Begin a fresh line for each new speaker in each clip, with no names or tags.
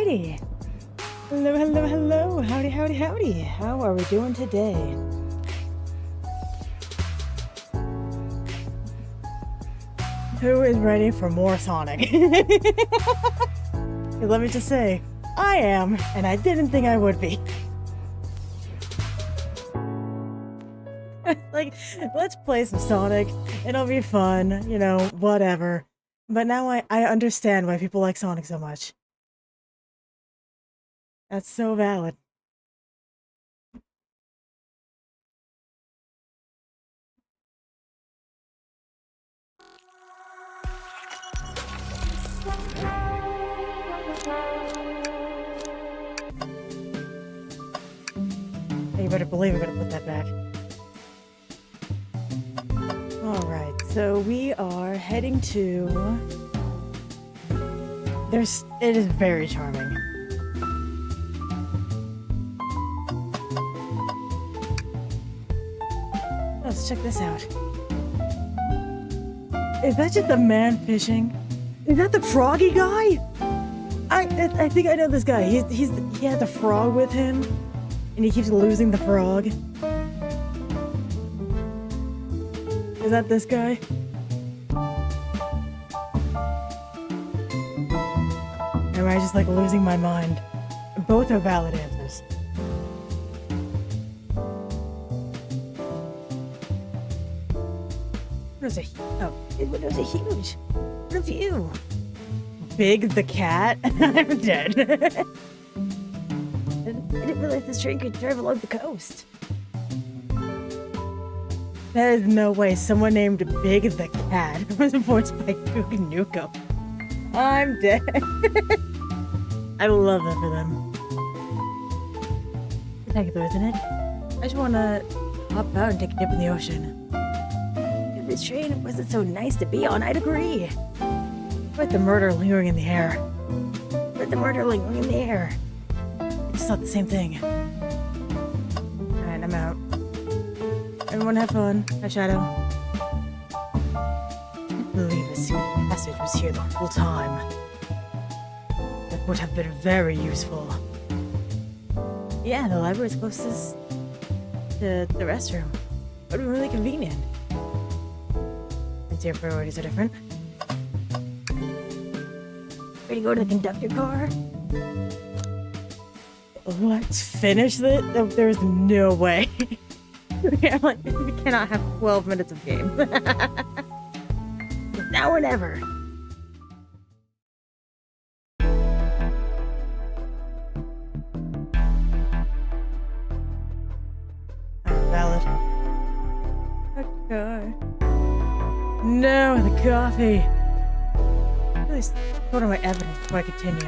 Alrighty. Hello, hello, hello. Howdy, howdy, howdy. How are we doing today? Who is ready for more Sonic? Let me just say, I am, and I didn't think I would be. Like, let's play some Sonic. It'll be fun, you know, whatever. But now I understand why people like Sonic so much. That's so valid. You better believe I'm gonna put that back. Alright, so we are heading to... It is very charming. Let's check this out. Is that just a man fishing? Is that the froggy guy? I think I know this guy. He has a frog with him, and he keeps losing the frog. Is that this guy? Or am I just like losing my mind? Both are valid answers. Windows are huge. What a view. Big the cat? I'm dead. I didn't realize this train could drive along the coast. There is no way someone named Big the cat was voiced by Duke Nukem. I'm dead. I love that for them. Thank you, isn't it? I just want to hop out and take a dip in the ocean. If this train wasn't so nice to be on, I'd agree. But the murder lingering in the air. It's not the same thing. Alright, I'm out. Everyone have fun. Hi, Shadow. I can't believe the secret passage was here the whole time. That would have been very useful. Yeah, the library is closest to the restroom. Would be really convenient. Since your priorities are different. Ready to go to the conductor car? Let's finish this? There's no way. We cannot have 12 minutes of game. Now or never. Valid. Okay. No, the coffee. At least go to my evidence before I continue.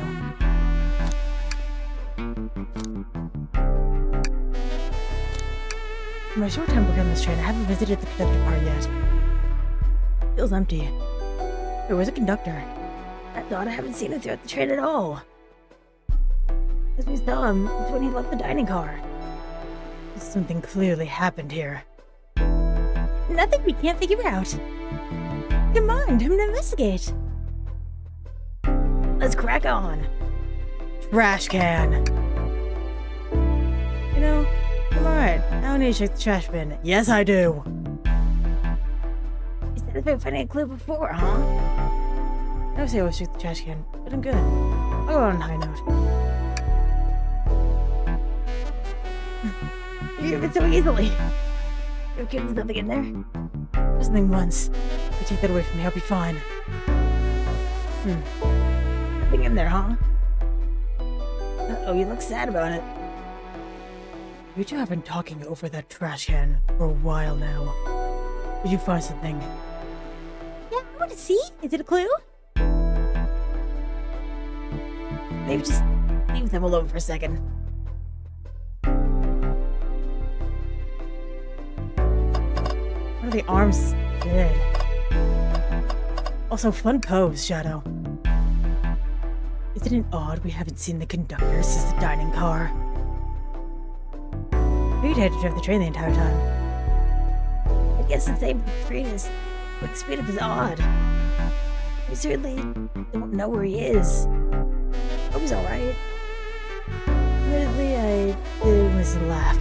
In my short time working on this train, I haven't visited the conductor car yet. Feels empty. There was a conductor. That's odd, I haven't seen him throughout the train at all. As we saw him, it's when he left the dining car. Something clearly happened here. Nothing we can't figure out. Come on, time to investigate. Let's crack on. Trash can. You know, I'm alright. I don't need to check the trash bin. Yes, I do. You said about finding a clue before, huh? I don't say I always check the trash can, but I'm good. I'll go on a high note. You give it so easily. You okay, there's nothing in there? There's nothing once. If you take that away from me, I'll be fine. Nothing in there, huh? Uh-oh, you look sad about it. You two have been talking over that trash can for a while now. Did you find something? Yeah, I want to see. Is it a clue? Maybe just leave them alone for a second. What are the arms did? Also, fun pose, Shadow. Isn't it odd we haven't seen the conductor since the dining car? We'd had to drive the train the entire time. I guess the same train is quick speed up is odd. We certainly don't know where he is. Hope he's alright. Admittedly, I did miss a laugh.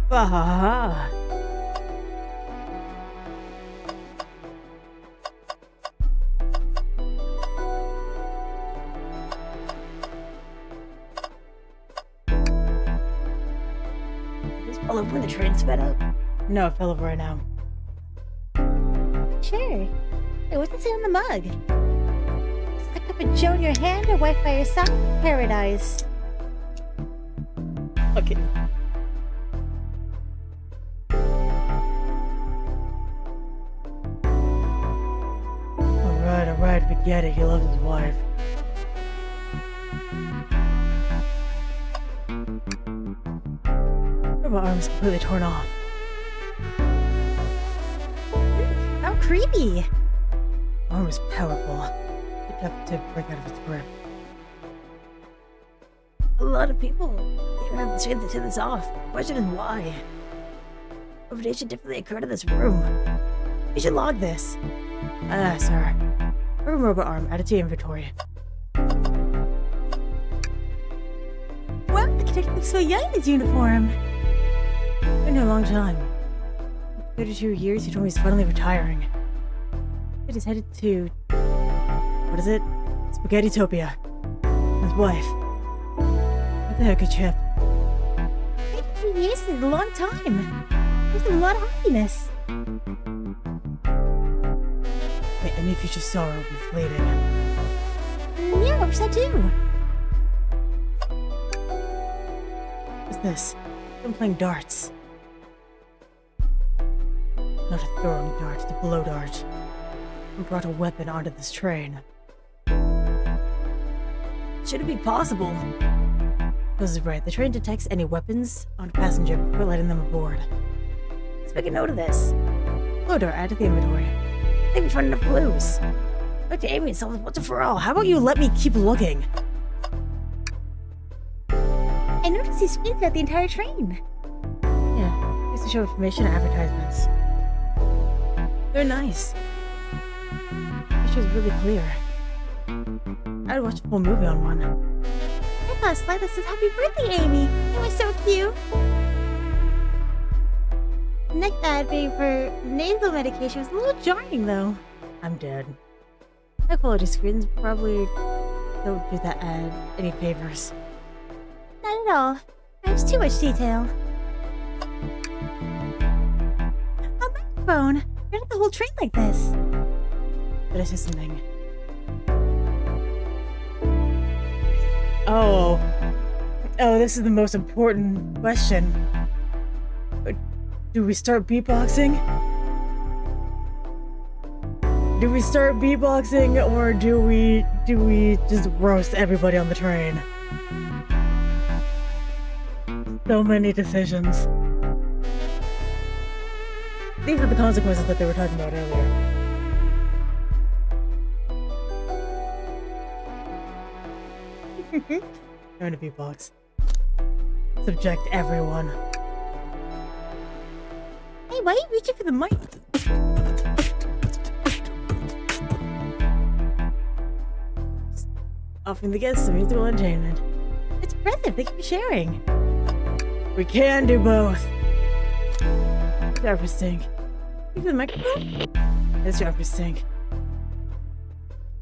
Ha ha ha. All over when the train sped up? No, it fell over right now. Sure. Hey, what's it say on the mug? Stick up a Joe in your hand or wife by your side? Paradise. Okay. Alright, we get it. He loves his wife. My arm's completely torn off. How creepy! My arm is powerful. Picked up to break out of its grip. A lot of people here have the strength to turn this off. The question is why? Overdose should definitely occur to this room. We should log this. Sir. Room robot arm, add it to your inventory. Wow, the cadet looks so young in his uniform. Been here a long time. 32 years, he told me he's finally retiring. But he's headed to... what is it? Spaghetti-topia. His wife. What the heck, a chip? 32 years is a long time. There's a lot of happiness. May any future sorrow be fleeting. Yeah, I wish that too. What's this? I'm playing darts. Not a throwing dart, the blow dart. Who brought a weapon onto this train? Should it be possible? This is right. The train detects any weapons on a passenger before letting them aboard. Let's make a note of this. Blow dart, add to the inventory. I think we found enough clues. Dr. Amy, solve this once and for all. How about you let me keep looking? I noticed these screens throughout the entire train. Yeah, used to show information and advertisements. They're nice. The picture's really clear. I'd watch a full movie on one. I thought a slide that says happy birthday, Amy. It was so cute. The next ad being for nasal medication was a little jarring, though. I'm dead. High quality screens probably don't do that ad any favors. Not at all. There's too much detail. A microphone! You're not the whole train like this. But it's just something. Oh, this is the most important question. Do we start beatboxing? Do we start beatboxing, or do we just roast everybody on the train? So many decisions. These are the consequences that they were talking about earlier. Trying to beatbox. Subject everyone. Hey, why are you reaching for the mic? Offering the guests some musical entertainment. It's impressive, thank you for sharing. We can do both. Job for stink. Give the microphone? It's job for stink.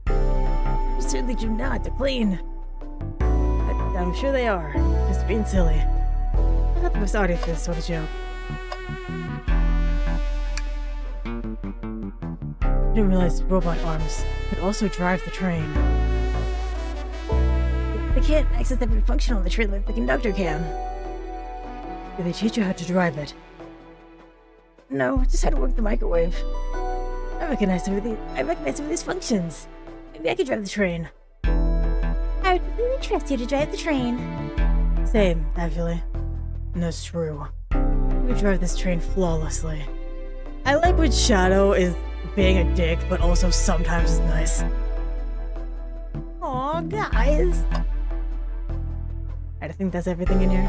You certainly do not, they're clean. I'm sure they are. Just being silly. I got the most audio for this sort of joke. I didn't realize robot arms could also drive the train. They can't access every function on the train like the conductor can. Did they teach you how to drive it? No, just how to work the microwave. I recognize some of these functions. Maybe I could drive the train. I would completely trust you to drive the train. Same, actually. And that's true. We drive this train flawlessly. I like when Shadow is being a dick, but also sometimes is nice. Aw, guys. I think that's everything in here.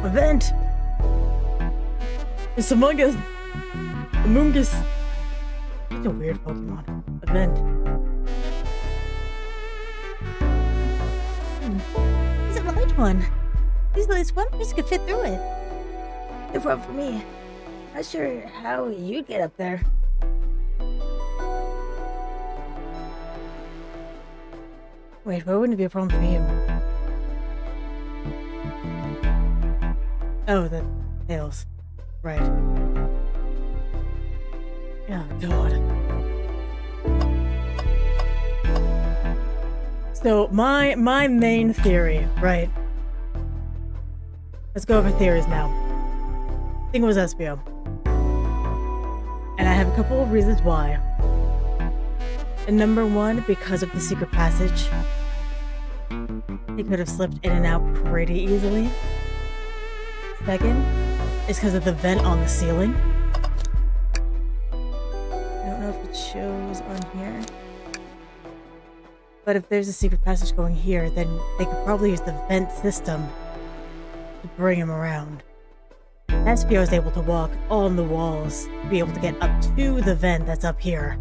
Event! It's Among Us! Among Us! Such a weird Pokemon. Event. He's a large one. At least one person could fit through it. No problem for me. Not sure how you'd get up there. Wait, why wouldn't it be a problem for you? Oh, the tails. Right. Oh, God. So, my main theory, right? Let's go over theories now. I think it was SBO. And I have a couple of reasons why. And number one, because of the secret passage. He could have slipped in and out pretty easily. Second, is because of the vent on the ceiling. I don't know if it shows on here. But if there's a secret passage going here, then they could probably use the vent system to bring him around. SPO is able to walk on the walls to be able to get up to the vent that's up here.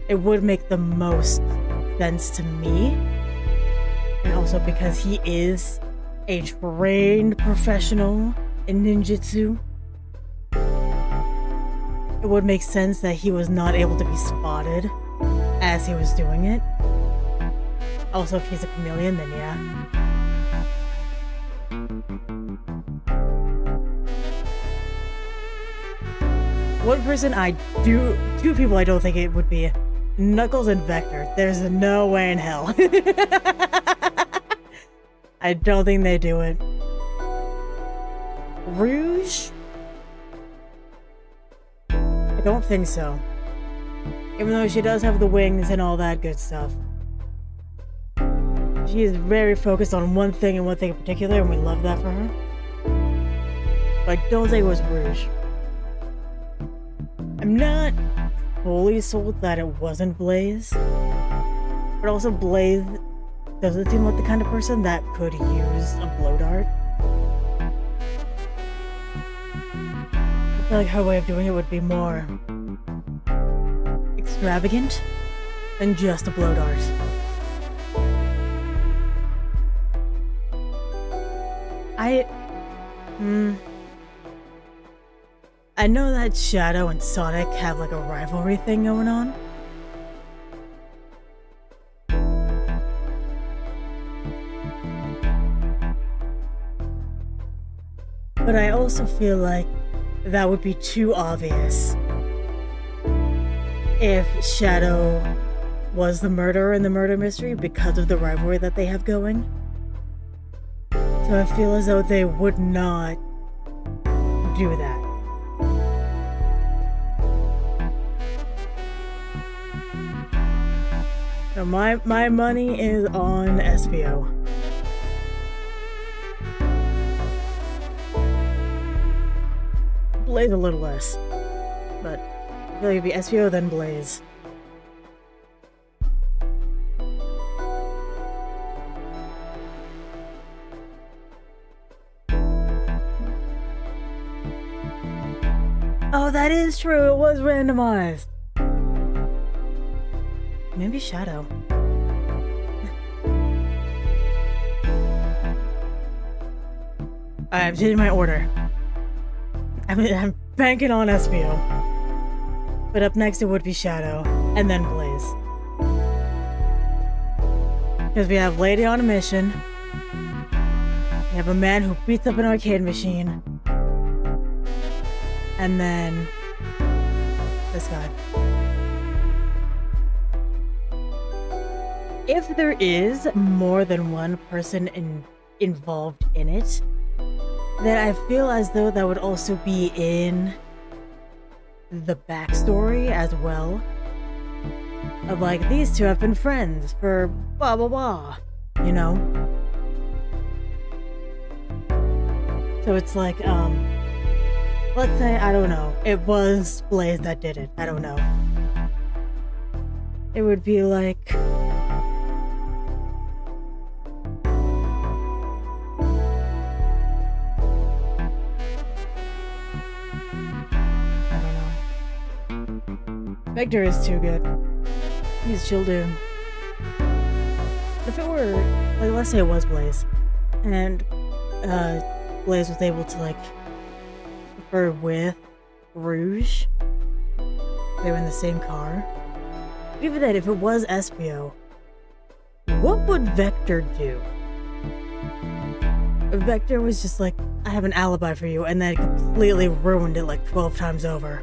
It would make the most sense to me. And also because he is a trained professional in ninjutsu. It would make sense that he was not able to be spotted as he was doing it. Also, if he's a chameleon, then yeah. One person two people I don't think it would be. Knuckles and Vector. There's no way in hell. I don't think they do it. Rouge? I don't think so. Even though she does have the wings and all that good stuff. She is very focused on one thing and one thing in particular, and we love that for her. But I don't think it was Rouge. I'm not fully sold that it wasn't Blaze. But also Blaze doesn't seem like the kind of person that could use a blow dart. I feel like her way of doing it would be more extravagant than just a blow dart. I know that Shadow and Sonic have like a rivalry thing going on. But I also feel like that would be too obvious if Shadow was the murderer in the murder mystery because of the rivalry that they have going. So I feel as though they would not do that. So my money is on SBO. Blaze a little less, but I feel like it'd be SBO then Blaze. Oh, that is true. It was randomized. Maybe Shadow. I'm changing my order. I'm banking on SBO. But up next it would be Shadow, and then Blaze. Because we have Lady on a mission. We have a man who beats up an arcade machine. And then this guy. If there is more than one person involved in it, then I feel as though that would also be in the backstory as well. Of like, these two have been friends for blah blah blah, you know? So it's like, let's say, I don't know, it was Blaze that did it, I don't know. It would be like... Vector is too good. He's chill dude. If it were, like, let's say it was Blaze, and Blaze was able to, like, confer with Rouge, they were in the same car. Even then, if it was Espio, what would Vector do? If Vector was just like, I have an alibi for you, and then completely ruined it like 12 times over.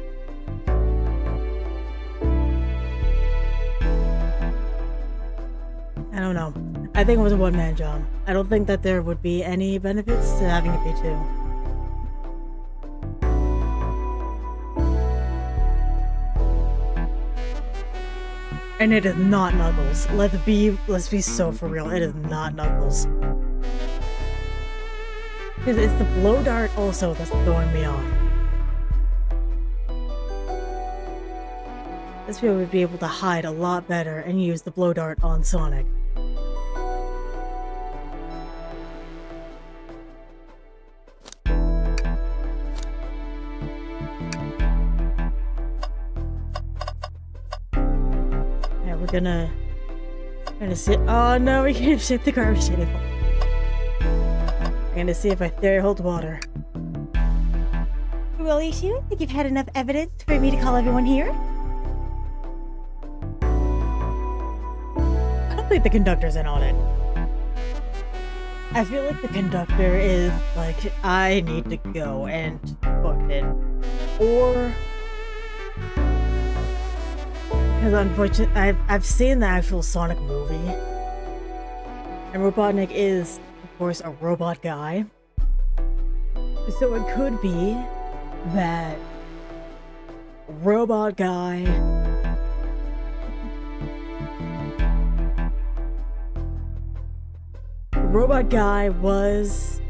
I don't know. I think it was a one-man job. I don't think that there would be any benefits to having it be two. And it is not Knuckles. Let's be so for real. It is not Knuckles. Because it's the blow dart also that's throwing me off. This way would be able to hide a lot better and use the blow dart on Sonic. Yeah, we're gonna sit. Oh no, we can't shake the garbage anymore. I'm gonna see if my theory holds water. Well, Ishu, think you've had enough evidence for me to call everyone here? I don't think the conductor's in on it. I feel like the conductor is like, I need to go and booked it. Or because unfortunately, I've seen the actual Sonic movie, and Robotnik is, of course, a robot guy. So it could be that robot guy was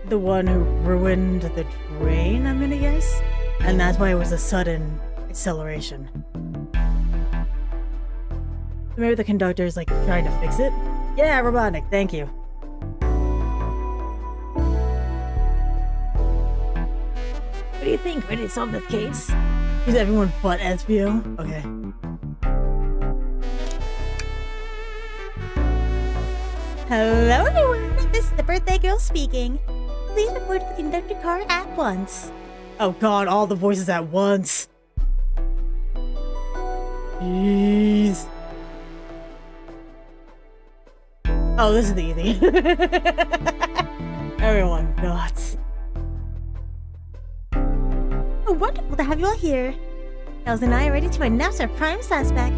the one who ruined the train, I'm gonna guess, and that's why it was a sudden acceleration. Maybe the conductor is like trying to fix it. Yeah, Robotnik, thank you. What do you think? Ready to solve this case? Is everyone but Espio? Okay.
Hello everyone, this is the birthday girl speaking. Please report to the conductor car at once.
Oh god, all the voices at once. Jeez. Oh, this is easy. Everyone, nuts.
Oh, wonderful to have you all here. Els and I are ready to announce our prime suspect.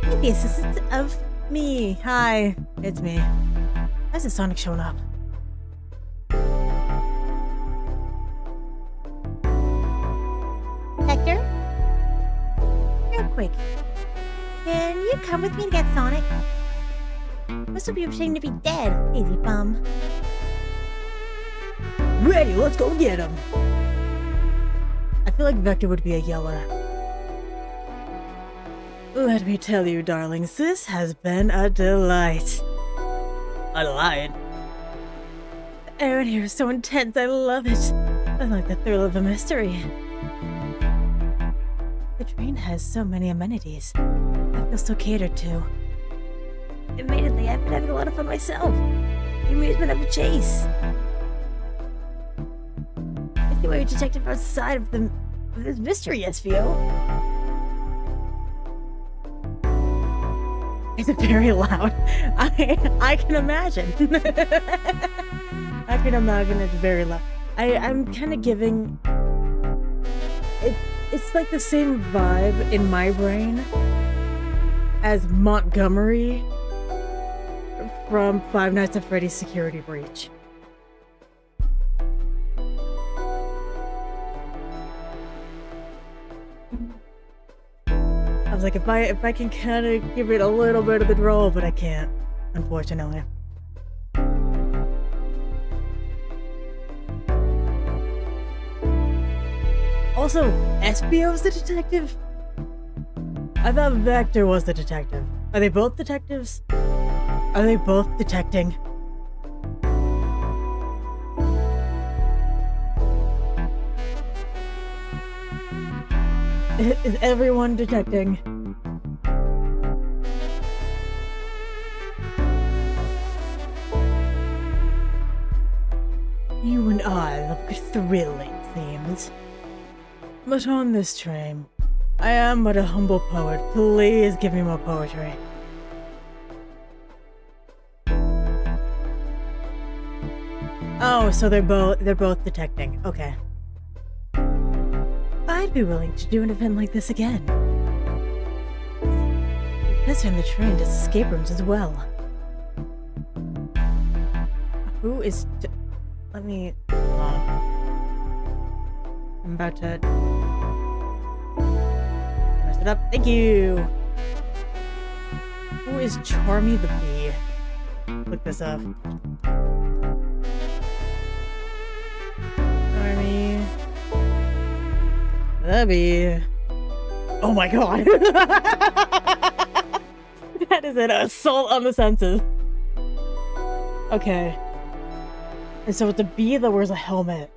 With the assistance of
Me. Hi. It's me. Why is Sonic showing up?
Hector. Real quick. Can you come with me to get Sonic? This would be pretending to be dead, lazy bum.
Ready, let's go get him! I feel like Vector would be a yeller. Let me tell you, darlings, this has been a delight. A delight? The air in here is so intense, I love it. I like the thrill of the mystery. The train has so many amenities. I feel so catered to. Admittedly, I've been having a lot of fun myself. The amusement of the chase. I see why you're detective outside of this mystery, Espio. It's very loud. I can imagine. I can imagine it's very loud. I'm kind of giving it's like the same vibe in my brain as Montgomery from Five Nights at Freddy's Security Breach. I was like, if I can kind of give it a little bit of the drawl, but I can't, unfortunately. Also, Espio's the detective? I thought Vector was the detective. Are they both detectives? Are they both detecting? Is everyone detecting? You and I love good thrilling themes. But on this train, I am but a humble poet. Please give me more poetry. Oh, so they're both detecting. Okay. I'd be willing to do an event like this again. This time the train does escape rooms as well. Who is... Let me... Hold on. I'm about to... mess it up. Thank you! Who is Charmy the Bee? Look this up. Charmy... the Bee... Oh my god! That is an assault on the senses. Okay. And so it's a bee that wears a helmet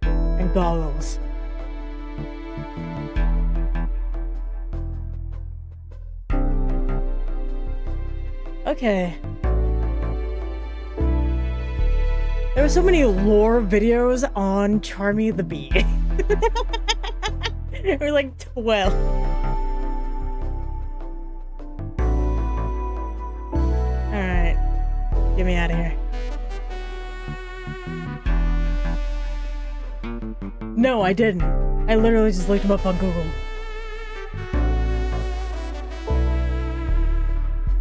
and goggles. Okay. There were so many lore videos on Charmy the Bee. There were like 12. Alright. Get me out of here. No, I didn't. I literally just looked him up on Google.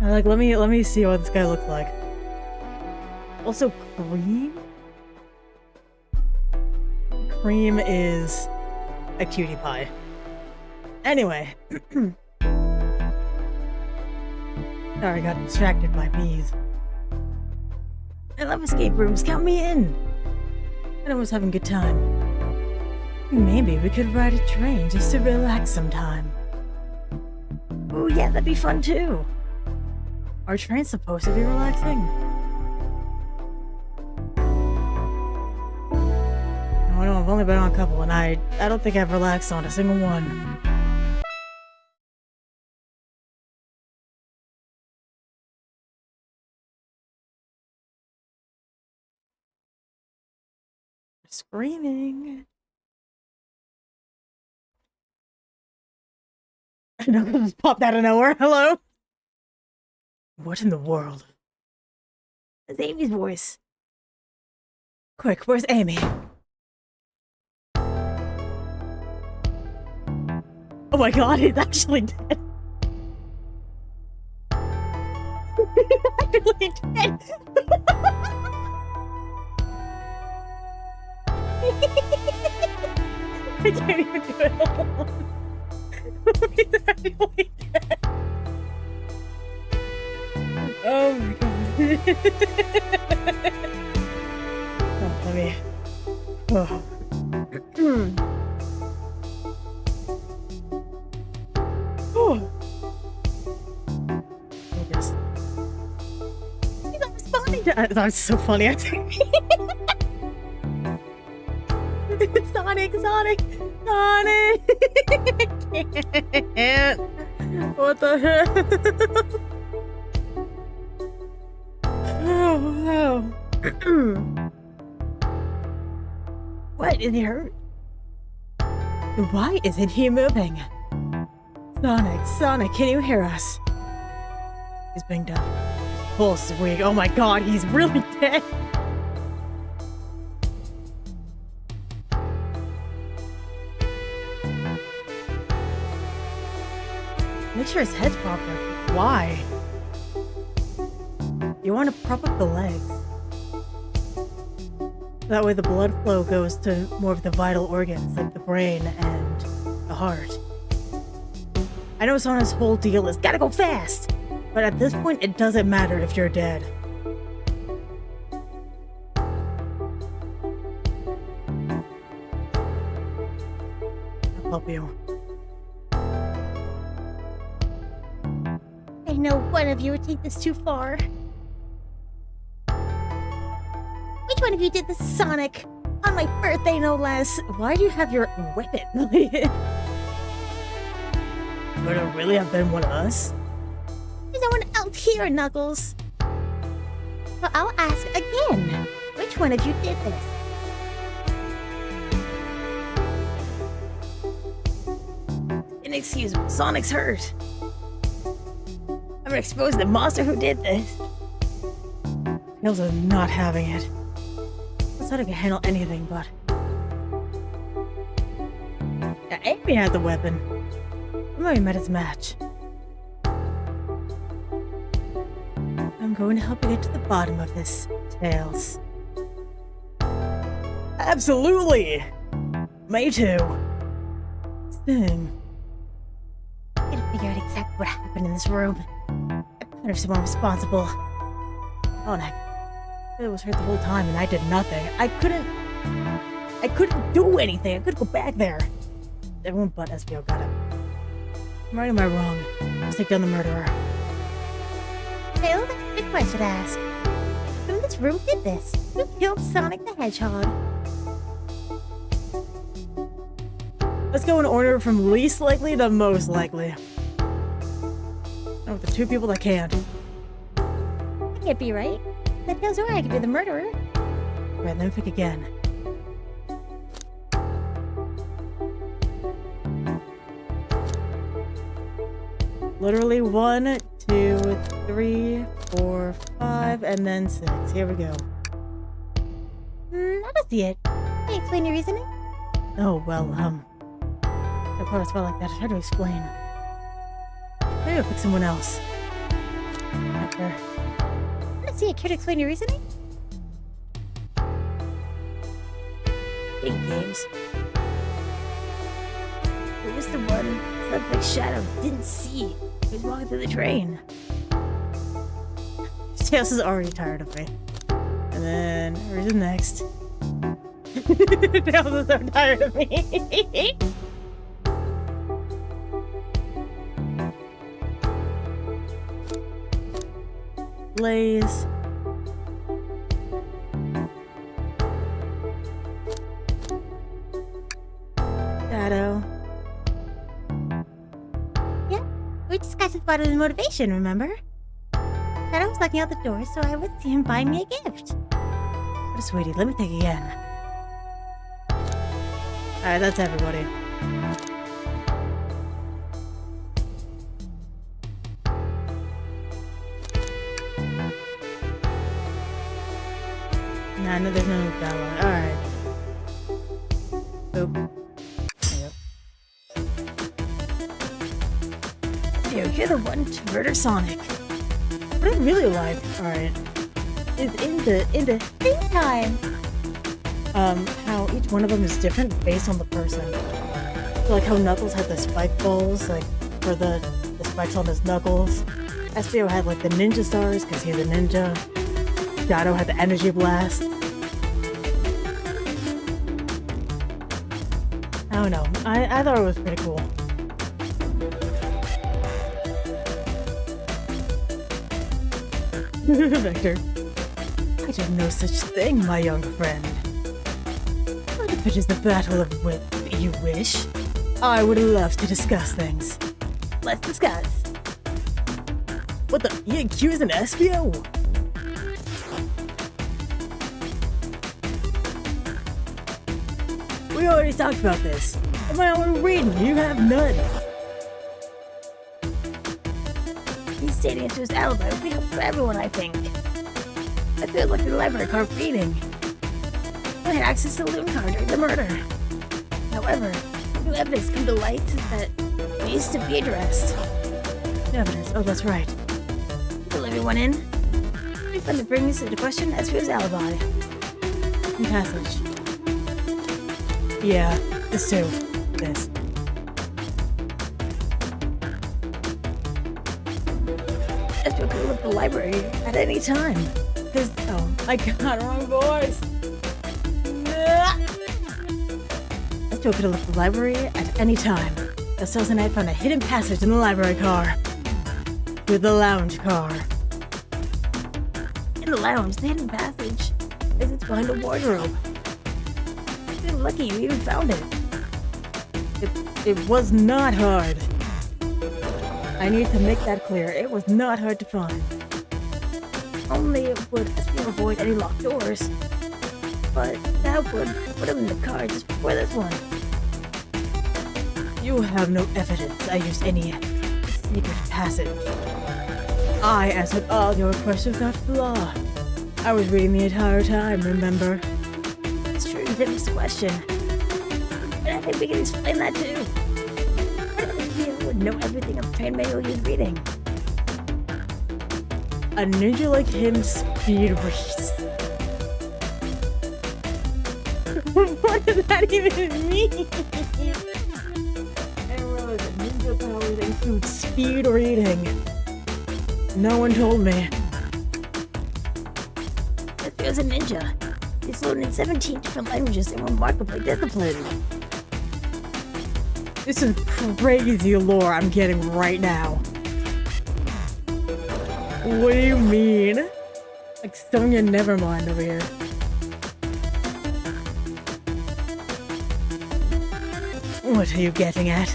I'm like, let me see what this guy looks like. Also, Cream? Cream is a cutie pie. Anyway. Sorry, I got distracted by bees. I love escape rooms, count me in! And I was having a good time. Maybe we could ride a train just to relax sometime. Ooh, yeah, that'd be fun too. Are trains supposed to be relaxing? Oh no, I've only been on a couple and I don't think I've relaxed on a single one. Screaming. I know, just popped out of nowhere. Hello? What in the world? It's Amy's voice. Quick, where's Amy? Oh my god, he's actually dead. He's actually dead. I can't even do it alone. He's actually dead. Oh my god. Oh, let me... Oh. Oh. Focus. He's not responding to us. That's so funny, I think. Sonic! Sonic! Sonic! I can't. What the hell? Oh. What? Is he hurt? Why isn't he moving? Sonic, Sonic, can you hear us? He's banged up. Pulse is weak. Oh my god, he's really dead. Make sure his head's proper. Why? You want to prop up the legs. That way the blood flow goes to more of the vital organs, like the brain and the heart. I know Sona's whole deal is gotta go fast, but at this point it doesn't matter if you're dead. I'll help you.
I know one of you would take this too far. Which one of you did this, Sonic? On my birthday, no less.
Why do you have your weapon? Would it really have been one of us?
There's no one else here, Knuckles. So I'll ask again. Which one of you did this?
Inexcusable. Sonic's hurt. I'm gonna expose the monster who did this. Tails are not having it. Sonic can handle anything, but... Yeah, Amy had the weapon. I'm already met his match. I'm going to help you get to the bottom of this, Tails. Absolutely! Me too. Sting.
I gotta figure out exactly what happened in this room. I punish someone responsible.
Sonic. It was hurt the whole time and I did nothing. I couldn't do anything. I couldn't go back there. Everyone but SBO got it. I'm right, am I wrong? Let's take down the murderer.
Tails, that's a good question to ask. Who in this room did this? Who killed Sonic the Hedgehog?
Let's go in order from least likely to most likely. Oh, the two people that can't.
That can't be right. That Tails or I could be the murderer.
Right, let me pick again. Literally 1, 2, 3, 4, 5, and then 6. Here we go.
I don't see it. Can you explain your reasoning?
Oh, well, the part spell like that, it's hard to explain. Maybe I'll pick someone else. Not there.
I don't see it. Care to explain your reasoning?
Big games. Who was the one that like Shadow didn't see? He was walking through the train. Tails is already tired of me. And then, where's the next? Tails is so tired of me. Blaze. Shadow.
Yeah, we discussed about his motivation, remember? Shadow was locking out the door, so I would see him buy me a gift.
What a sweetie, let me think again. Alright, that's everybody. Nah, no, there's no Bella. Alright. Boop. Yep. You're the one to murder Sonic. What I really like, alright, is in the
Springtime!
how each one of them is different based on the person. So like how Knuckles had the spike balls, like, for the spikes on his knuckles. SBO had like the ninja stars, because he's a ninja. Shadow had the energy blast. I don't know, I thought it was pretty cool. Vector. I do no such thing, my young friend. But if it is the battle of wit that you wish, I would love to discuss things. Let's discuss. What the? You accused an SBO? We already talked about this. In my own reading, you have none. He's stating it to his alibi. We help for everyone, I think. I feel like the library card reading. I had access to the loot card during the murder. However, new evidence come to light that needs to be addressed. New evidence? Oh, that's right. Fill everyone in. We find it brings into question SBO's alibi. In passage. Yeah, this too. This. SBO could have left the library at any time. Because, oh, I got wrong voice. SBO could have left the library at any time. The Cells and I found a hidden passage in the library car. Through the lounge car. In the lounge, the hidden passage is it's behind a wardrobe. You're lucky you even found it. It was not hard. I need to make that clear. It was not hard to find. Only it would help you avoid any locked doors. But that would put him in the car just before this one. You have no evidence I used any secret passage. I answered all your questions without flaw. I was reading the entire time, remember? It's true, you didn't ask the question. But I think we can explain that too. I don't think you would know everything of the train manual he was reading. A ninja like him speed reads. What does that even mean? I didn't realize that ninja powers include speed reading. No one told me. He was a ninja. He's fluent in 17 different languages and remarkably disciplined. This is crazy lore I'm getting right now. What do you mean? Like Sonya Nevermind over here. What are you getting at?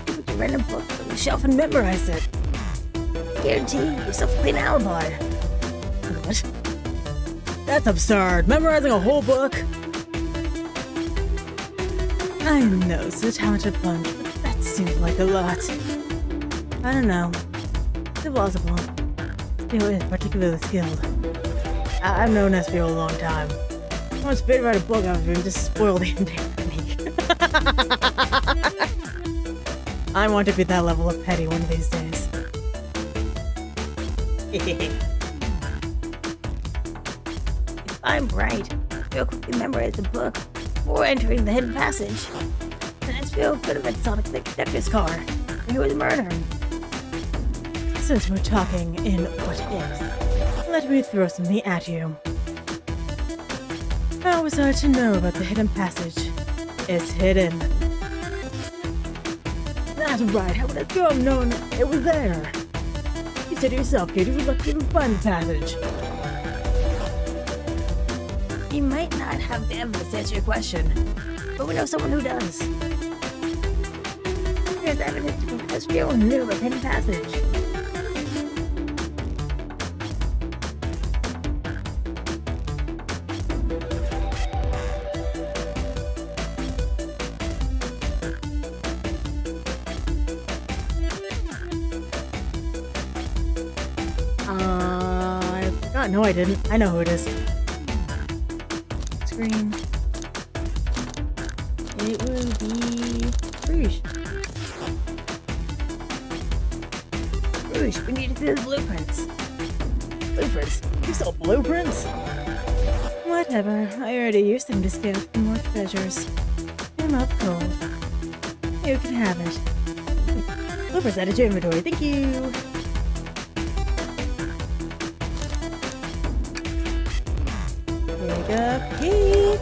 You put your random book on the shelf and memorize it. Guarantee yourself a clean alibi. What? That's absurd. Memorizing a whole book? I know it's a talented bunch, but that seems like a lot. I don't know. It's plausible. Theo is particularly skilled. I've known SBO a long time. Once bit write a book, I was going to spoil the entire technique. I want to be that level of petty one of these days. If I'm right, Phil quickly memorized the book before entering the hidden passage. And SBO could have been Sonic the Conductor's car when he was murdered. Since we're talking in what ifs, let me throw something at you. How was I to know about the hidden passage? It's hidden. That's right, how would I have known it was there? You said yourself, kid, you would look to even find the passage. You might not have the evidence to answer your question, but we know someone who does. There's evidence to prove SBO knew about the hidden passage. I forgot. No, I didn't. I know who it is. Screen. It will be Rouge. Rouge, we need to see the blueprints. Blueprints? You saw blueprints? Whatever. I already used them to scale for more treasures. I'm up cold. You can have it. Blueprints added to your inventory. Thank you. Pick up key.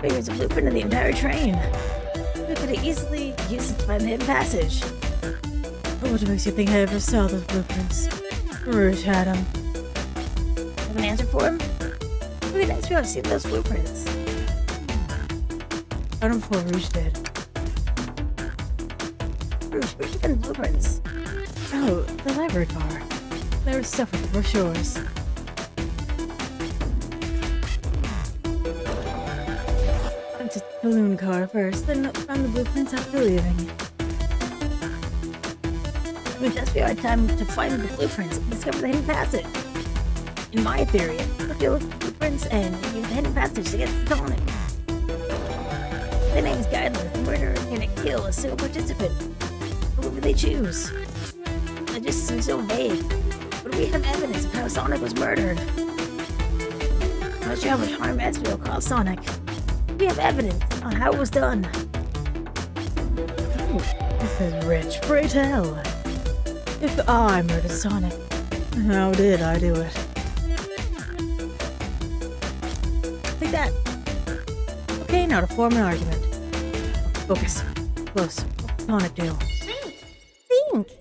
Here's a blueprint of the entire train. We could have easily used it to find the hidden passage. But what makes you think I ever saw those blueprints? Rouge had them. Have an answer for him? Maybe that's where I've seen those blueprints. I don't know before Rouge did. Rouge, where'd you find the blueprints? Oh, the library car. There was stuff with the brochures. To the balloon car first, then found the blueprints after leaving. I mean, that's our time to find the blueprints and discover the hidden passage. In my theory, if you look at the blueprints and use the hidden passage to get to Sonic. The name's guidelines. The murderer can kill a single participant, whoever they choose. It just seems so vague. But we have evidence of how Sonic was murdered. I'm not sure how much harm SBO caused Sonic. We have evidence on how it was done. Ooh, this is rich. Pray tell. If I murdered Sonic, how did I do it? Like that. Okay, now to form an argument. Focus. Close. What did Sonic do?
think?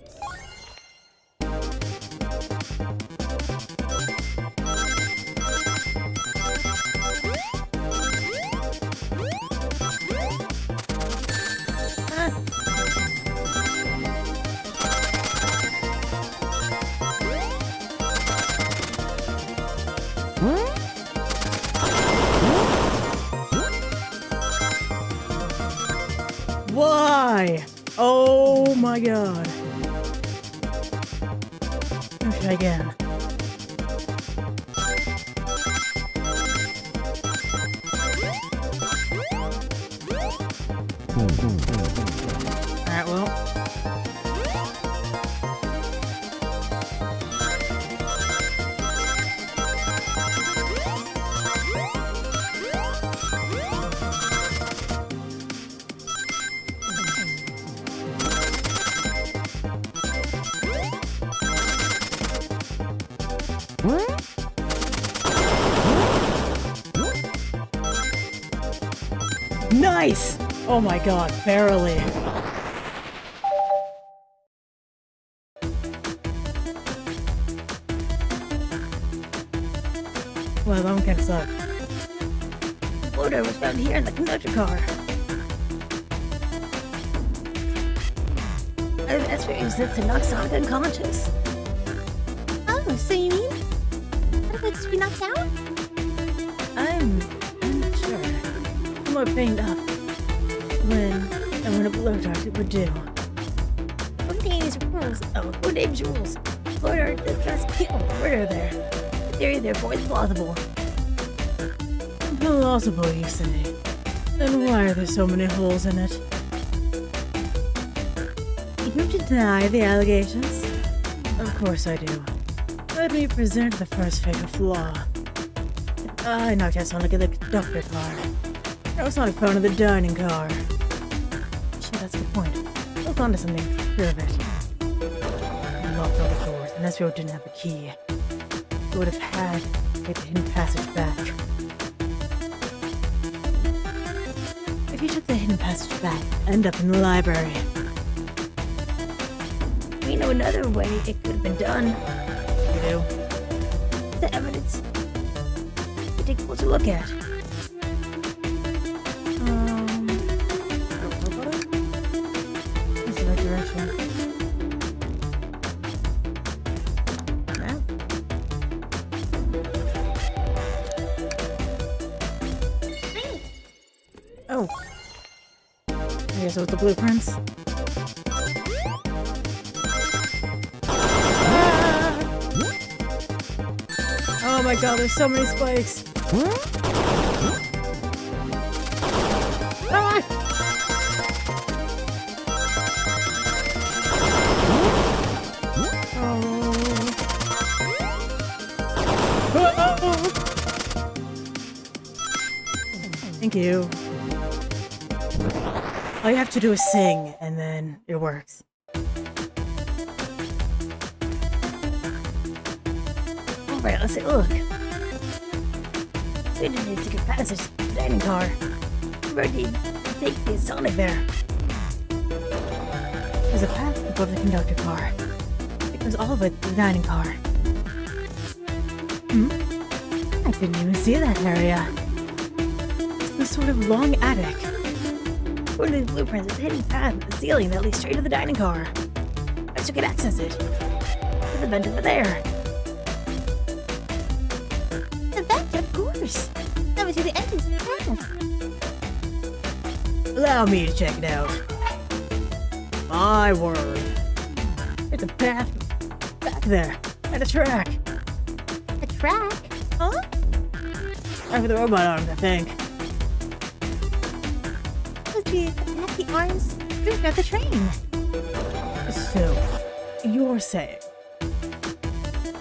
Why? Oh my god. Let me try again. Alright, well. Nice! Oh my god, barely. Well, that one kinda sucked. The bloater was found here in the conductor car. That's where he used it to knock Sonic unconscious.
Oh, so you mean? What if it's been knocked out?
I'm unsure. I'm more banged up when a blow dart would do.
Who names rules?
Oh, who names rules? Blow dart does just kill murder there. The theory therefore is plausible. Plausible, you say? Then why are there so many holes in it? You deny the allegations? Of course I do. Let me present the first fatal flaw. I knocked out Sonic in the conductor car. That was Sonic found in the dining car. Shit, that's the point. Hold on to something. Prove it. I locked all the doors, and this road didn't have a key. It would have had to take the hidden passage back. If you took the hidden passage back, end up in the library. We know another way it could have been done. You do? The evidence. We take a closer look at. This is the right direction. Map? Oh. I guess with the blueprints. Oh my god, there's so many spikes. Ah! Oh. Thank you. All you have to do is sing, and then it works. Alright, let's take a look. So we didn't need to get past this dining car. We're ready to take the Sonic there. There's a path above the conductor car. It goes all the way to the dining car. I didn't even see that area. It's this sort of long attic. According to these blueprints, it's a hidden path in the ceiling that leads straight to the dining car. I wish I could access it. There's a vent over there.
The vent, of course. That was the entrance to the path.
Allow me to check it out. My word. It's a path back there. And a track.
A track? Huh?
Time for the robot arms, I think.
Must be the arms moved out the train.
So, you're saying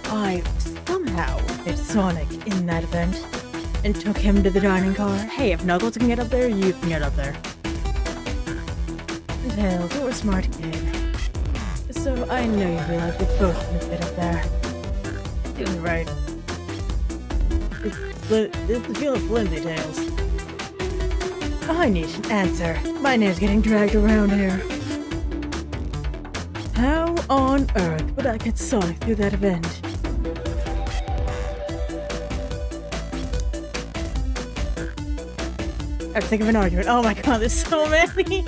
I somehow hit Sonic in that event and took him to the dining car? Hey, if Knuckles can get up there, you can get up there. Tails, you're a smart kid. So I know you realize we both can fit up there. You're doing it right. It's the feel of flimsy, Tails. I need an answer. My name's getting dragged around here. How on earth would I get Sonic through that event? I have to think of an argument. Oh my god, there's so many! Here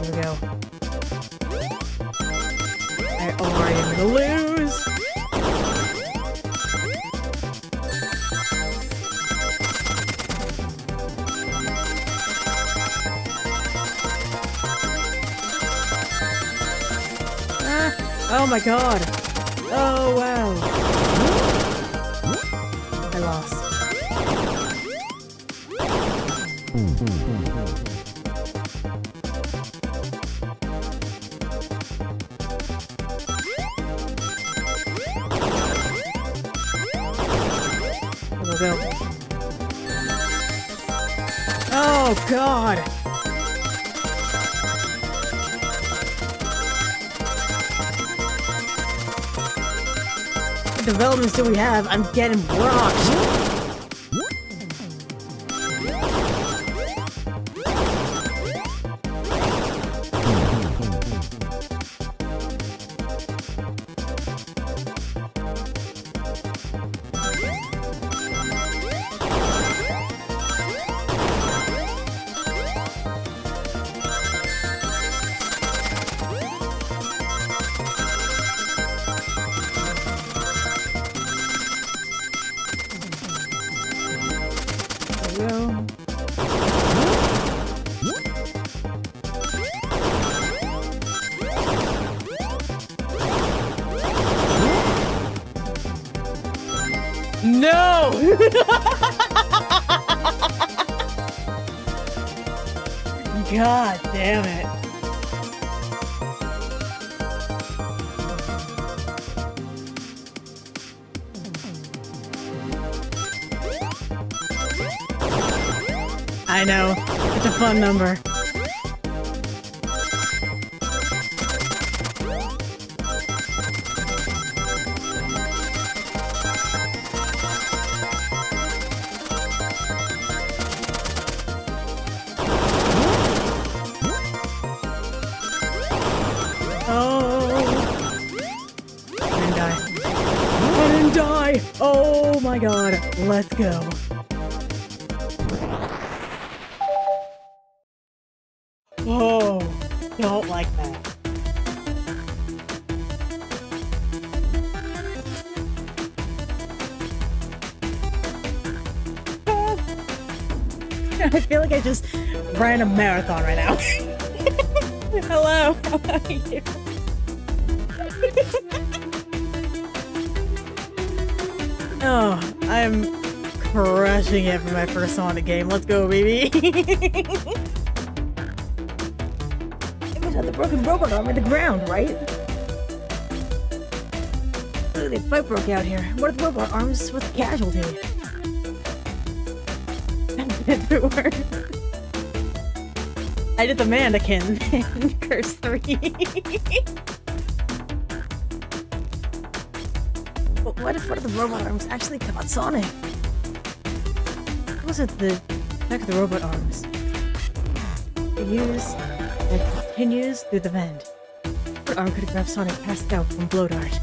we go. I am gonna lose! Oh my god! Oh wow! I lost. Go, go. Oh god! What developments do we have? I'm getting rocked! No! God damn it. I know. It's a fun number. Oh my god, let's go. Oh, don't like that. I feel like I just ran a marathon right now. Hello, how are you? Oh, I'm crushing it for my first Sonic game. Let's go, baby! It was on the broken robot arm in the ground, right? Look, a fight broke out here. What if the robot arms was a casualty? Everywhere. I did the mannequin in Curse 3. But what if one of the robot arms actually caught Sonic? What was it the back of the robot arms? It continues through the vent. What arm could have grabbed Sonic passed out from blow dart?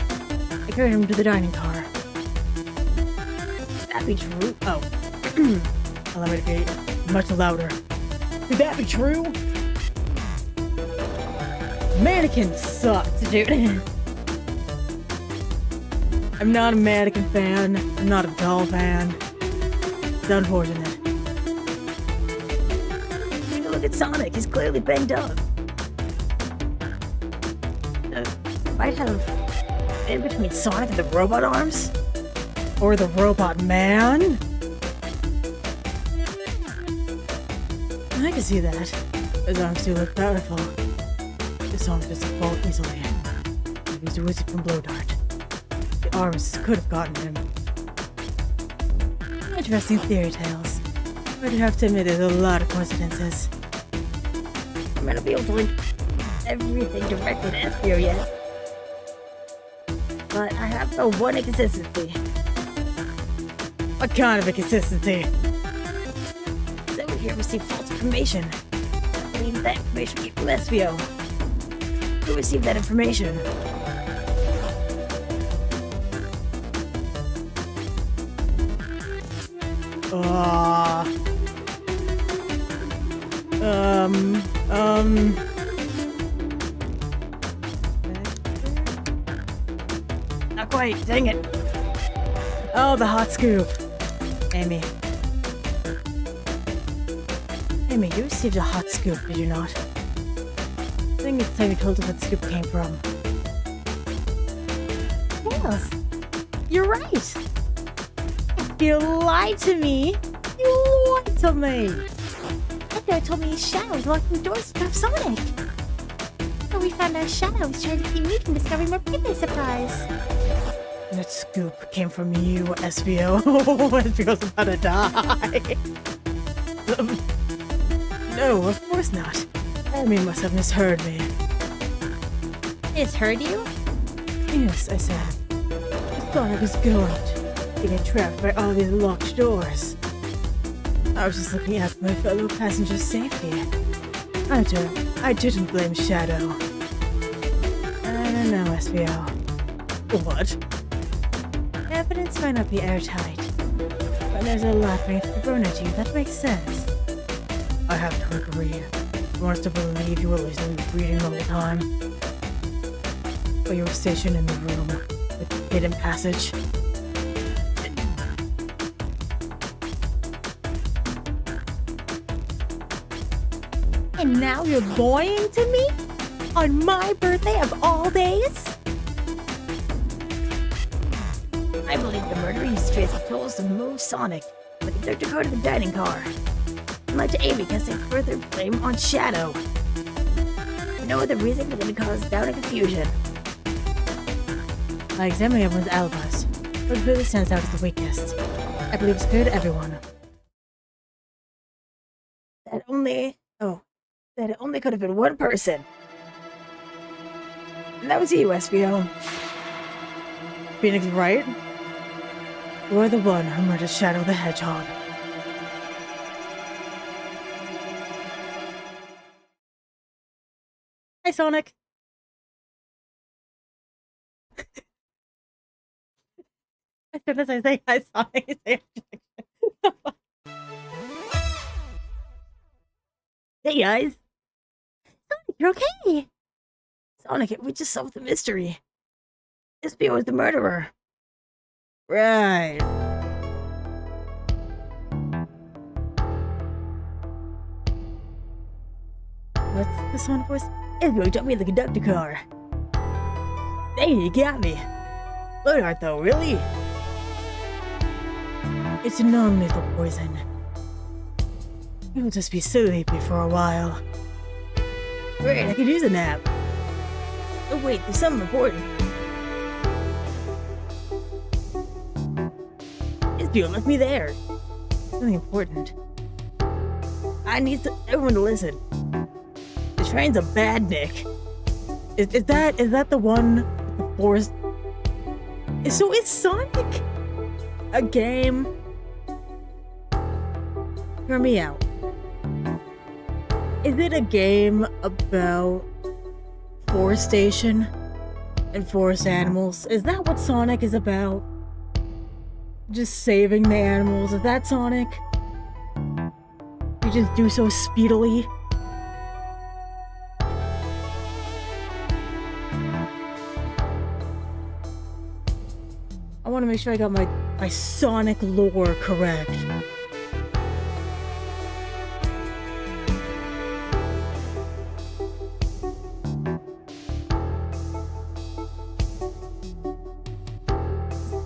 I carried him to the dining car. Could that be true? Oh. Allow me to be much louder. Could that be true? Mannequin sucks, dude. I'm not a mannequin fan. I'm not a doll fan. It's unfortunate. Take a look at Sonic. He's clearly banged up. Might have in between Sonic and the robot arms? Or the robot man? I can see that. His arms do look powerful. This arm doesn't fall easily. Maybe he's a wizard from Blow Dart. The arms could have gotten him. Interesting theory tales. But you have to admit there's a lot of coincidences. I'm gonna be able to link everything directly to F-Fear yet. But I have the one inconsistency. What kind of inconsistency? That we here receive false information. Means that information came from SVO. Who received that information? Not quite, dang it. Oh, the hot scoop. Amy. Amy, you received a hot scoop, did you not? I think it's time you told us where the scoop came from.
Yes, you're right. You lied to me.
You lied to me!
Hedgehog told me his shadow was locking the doors to trap Sonic. So we found out Shadow was trying to keep me from discovering more birthday surprise.
That scoop came from you, SVO. SVO's about to die. No, of course not. Amy must have misheard me.
Misheard you?
Yes, I said. I thought I was good, getting trapped by all these locked doors. I was just looking out for my fellow passengers' safety. I didn't blame Shadow. I don't know, SVO. What? Evidence might not be airtight, but there's a lot being thrown at you that makes sense. I have to agree. I want us to believe you were listening to reading the whole time. But you were stationed in the room with the hidden passage.
And now you're lying to me? On my birthday of all days?
I believe the murder used Tracy told us to move Sonic, the conductor car to the dining car. And led to Amy casting further blame on Shadow. For no other reason than to cause doubt and confusion. I examined everyone's alibis, but clearly stands out as the weakest. I believe it's clear to everyone that it only could have been one person. And that was you, SVO. Phoenix, right? You are the one who murdered Shadow the Hedgehog.
Hi, Sonic. As soon as I say hi, Sonic, you say
Hey guys!
Sonic, you're okay.
Sonic, we just solved the mystery. SVO was the murderer. Right. What's this one voice? SVO took me in the conductor car. Dang, you got me. Livestream though, really? It's non-lethal poison. You'll just be sleepy for a while. Great, I could use a nap. Oh wait, there's something important. SVO left me there. Something important. I need everyone to listen. The train's a bad Nick. Is that the one with the forest? So it's Sonic? A game? Hear me out. Is it a game about forestation and forest animals? Is that what Sonic is about? Just saving the animals? Is that Sonic? You just do so speedily? I want to make sure I got my Sonic lore correct.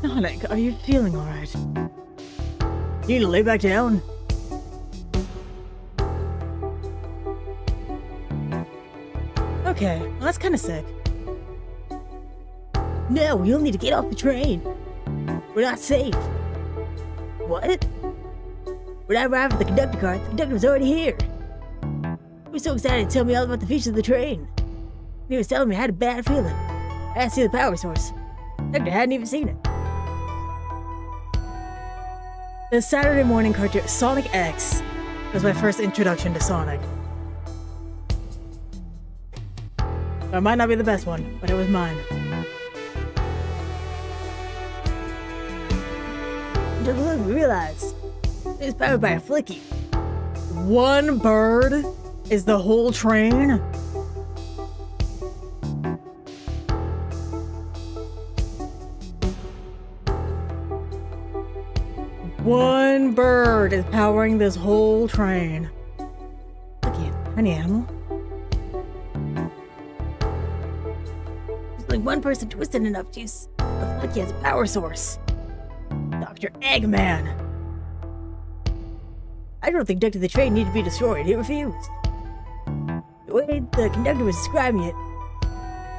Sonic, are you feeling alright? You need to lay back down. Okay, well, that's kind of sick. No, you'll need to get off the train. We're not safe. What? When I arrived at the conductor car, the conductor was already here. He was so excited to tell me all about the features of the train. He was telling me I had a bad feeling. I had to see the power source. The conductor hadn't even seen it. The Saturday morning cartoon Sonic X was my first introduction to Sonic. It might not be the best one, but it was mine. Until I realized it was powered by a flicky. One bird is the whole train? One bird is powering this whole train. Look at you, tiny animal. There's only one person twisted enough to use a flicky as a power source. Dr. Eggman. I don't think Duck to the train needed to be destroyed. He refused. The way the conductor was describing it,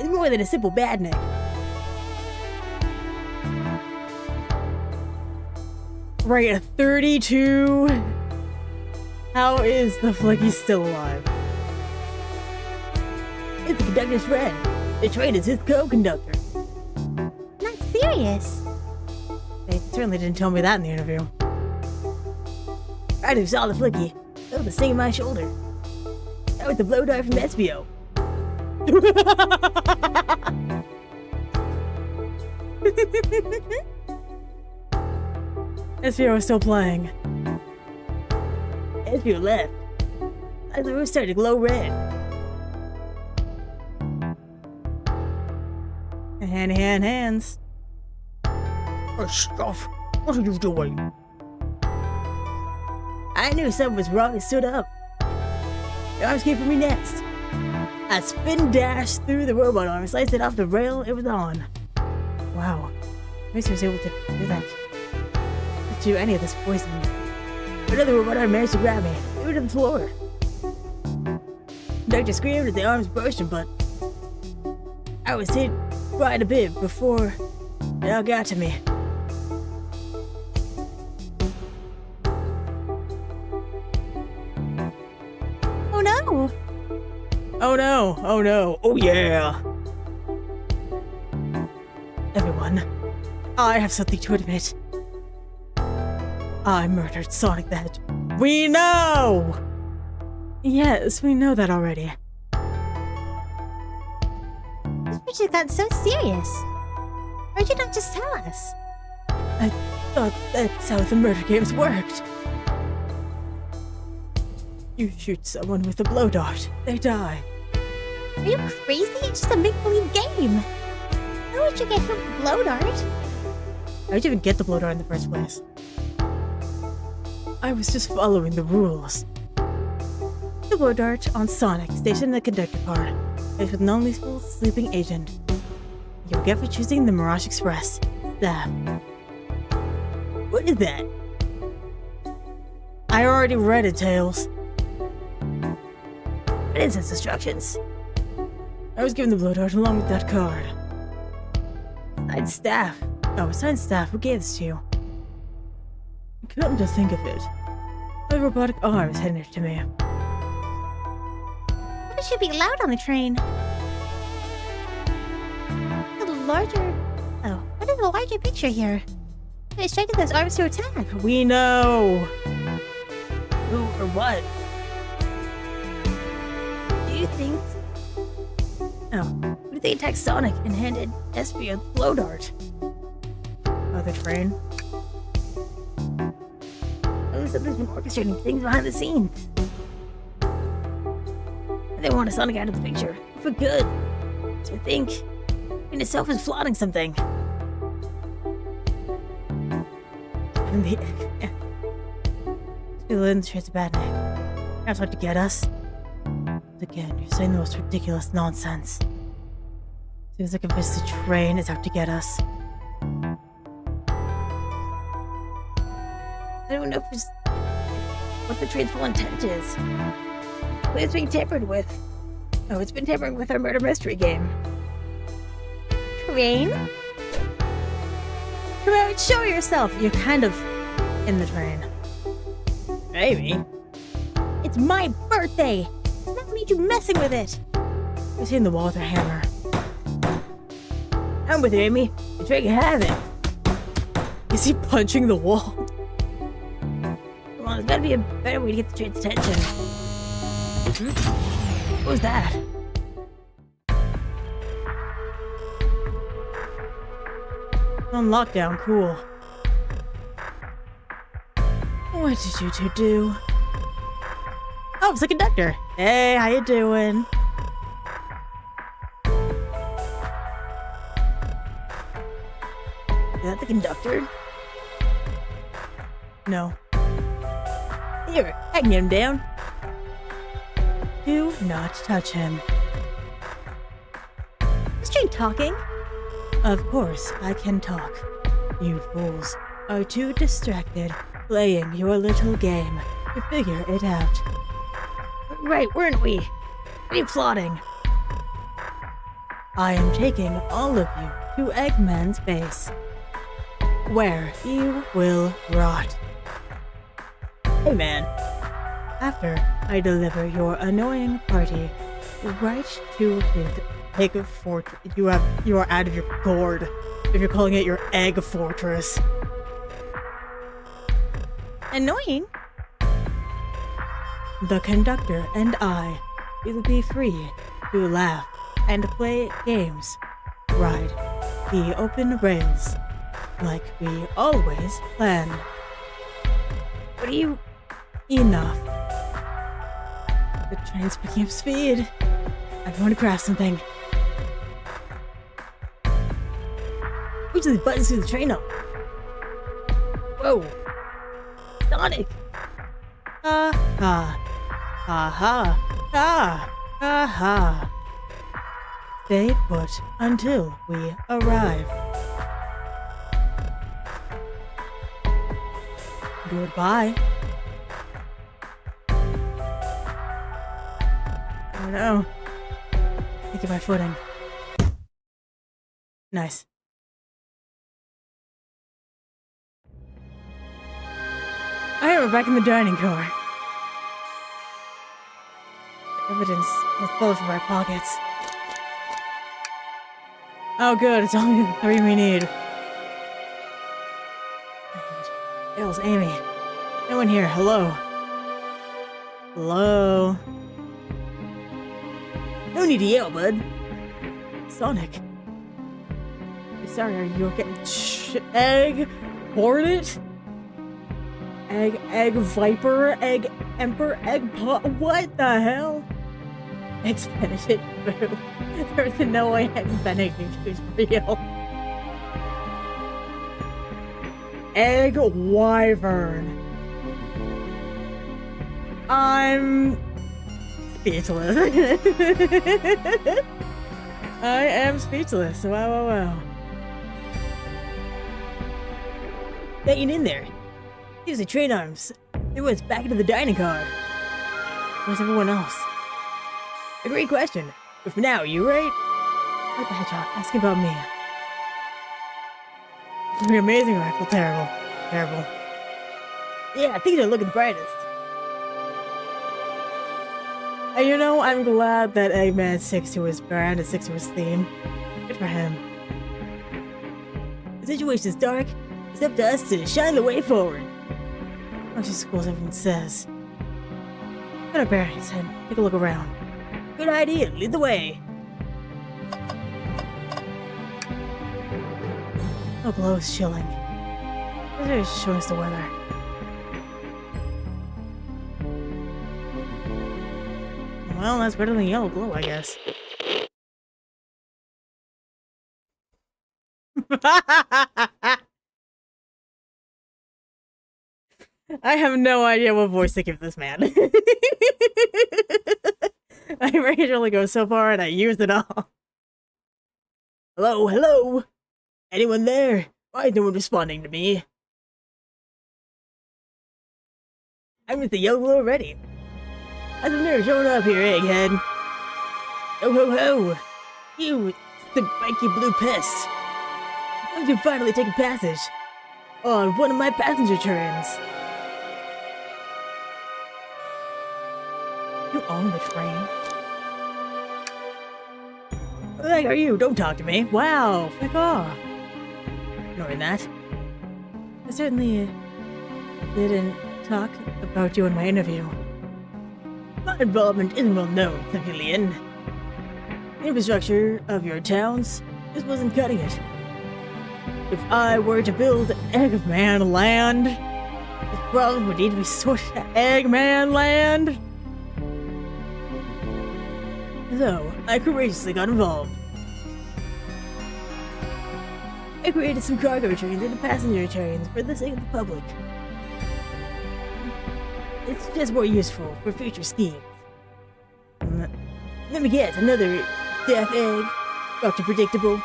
it's more than a simple badnik. Right, a 32. How is the flicky still alive? It's the conductor's friend. The train is his co-conductor.
Not serious.
They certainly didn't tell me that in the interview. I who saw the flicky felt the sting in my shoulder. That was the blow dart from SBO. SBO was still playing. SBO left. The room started to glow red. Hands. Oh, stuff. What are you doing? I knew something was wrong and stood up. The arms came for me next. I spin dashed through the robot arm, sliced it off the rail it was on. Wow. Mason was able to do that. Not do any of this poison. Another robot arm managed to grab me, threw it to the floor. The doctor screamed as the arms burst, but I was hit quite a bit before it all got to me.
Oh no!
Oh no, oh no, oh yeah! Everyone, I have something to admit. I murdered Sonic the Hedgehog. We know! Yes, we know that already.
This just got so serious. Why'd you not just tell us?
I thought that's how the murder games worked. You shoot someone with a blow dart, they die.
Are you crazy? It's just a make-believe game. How would you get hit with a blow dart?
How'd you even get the blow dart in the first place? I was just following the rules. The blow dart on Sonic, stationed in the conductor car, faced with non-lethal sleeping agent. You'll get for choosing the Mirage Express. Staff. What is that? I already read it, Tails. What is its instructions? I was given the blow dart along with that card. Signed staff. Oh, signed staff. Who gave this to you? I couldn't to think of it. My robotic arm is handed it to me.
It should be loud on the train. The larger... Oh, what is the larger picture here? It's striking those arms to attack.
We know! Who or what? Do you think... Oh, what if they attacked Sonic and handed Espio the blow dart? Oh, the train? Oh, something's been orchestrating things behind the scenes. They want Sonic out of the picture, for good. So I think in itself is plotting something. And the people in the streets of bad name. That's what to get us. Again, you're saying the most ridiculous nonsense. Seems like if the train is out to get us. I don't know if it's what the train's full intent is. But it's being tampered with. Oh, it's been tampering with our murder mystery game.
Train?
Come out, show yourself! You're kind of in the train. Maybe.
It's my birthday! I don't need you messing with it!
You're hitting the wall with her hammer. I'm with you, Amy. You're drinking havoc. Is he punching the wall? Come on, there's gotta be a better way to get the train's attention. What was that? On lockdown, cool. What did you two do? Oh, it's the conductor. Hey, how you doing? Is that the conductor? No. Here, I can get him down. Do not touch him.
Is Jane talking?
Of course, I can talk. You fools are too distracted playing your little game to figure it out.
Right, weren't we? What are you plotting?
I am taking all of you to Eggman's base, where you will rot. Hey man, after I deliver your annoying party right to his egg fortress, you are out of your gourd if you're calling it your egg fortress.
Annoying?
The conductor and I will be free to laugh and play games, ride the open rails like we always planned.
What are you...
Enough. The train's picking up speed. I want to craft something. Which of these buttons to the train up?
Whoa. Sonic!
Ha ha. Ha ha. Ha ha ha. Stay put until we arrive. Goodbye. Oh no. Taking my footing. Nice. Alright, we're back in the dining car. Evidence is full from my pockets. Oh good, it's only the 3 we need. Ills, Amy. No one here, hello. Hello. No need to yell, bud. Sonic. Sorry, are you okay? Egg Hornet? Egg Viper? Egg Emperor? Egg Pot? What the hell? Egg Benedict Boo. There's no way Egg Benedict is real. Egg Wyvern. I'm speechless. I am speechless. Wow. Getting in there. Use the train arms. It was back into the dining car. Where's everyone else? A great question. But for now, you right? What the Hedgehog? Ask about me. It's gonna be amazing rifle. Terrible. Terrible. Yeah, things are looking the brightest. And you know, I'm glad that Eggman sticks to his brand and sticks to his theme. Good for him. The situation's dark. It's up to us to shine the way forward. Bunch of schools, everyone says. Get our bearings and take a look around. Good idea, lead the way. The glow is chilling. They're just showing us the weather. Well, that's better than yellow glow, I guess. I have no idea what voice to give this man. My range only goes so far and I used it all. Hello? Anyone there? Why is no one responding to me? I'm with the yellow glow already. How's the nerve showing up here, Egghead? Ho ho ho! You spiky blue pest! Don't you finally take a passage on one of my passenger trains? You own the train? What the heck are you? Don't talk to me. Wow, fuck off. Ignoring that. I certainly didn't talk about you in my interview. My involvement isn't well known, civilian. The infrastructure of your towns just wasn't cutting it. If I were to build Eggman Land, this problem would need to be sorted out. Eggman Land! So, I courageously got involved. I created some cargo trains and passenger trains for the sake of the public. It's just more useful for future schemes. Let me get another death egg. Dr. Predictable.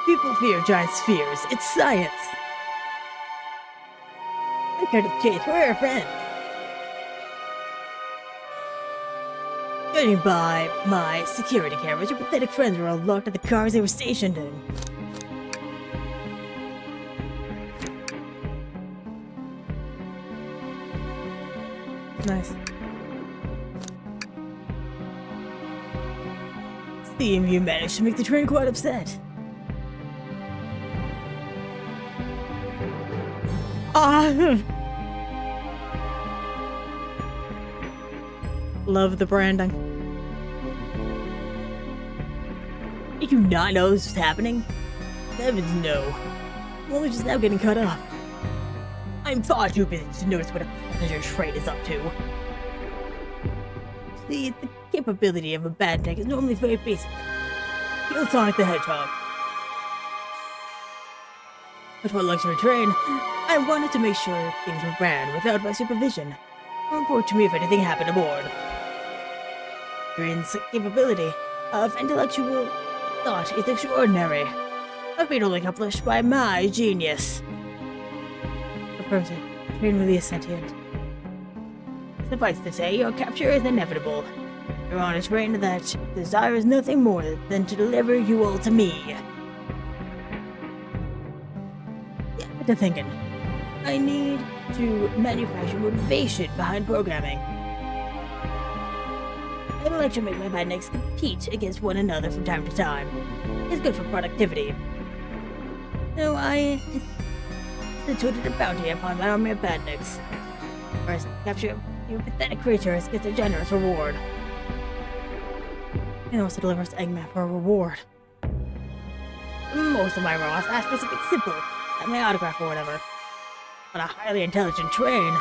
People fear giant spheres. It's science. I cut to the chase. We're our friends. Judging by my security cameras, your pathetic friends were all locked at the cars they were stationed in. Nice. Seeing you managed to make the train quite upset. Love the branding. Did you not know this was happening? Heavens no. I'm only just now getting cut off. I'm far too busy to notice what a passenger train is up to. See, the capability of a bad deck is normally very basic. Kill Sonic the Hedgehog. But for a luxury train, I wanted to make sure things were ran without my supervision. Report to me if anything happened aboard. Train's capability of intellectual thought is extraordinary. A feat only accomplished by my genius. Affirmative. Train really is sentient. Suffice to say, your capture is inevitable. You're on a train that desires nothing more than to deliver you all to me. Yeah, what I'm thinking. I need to manufacture motivation behind programming. I'd like to make my bandits compete against one another from time to time. It's good for productivity. So I instituted a bounty upon my army of bandits. First, capture your pathetic creatures gets a generous reward. And also delivers Eggman for a reward. Most of my robots ask for something simple, like my autograph or whatever. On a highly intelligent train,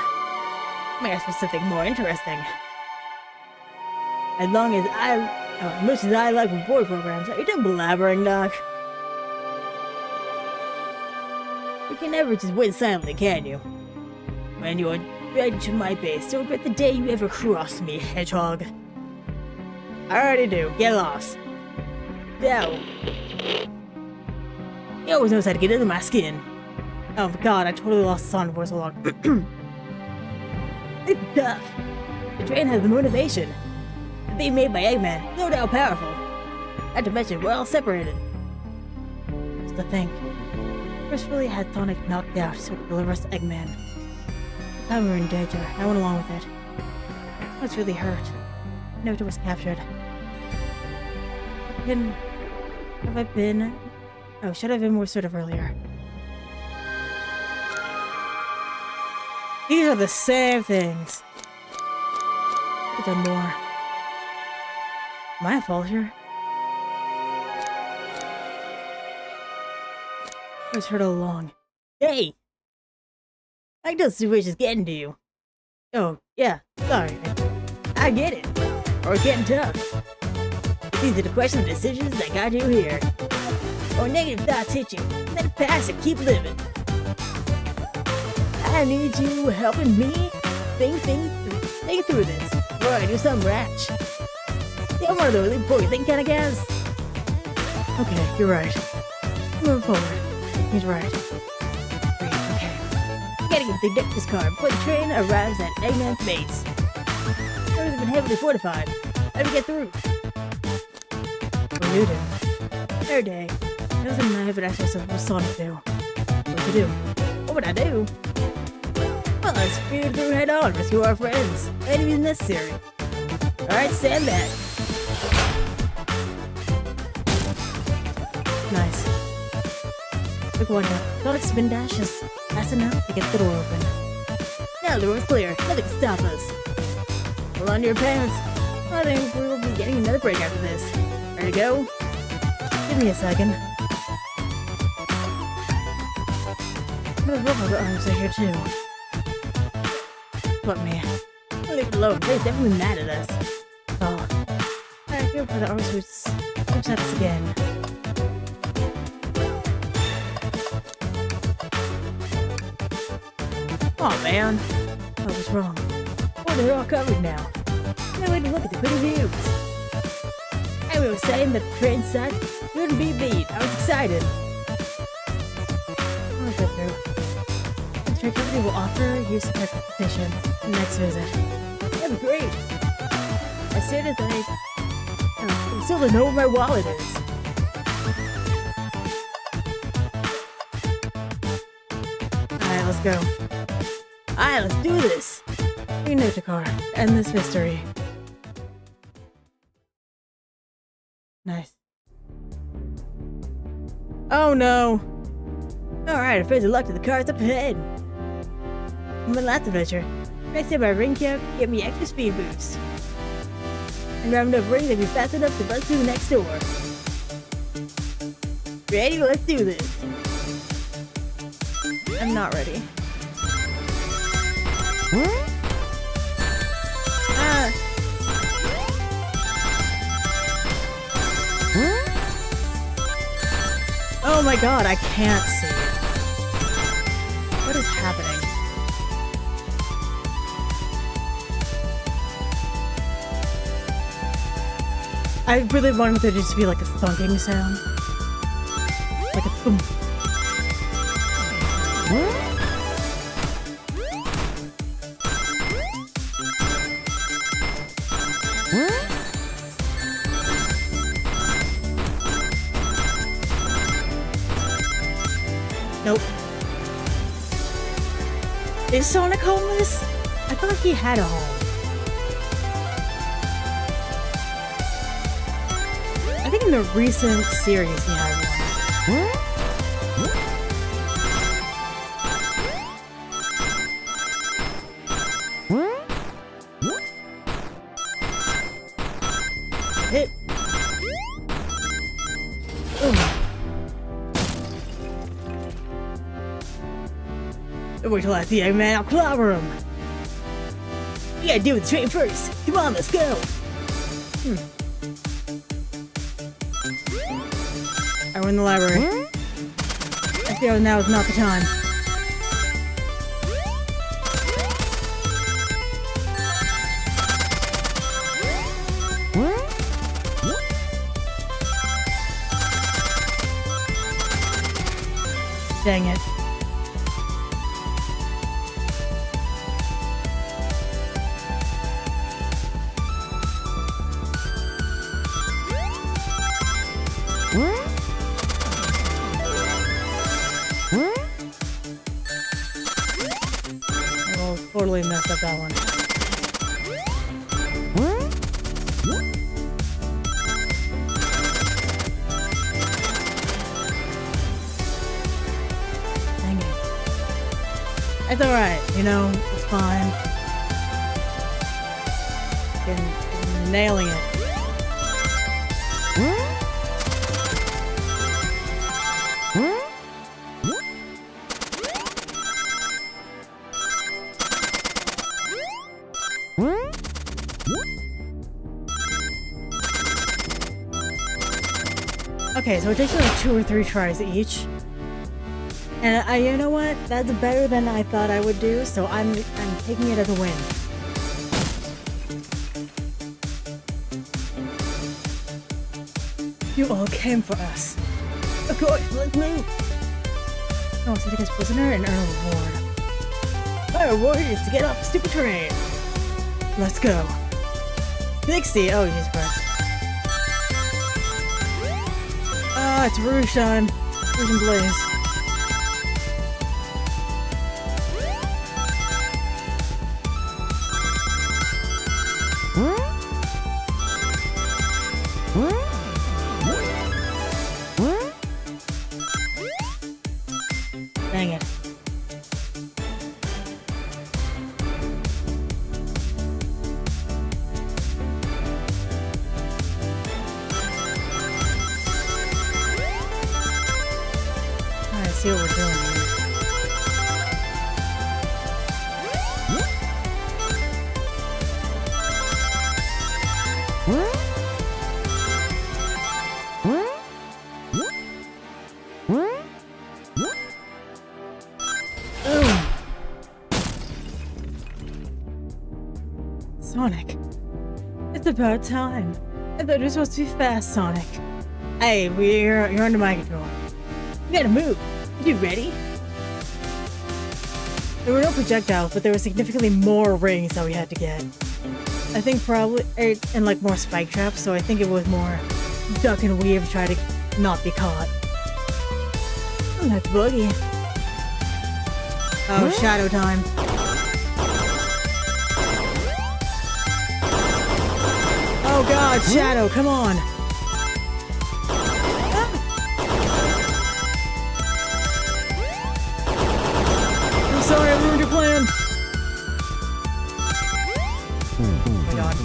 may ask for something more interesting. As much as I like reward programs, are you done blabbering, Doc? You can never just win silently, can you? When you're ready to my base, don't regret the day you ever crossed me, Hedgehog. I already do. Get lost. Down. He always knows how to get into my skin. Oh god, I totally lost the sound for so long. It's tough. The train has the motivation. Being made by Eggman, no doubt powerful. Not to mention, we're all separated. Just to think. Chris really had Sonic knocked out so it could deliver us to Eggman. The time we were in danger, I went along with it. What's really hurt? Note was captured. Have I been? Oh, should I have been more assertive earlier? These are the same things. I've done more. My fault here. I was hurt all along. Hey! I know the situation's getting to you. Oh, yeah, sorry. I get it. Or it's getting tough. It's easy to question the decisions that got you here. Or negative thoughts hit you. Let it pass and keep living. I need you helping me think through this before I do something rash. I'm one of those boy think kind of guys. Okay, you're right. Move forward. He's right. Okay. Gotta get the deck this car before the train arrives at Eggman's base. The road has been heavily fortified. How do we get through? What are you doing? Third day. That was a knife and access of what Sonic do. What to do? What would I do? Well, let's speed through head on, rescue our friends. Enemies necessary. Alright, stand back. Nice. Quick one now. Sonic spin dash is fast enough to get the door open. Now the door's clear. Nothing can stop us. Hold on to your pants. I think we will be getting another break after this. Ready to go? Give me a second. Those ruffled arms are here too. What me? Leave it alone. They're definitely mad at us. Oh, I feel for the arms who's upset us again. Oh man, what was wrong? Oh, they're all covered now. No way to look at the pretty views. And we were saying that the train sucked. Couldn't be beat. I was excited. I'll go through. The train company will offer use of their competition next visit. That'd be great. As soon as I still don't know where my wallet is. Alright, let's go. Alright, let's do this. We know the car. End this mystery. Nice. Oh no! Alright, afraid of luck to the cars up ahead. On my last adventure, next time my ring count get me extra speed boost. And round enough rings, I'd be fast enough to bust through the next door. Ready? Let's do this. I'm not ready. Oh my god, I can't see it. What is happening? I really wanted there to just be like a thunking sound. Like a thump. Nope. Is Sonic homeless? I thought he had a home. I think in the recent series he had one. Hit. Wait till I see a man, I'll clobber him. You gotta deal with the train first. Come on, let's go. We're in the library. I feel now is not the time. Dang it. Totally messed up that one. Dang it. It's alright, you know, it's fine. Been nailing it. Okay, so it takes like 2 or 3 tries each. And you know what? That's better than I thought I would do, so I'm taking it as a win. You all came for us. Of course, let's move. Oh, so take us prisoner and earn a reward. Our reward is to get off the stupid train. Let's go. 60. Oh, Jesus Christ. Ah, it's Rouge time. Rouge and Blaze. Dang it. Sonic. It's about time. I thought you were supposed to be fast, Sonic. Hey, you're under my control. You gotta move. You ready? There were no projectiles, but there were significantly more rings that we had to get. I think probably, and like more spike traps, so I think it was more duck and weave, try to not be caught. Let's boogie. Oh, shadow time. Oh god, shadow, come on. I'm sorry, I ruined your plan. Oh my god.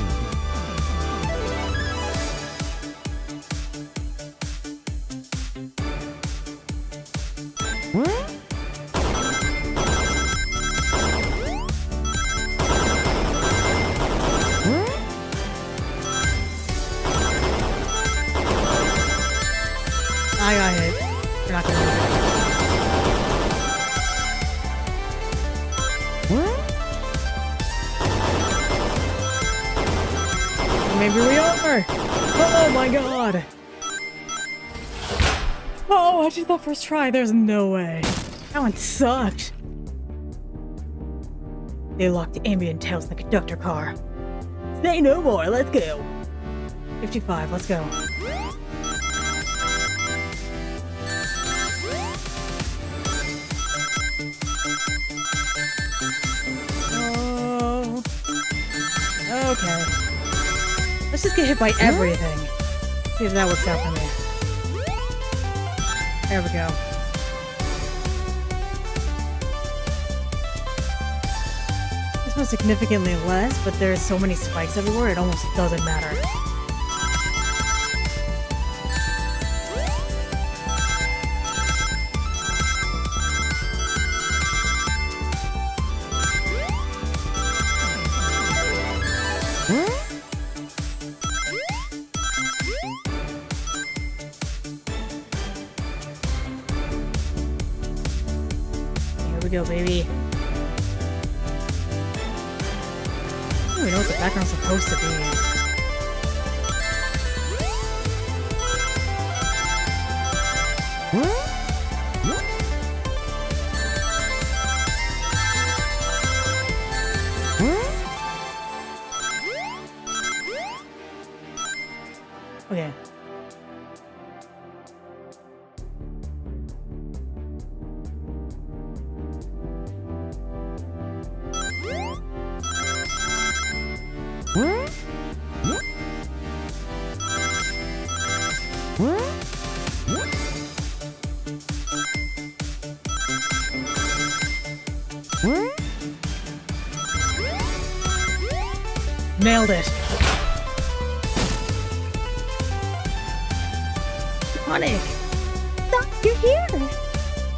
I got hit. We're not gonna do it. Maybe we are! Oh my god! Oh, I did that first try. There's no way. That one sucked. They locked the ambient tails in the conductor car. Say no more, let's go. 55, let's go. Oh. Okay. Let's just get hit by everything. See if that works out for me. There we go. This was significantly less, but there's so many spikes everywhere, it almost doesn't matter. Here we go, baby. I don't even know what the background's supposed to be. Okay. Nailed it. Sonic!
Stop, you're here!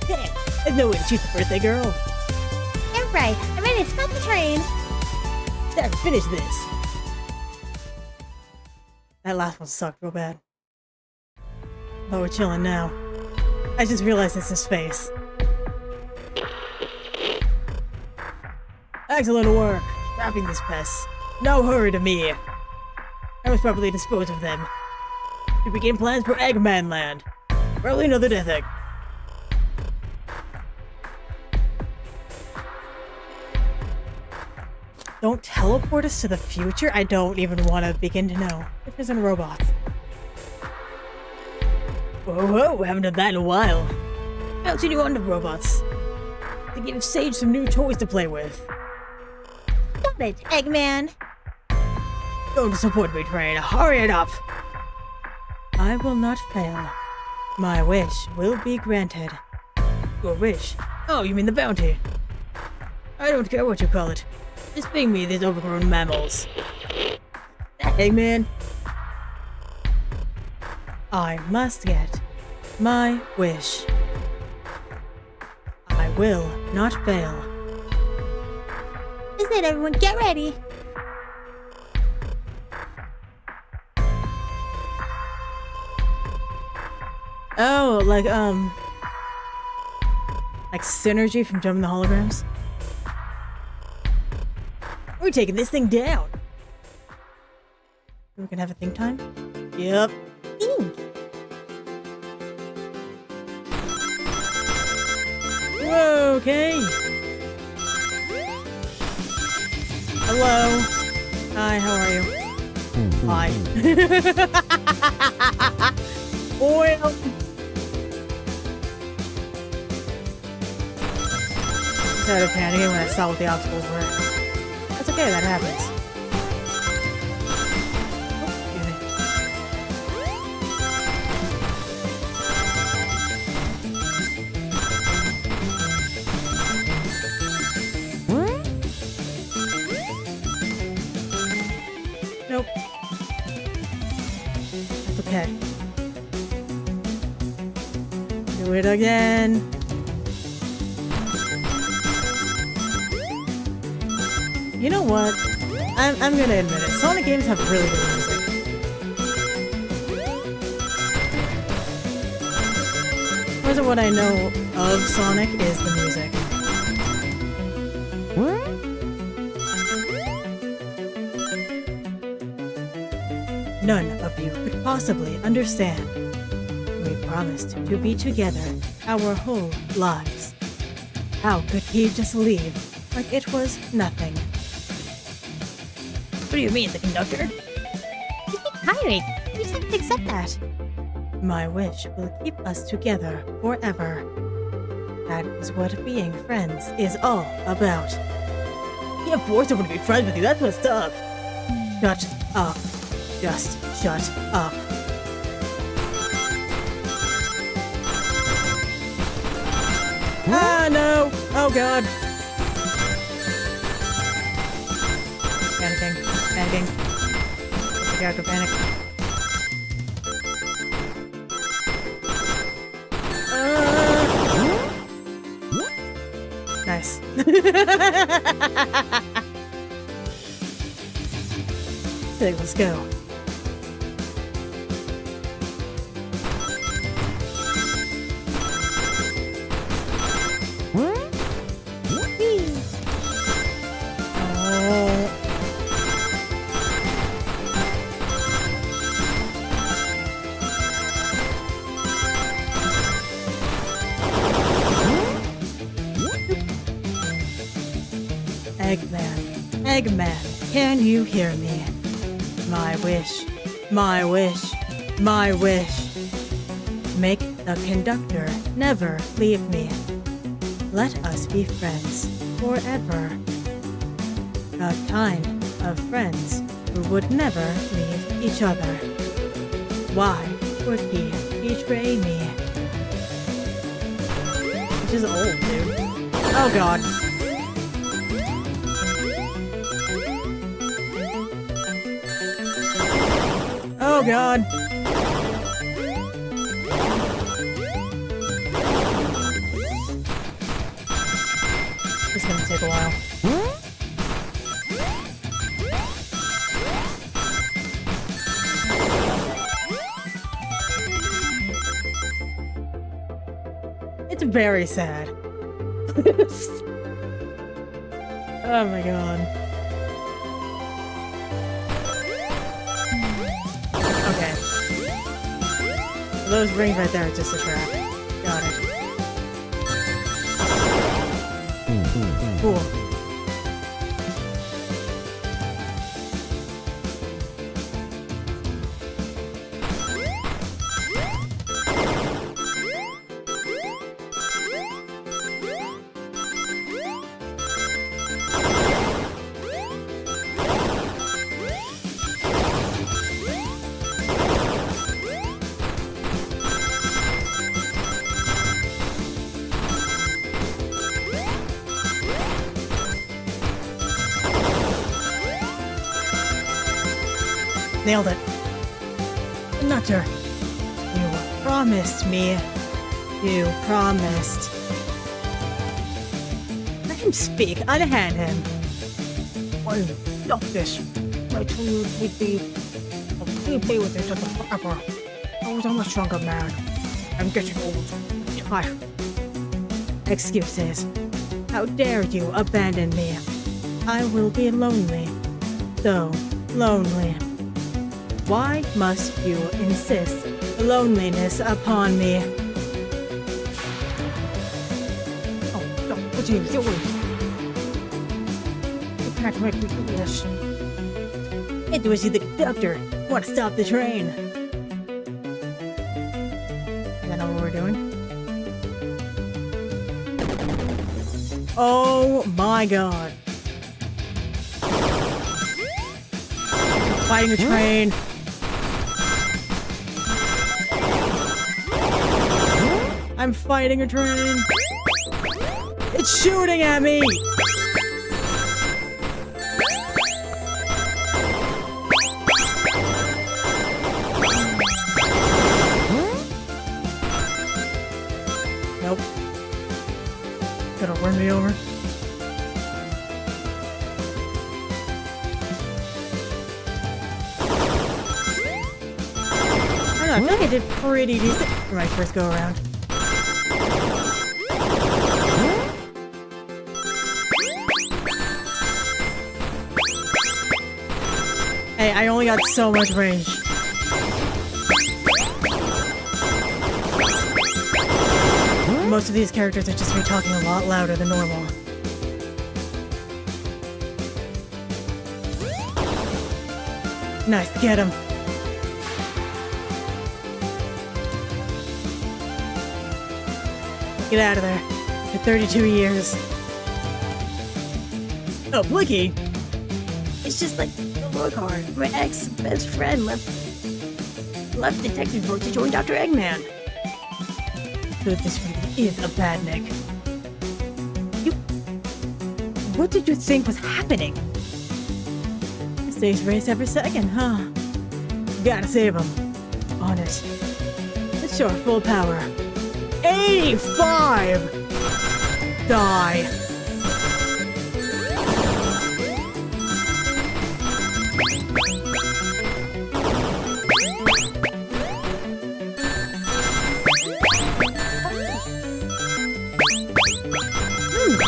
Hey, there's no way to shoot the birthday girl.
You're right, I'm ready to stop the train.
Time to finish this. That last one sucked real bad. But we're chilling now. I just realized it's his face. Excellent work, wrapping these pests. No hurry to me. I must properly dispose of them. To begin plans for Eggman Land. Probably another death egg. Don't teleport us to the future? I don't even want to begin to know. If isn't robots. Whoa, whoa, haven't done that in a while. I don't see you on to robots. To give Sage some new toys to play with.
Got it, Eggman.
Don't support me, train. Hurry it up. I will not fail. My wish will be granted. Your wish? Oh, you mean the bounty? I don't care what you call it. Just bring me these overgrown mammals. Eggman. I must get my wish. I will not fail.
Is it, everyone? Get ready.
Oh, like synergy from Jumping the Holograms? We're taking this thing down. We can have a think time? Yep.
Think.
Whoa, okay. Hello. Hi, how are you? Hi. Oil. Started panicking when I saw what the obstacles were. That's okay, that happens. Nope. That's okay. Do it again. You know what? I'm gonna admit it. Sonic games have really good music. Most of what I know of Sonic is the music. None of you could possibly understand. We promised to be together our whole lives. How could he just leave like it was nothing? What do you mean, the conductor?
He's tired. You just have to accept that.
My wish will keep us together forever. That is what being friends is all about. You can't force someone to be friends with you, that's messed up. Shut up. Just shut up. Ah, no! Oh, God. Panicking. Panicking. The character panic. Nice. Sick, let's go. Eggman, can you hear me? My wish, my wish, my wish. Make the conductor never leave me. Let us be friends forever. The kind of friends who would never leave each other. Why would he betray me? Which is old, dude. Oh, God. Oh, God. This is gonna take a while. It's very sad. Oh my God. Okay. Those rings right there are just a trap. Got it. Cool. Nailed it. Nutter, you promised me. You promised. Let him speak. Unhand him. Well, stop this. I told you we'd be with each other forever. I was a much younger man. I'm getting old. Tired. Excuses. How dare you abandon me? I will be lonely. So lonely. Why must you insist loneliness upon me? Oh, what are you doing? You can't make me do this. It was you, the conductor. Want to stop the train? Is that not what we're doing? Oh my god. Fighting a train. I'm fighting a train. It's shooting at me. Nope. Gonna run me over. I feel like I did pretty decent for my first go around. Hey, I only got so much range. Most of these characters are just me talking a lot louder than normal. Nice, get him. Get out of there. For 32 years. Oh, Blicky!
It's just like the Lord card. My ex-best friend left detective work to join Dr. Eggman.
So this really is a bad Nick. What did you think was happening? Stays race every second, huh? Gotta save him. On it. Let's show our full power. 85! Die.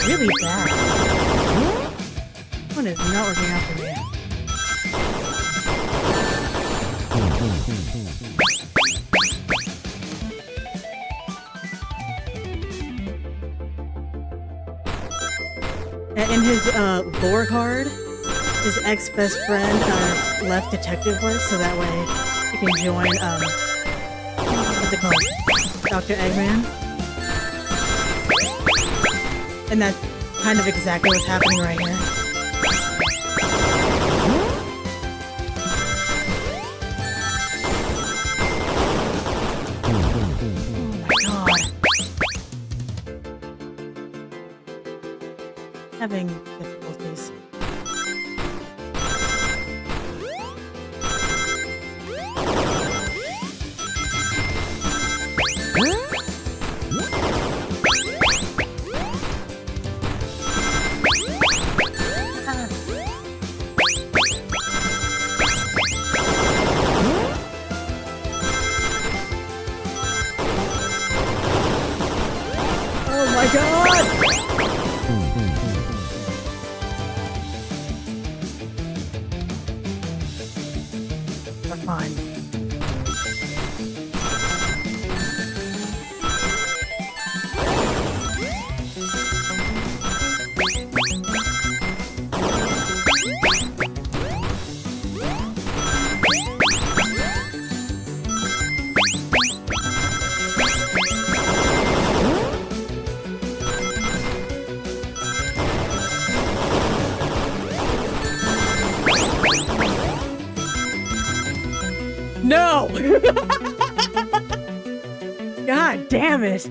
Really bad. One is not working out for me. In his lore card, his ex-best friend left detective work so that way he can join what's it called? Dr. Eggman. And that's kind of exactly what's happening right here. Oh my god. Having difficulties. Oh my god! We're fine. No! God damn it!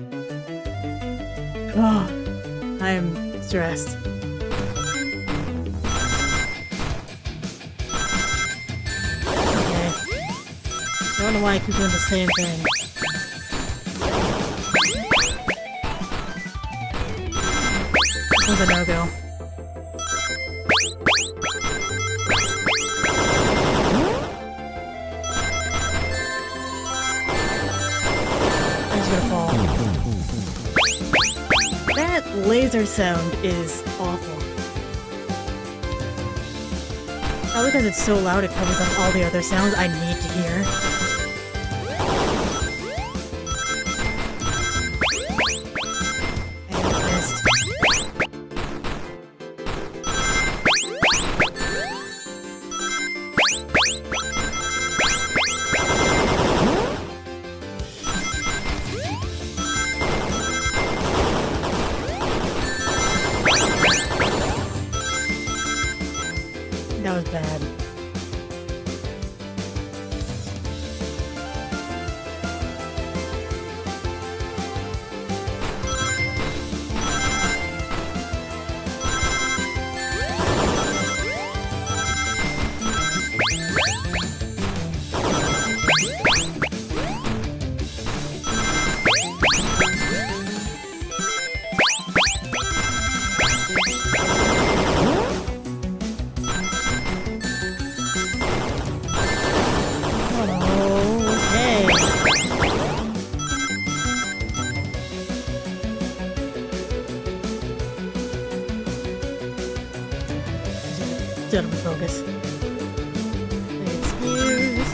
Oh, I am stressed. Okay. I don't know why I keep doing the same thing. This one's a no-go. That laser sound is awful. Probably because it's so loud it covers up all the other sounds I need to hear. I missed. That was bad. Still don't focus. Excuse.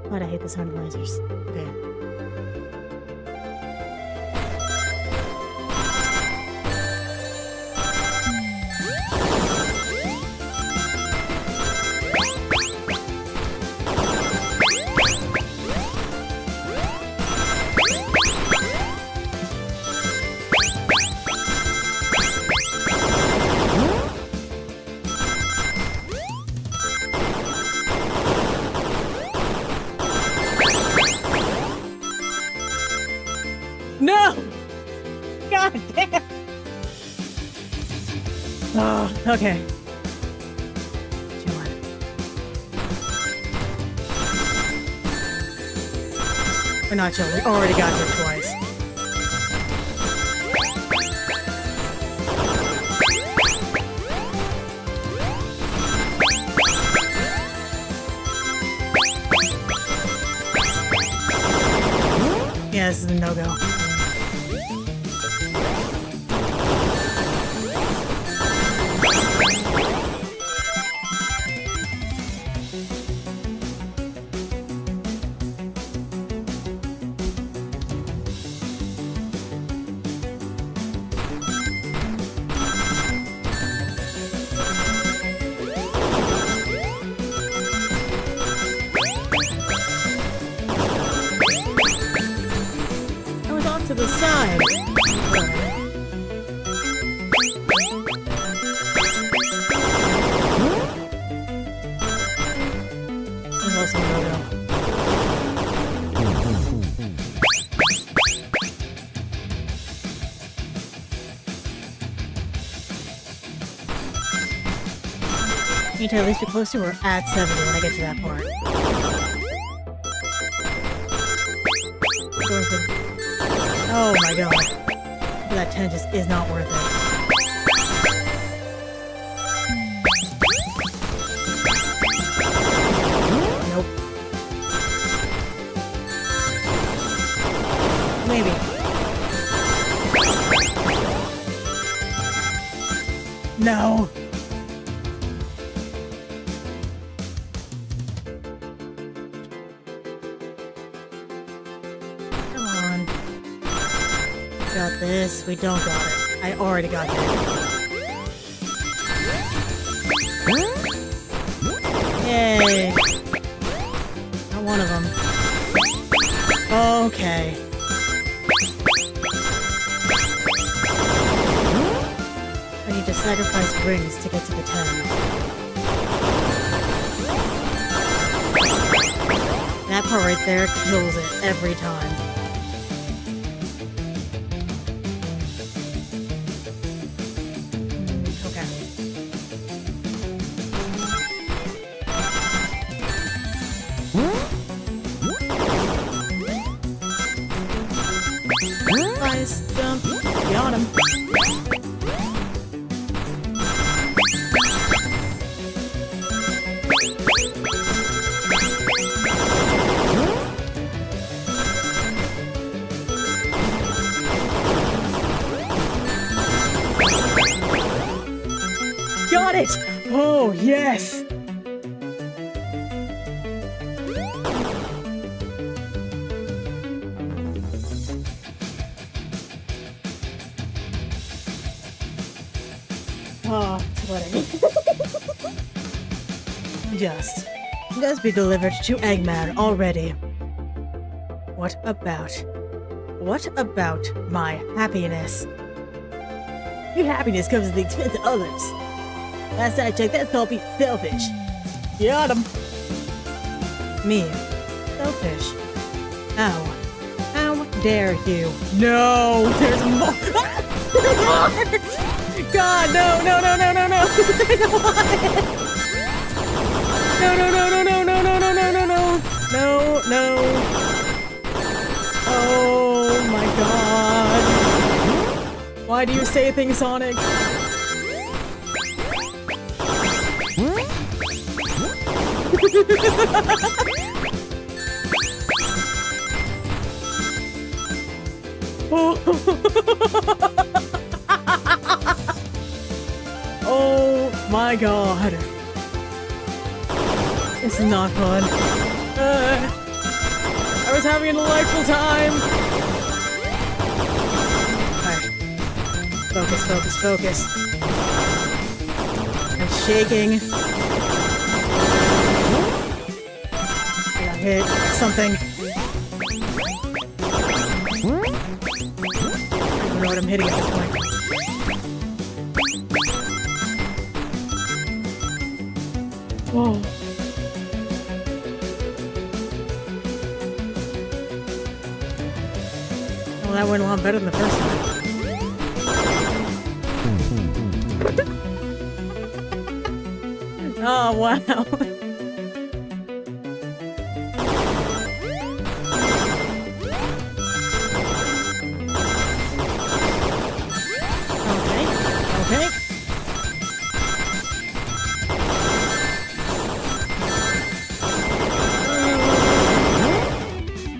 God, I hate the sound of lasers. Okay. No! God damn! Oh, okay. Chillin'. We're not chilling. We already got hit twice. Yeah, this is a no-go. I was off to the side. There's also a no-go. Need to at least be close to or at 70 when I get to that part. Going for... Oh my god. That 10 just is not worth it. Nope. Maybe. No. Come on. Got this. We don't got it. I already got that. Yay. Not one of them. Okay. I need to sacrifice rings to get to the 10. That part right there kills it every time. Okay. Fist jump. Got him. Got it! Oh, yes! Oh, sweating. Just be delivered to Eggman already. What about my happiness? Your happiness comes at the expense of others. Last I checked, that's called being selfish. Got him. Me. Selfish. How dare you? No! There's more! God, no! I don't want it! No. Oh my god. Why do you say things, Sonic? Oh my god. This is not fun. I was having a delightful time. Alright. Focus. I'm shaking. I got hit. Something. I don't know what I'm hitting at this point. Whoa. Well, that went a lot better than the first time. Oh, wow. Okay.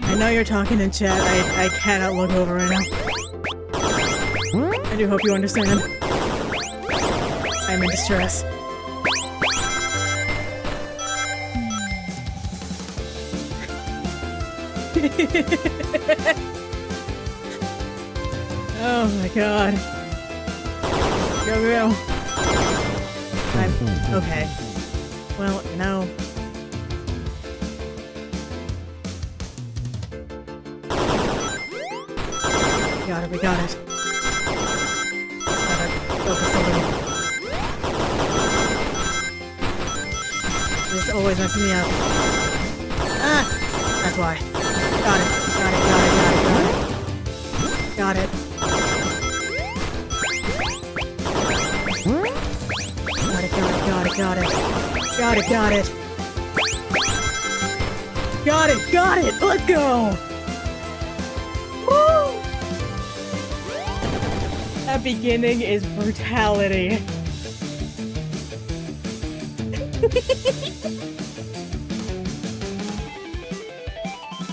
I know you're talking in chat. I cannot look over right now. I do hope you understand. I'm in distress. Oh my god. Go. I'm okay. Well, you know. We got it. Just gotta focus a little. This always messes me up. Ah! That's why. Got it. Got it. Got it. Let's go! Woo! That beginning is brutality.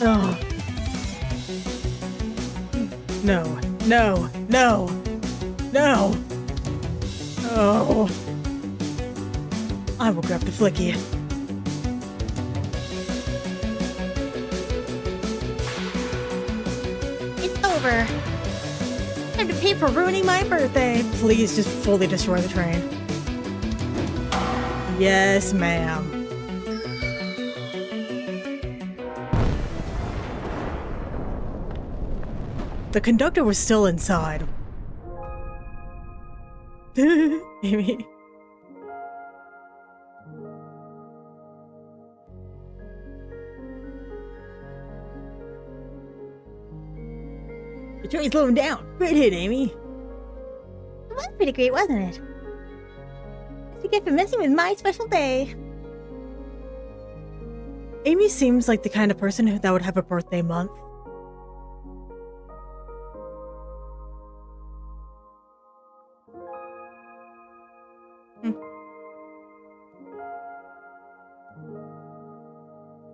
Oh. No. Oh. I will grab the flicky.
It's over. Time to pay for ruining my birthday.
Please just fully destroy the train. Yes, ma'am. The conductor was still inside. Amy. The train's slowing down. Great hit, Amy.
It was pretty great, wasn't it? Just to get for messing with my special day.
Amy seems like the kind of person that would have a birthday month.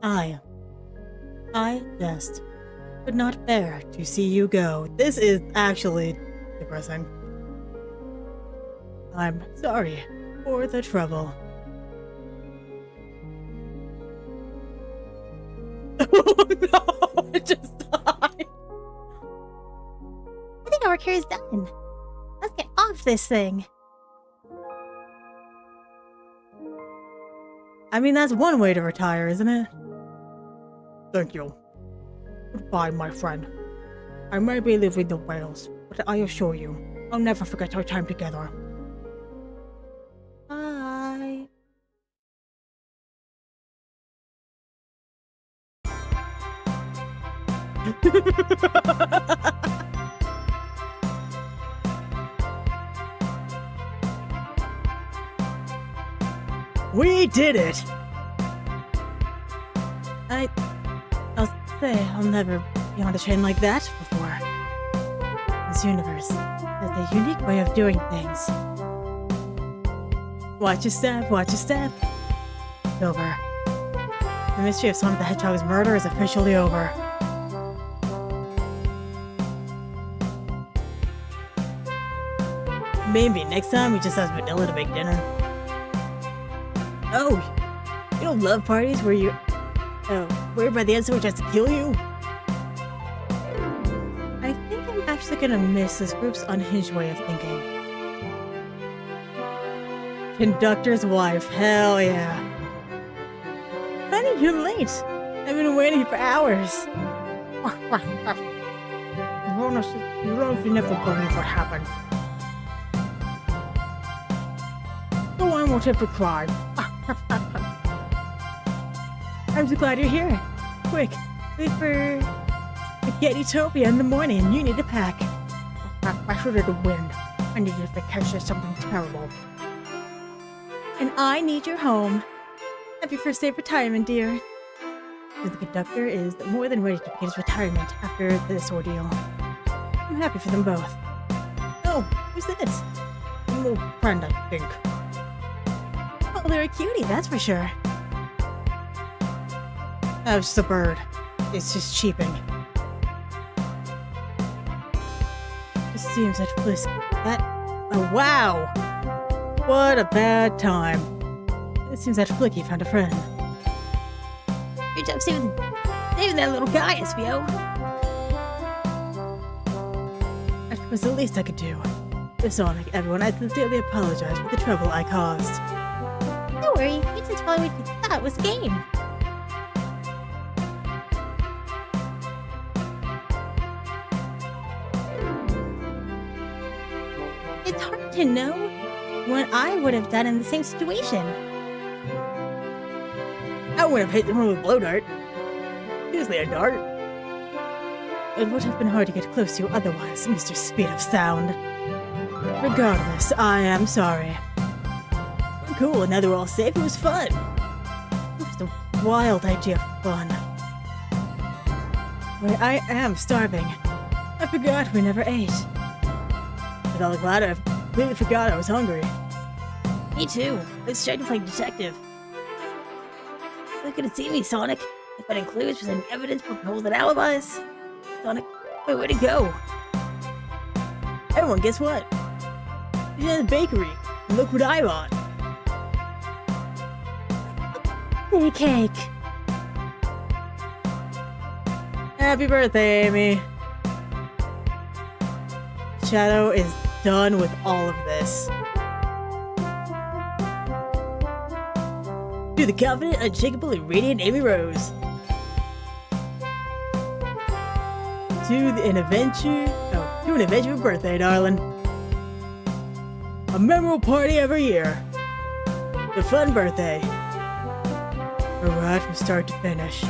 I just could not bear to see you go. This is actually depressing. I'm sorry for the trouble. Oh no, it just died.
I think our work here is done. Let's get off this thing.
I mean, that's one way to retire, isn't it? Thank you. Goodbye, my friend. I may be leaving the whales, but I assure you, I'll never forget our time together.
Bye.
We did it! I'll say I'll never be on a train like that before. This universe has a unique way of doing things. Watch your step, watch your step. It's over. The mystery of Sonic the Hedgehog's murder is officially over. Maybe next time we just ask Vanilla to make dinner. Oh, you don't love parties where you... Oh, where by the end someone tries to kill you? I think I'm actually gonna miss this group's unhinged way of thinking. Conductor's wife, hell yeah. Honey, you're late. I've been waiting for hours. You honestly never believe what happened. So I won't ever cry. I'm so glad you're here. Quick, leave for Spaghetti-topia in the morning. You need to pack. I should have the wind. I need you to catch something terrible. And I need your home. Happy first day of retirement, dear. The conductor is more than ready to begin his retirement after this ordeal. I'm happy for them both. Oh, who's this? A little friend, I think. Oh, they're a cutie, that's for sure. Oh, it's just a bird. It's just cheeping. It seems that Flisk... Oh, wow! What a bad time. It seems that Flicky found a friend.
Good job saving that little guy, SBO.
That was the least I could do. Sonic, everyone, I sincerely apologize for the trouble I caused.
Don't worry, it's just probably what you thought was a game. It's hard to know what I would have done in the same situation.
I would have hit him with a blow dart. Usually a dart. It would have been hard to get close to you otherwise, Mr. Speed of Sound. Regardless, I am sorry. Cool, now they're all safe. It was fun. It was a wild idea of fun. Wait, I am starving. I forgot we never ate. But all glad I completely forgot I was hungry.
Me too. Let's try to play detective. They're gonna see me, Sonic. If I clues, present evidence, propose and alibis. Sonic, wait, where'd it go?
Everyone, guess what? He's in the bakery. And look what I bought.
Hey, cake.
Happy birthday, Amy. Shadow is done with all of this. To the confident, unshakable, and radiant Amy Rose. To an adventurous birthday, darling. A memorable party every year. A fun birthday. A ride from start to finish.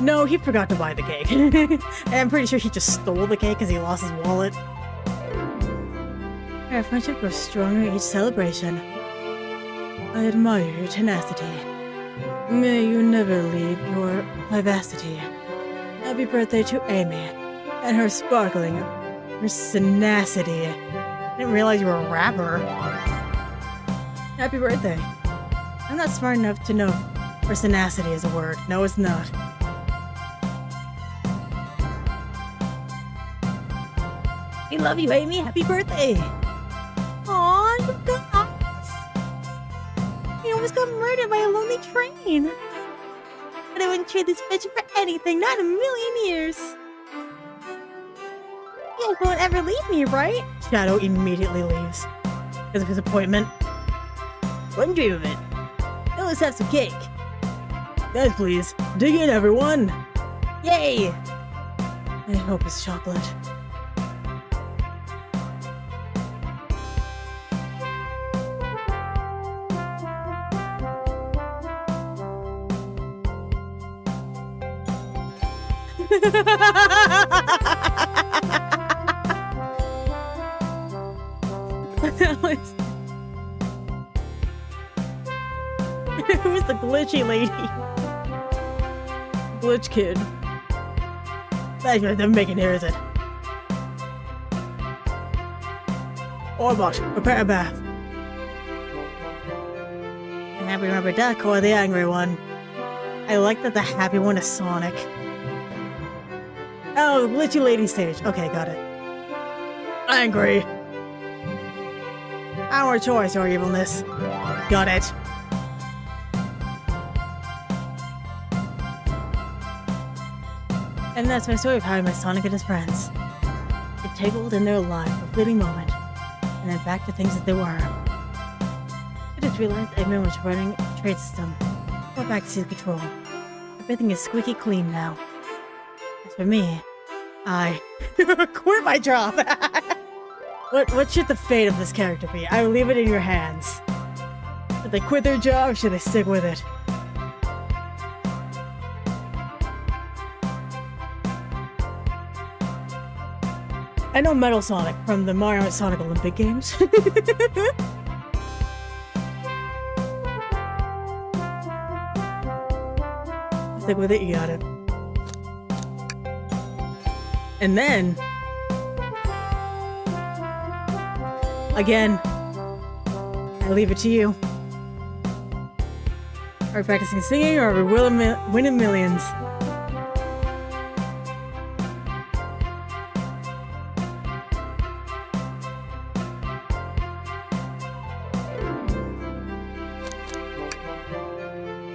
No, he forgot to buy the cake. And I'm pretty sure he just stole the cake because he lost his wallet. Our friendship grows stronger each celebration. I admire your tenacity. May you never leave your vivacity. Happy birthday to Amy and her sparkling, her tenacity. I didn't realize you were a rapper. Happy birthday. I'm not smart enough to know Persinacity is a word. No, it's not.
We love you, Amy. Happy birthday.
Aw, you guys! He almost got murdered by a lonely train. But I wouldn't trade this picture for anything, not in a million years. You guys won't ever leave me, right? Shadow immediately leaves. Because of his appointment.
Wouldn't dream of it. Now let's have some cake.
Guys, please. Dig in, everyone.
Yay!
I hope it's chocolate. Who's the glitchy lady? Glitch kid. That's what they're making here, is it? Orbot, prepare a bath. The happy rubber duck or the angry one? I like that the happy one is Sonic. Oh, the glitchy lady stage. Okay, got it. Angry. Our choice or evilness. Got it. And that's my story of how I met Sonic and his friends. It tangled in their lives for a fleeting moment, and then back to things that they were. I just realized everyone was running a trade system. Went back to see the control. Everything is squeaky clean now. As for me, I quit my job. What should the fate of this character be? I will leave it in your hands. Should they quit their job or should they stick with it? I know Metal Sonic from the Mario and Sonic Olympic Games. Stick with it, you got it. And then, again, I leave it to you. Are we practicing singing or are we winning millions?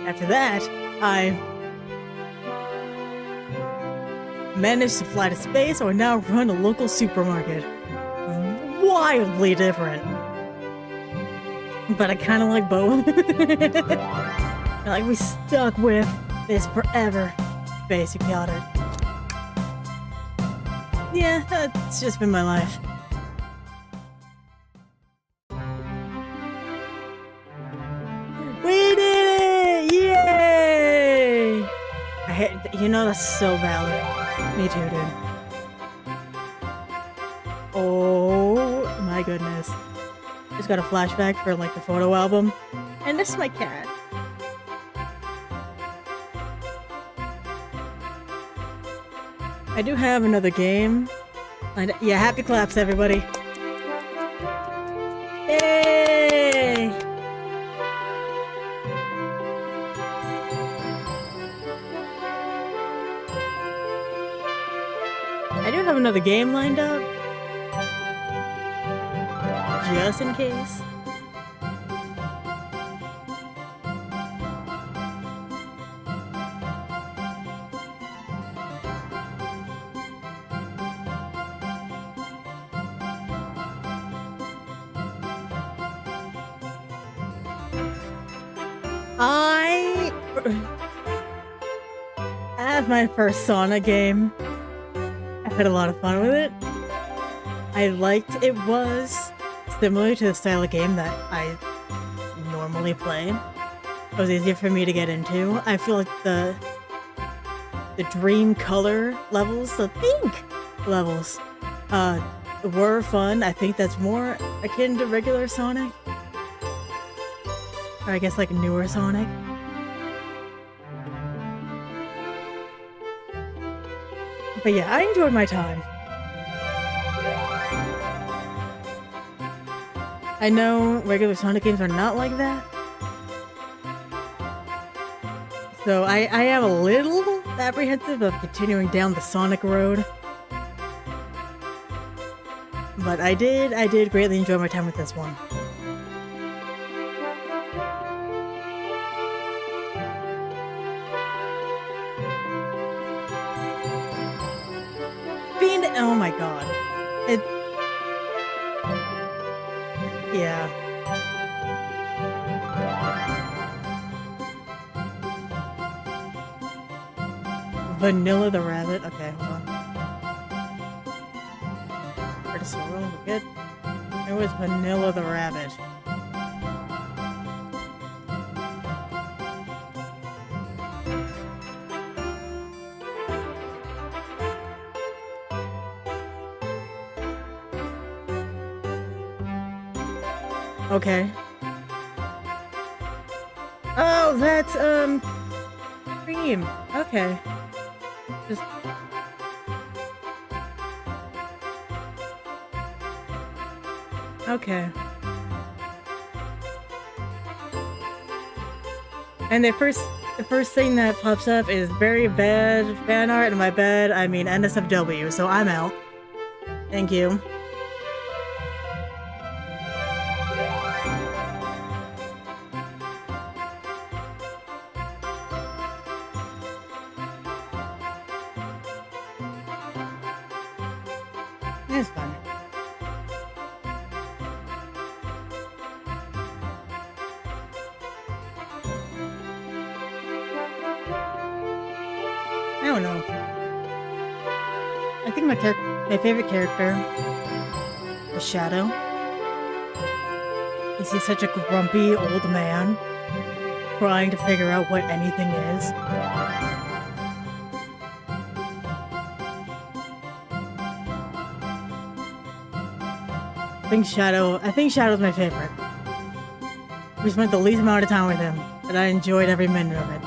After that, I managed to fly to space or now run a local supermarket. Wildly different. But I kind of like both. Like we stuck with this forever. Space, you got it. Yeah, that's just been my life. We did it! Yay! You know, that's so valid. Me too, dude. Oh my goodness. Just got a flashback for like the photo album. And this is my cat. I do have another game. And yeah, happy claps, everybody. Yay! I do have another game lined up. Just in case. I have my first Sonic game. I had a lot of fun with it. I liked it was similar to the style of game that I normally play. It was easier for me to get into. I feel like the dream color levels, the pink levels, were fun. I think that's more akin to regular Sonic. Or I guess like newer Sonic. But yeah, I enjoyed my time. I know regular Sonic games are not like that. So I am a little apprehensive of continuing down the Sonic road. But I did greatly enjoy my time with this one. Fiend, oh my god. Yeah. Vanilla the Rabbit. Okay, hold on. Artist World, we're good. It was Vanilla the Rabbit. Okay. Oh, that's cream. Okay. Just okay. And the first thing that pops up is very bad fan art, and by bad I mean NSFW, so I'm out. Thank you. It's fun. I don't know. I think my favorite character was Shadow. He's such a grumpy old man trying to figure out what anything is. I think Shadow's my favorite. We spent the least amount of time with him, but I enjoyed every minute of it.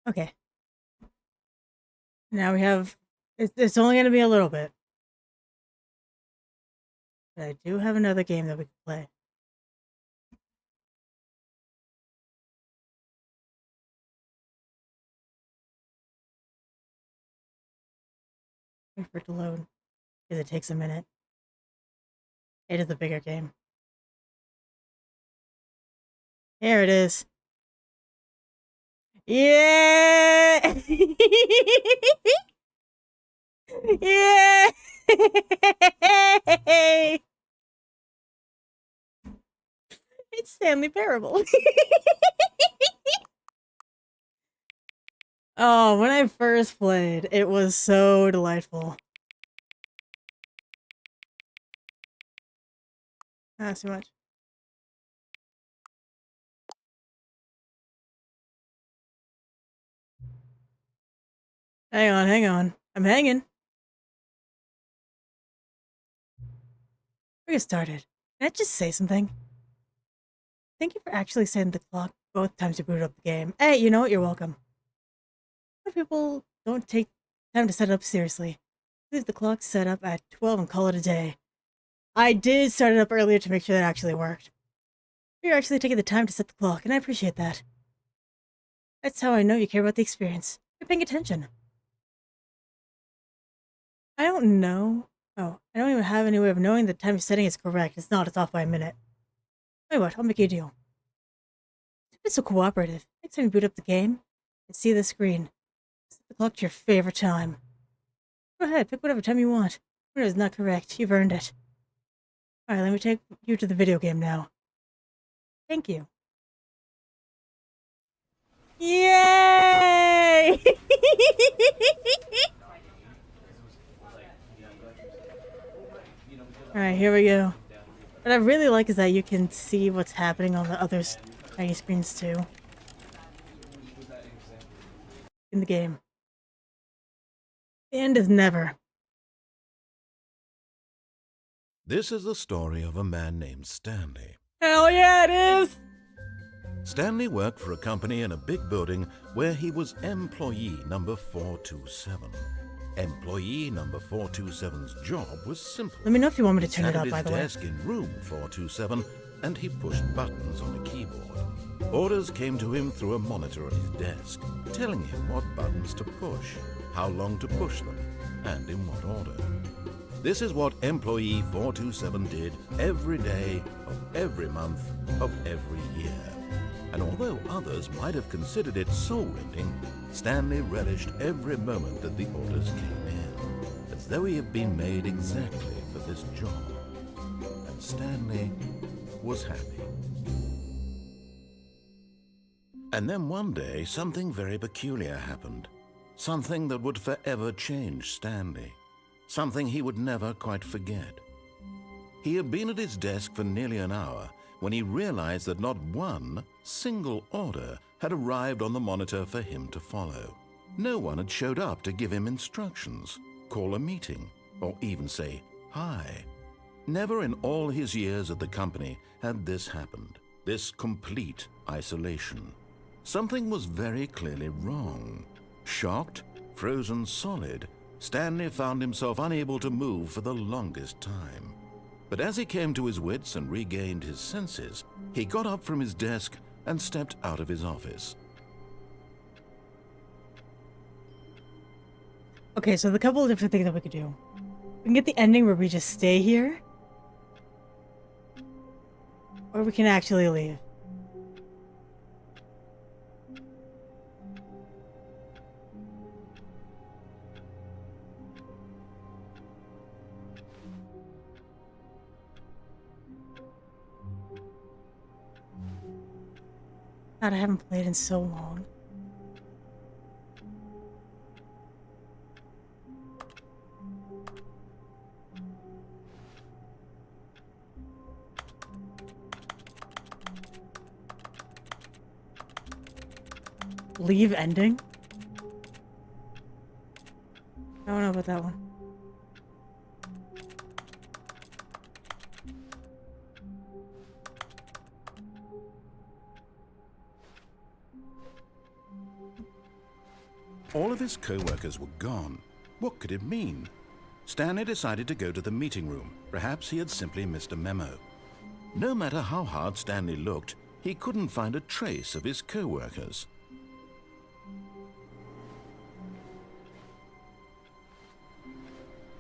Okay. Now we have... It's only going to be a little bit. But I do have another game that we can play. Wait for it to load. Because it takes a minute. It is a bigger game. Here it is. Yeah! Yeah! It's Stanley Parable. Oh, when I first played, it was so delightful. That's too much. Hang on. I'm hanging. We'll get started. Can I just say something? Thank you for actually setting the clock both times you booted up the game. Hey, you know what? You're welcome. Some people don't take time to set it up seriously. Leave the clock set up at 12 and call it a day. I did start it up earlier to make sure that actually worked. You're actually taking the time to set the clock, and I appreciate that. That's how I know you care about the experience. You're paying attention. I don't know. Oh, I don't even have any way of knowing the time setting is correct. It's not, it's off by a minute. Tell you what, I'll make you a deal. It's so cooperative. Next time you boot up the game and see the screen, set the clock to your favorite time. Go ahead, pick whatever time you want. When it is not correct, you've earned it. Alright, let me take you to the video game now. Thank you. Yay! Alright, here we go. What I really like is that you can see what's happening on the other tiny screens too. In the game. The end is never.
This is the story of a man named Stanley.
Hell yeah, it is!
Stanley worked for a company in a big building where he was employee number 427. Employee number 427's job was simple.
Let me know if you want me to turn it up,
He
by
sat
the
at
way.
his desk in room 427 and he pushed buttons on a keyboard. Orders came to him through a monitor at his desk, telling him what buttons to push, how long to push them, and in what order. This is what employee 427 did every day of every month of every year. And although others might have considered it soul-rending, Stanley relished every moment that the orders came in, as though he had been made exactly for this job. And Stanley was happy. And then one day, something very peculiar happened. Something that would forever change Stanley. Something he would never quite forget. He had been at his desk for nearly an hour when he realized that not one single order had arrived on the monitor for him to follow. No one had showed up to give him instructions, call a meeting, or even say hi. Never in all his years at the company had this happened, this complete isolation. Something was very clearly wrong. Shocked, frozen solid, Stanley found himself unable to move for the longest time. But as he came to his wits and regained his senses, he got up from his desk and stepped out of his office.
Okay, so the couple of different things that we could do. We can get the ending where we just stay here. Or we can actually leave. God, I haven't played in so long. Leave ending? I don't know about that one.
All of his co-workers were gone. What could it mean? Stanley decided to go to the meeting room. Perhaps he had simply missed a memo. No matter how hard Stanley looked, he couldn't find a trace of his co-workers.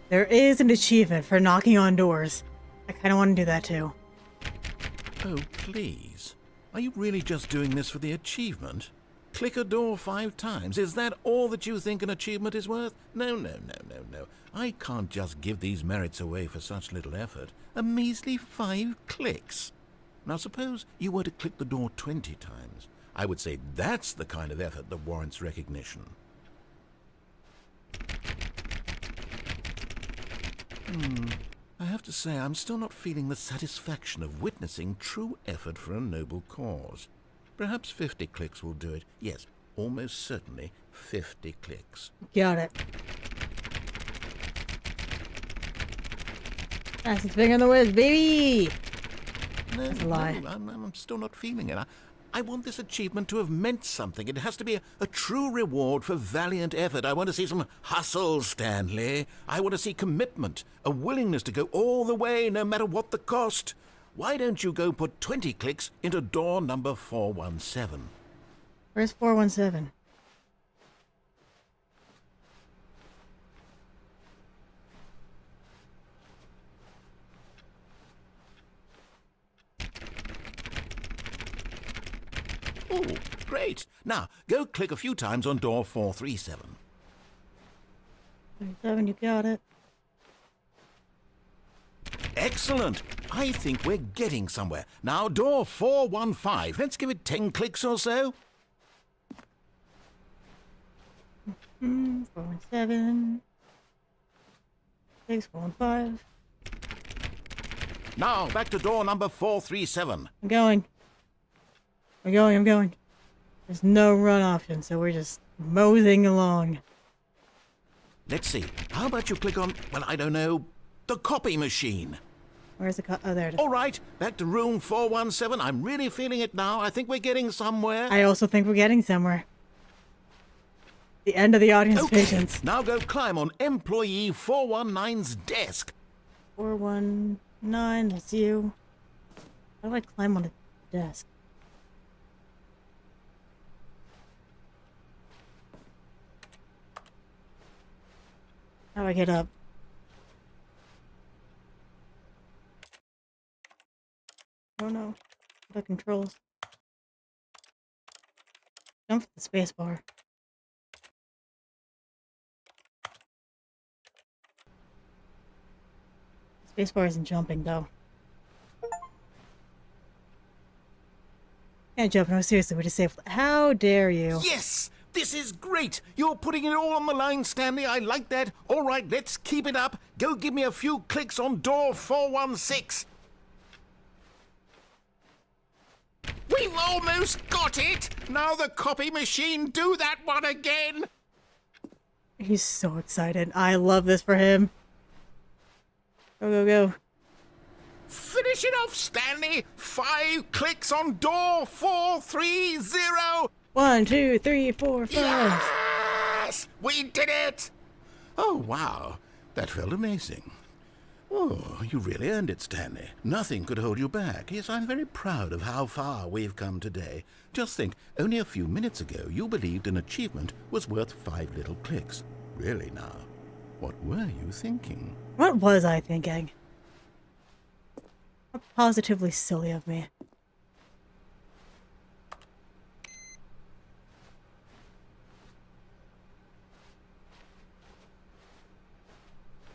There is an achievement for knocking on doors. I kind of want to do that too.
Oh, please. Are you really just doing this for the achievement? Click a door 5 times. Is that all that you think an achievement is worth? No. I can't just give these merits away for such little effort. A measly 5 clicks. Now suppose you were to click the door 20 times. I would say that's the kind of effort that warrants recognition. I have to say I'm still not feeling the satisfaction of witnessing true effort for a noble cause. Perhaps 50 clicks will do it. Yes, almost certainly 50 clicks.
Got it. Fastest finger in the woods, baby!
No,
That's a lie.
No, I'm still not feeling it. I want this achievement to have meant something. It has to be a true reward for valiant effort. I want to see some hustle, Stanley. I want to see commitment, a willingness to go all the way, no matter what the cost. Why don't you go put 20 clicks into door number 417?
Where's 417?
Oh, great. Now, go click a few times on door 437.
37, you got it.
Excellent. I think we're getting somewhere. Now, door 415. Let's give it 10 clicks or so.
417. 6, 415.
Now, back to door number 437.
I'm going. I'm going. There's no run option, so we're just moseying along.
Let's see. How about you click on, well, I don't know, the copy machine?
Where's the oh, there it is.
All right, back to room 417. I'm really feeling it now. I think we're getting somewhere.
I also think we're getting somewhere. The end of the audience patience.
Now go climb on employee 419's desk.
419, that's you. How do I climb on a desk? How do I get up? Oh no. The controls. Jump the spacebar. Spacebar isn't jumping though. Can't jump, no seriously, we disabled. How dare you?
Yes! This is great! You're putting it all on the line, Stanley. I like that. All right, let's keep it up. Go give me a few clicks on door 416. We've almost got it! Now the copy machine, do that one again!
He's so excited. I love this for him. Go, go, go.
Finish it off, Stanley! 5 clicks on door 430!
1, 2, 3, 4, 5.
Yes! We did it! Oh, wow. That felt amazing. Oh, you really earned it, Stanley. Nothing could hold you back. Yes, I'm very proud of how far we've come today. Just think, only a few minutes ago, you believed an achievement was worth 5 little clicks. Really now, what were you thinking?
What was I thinking? How positively silly of me.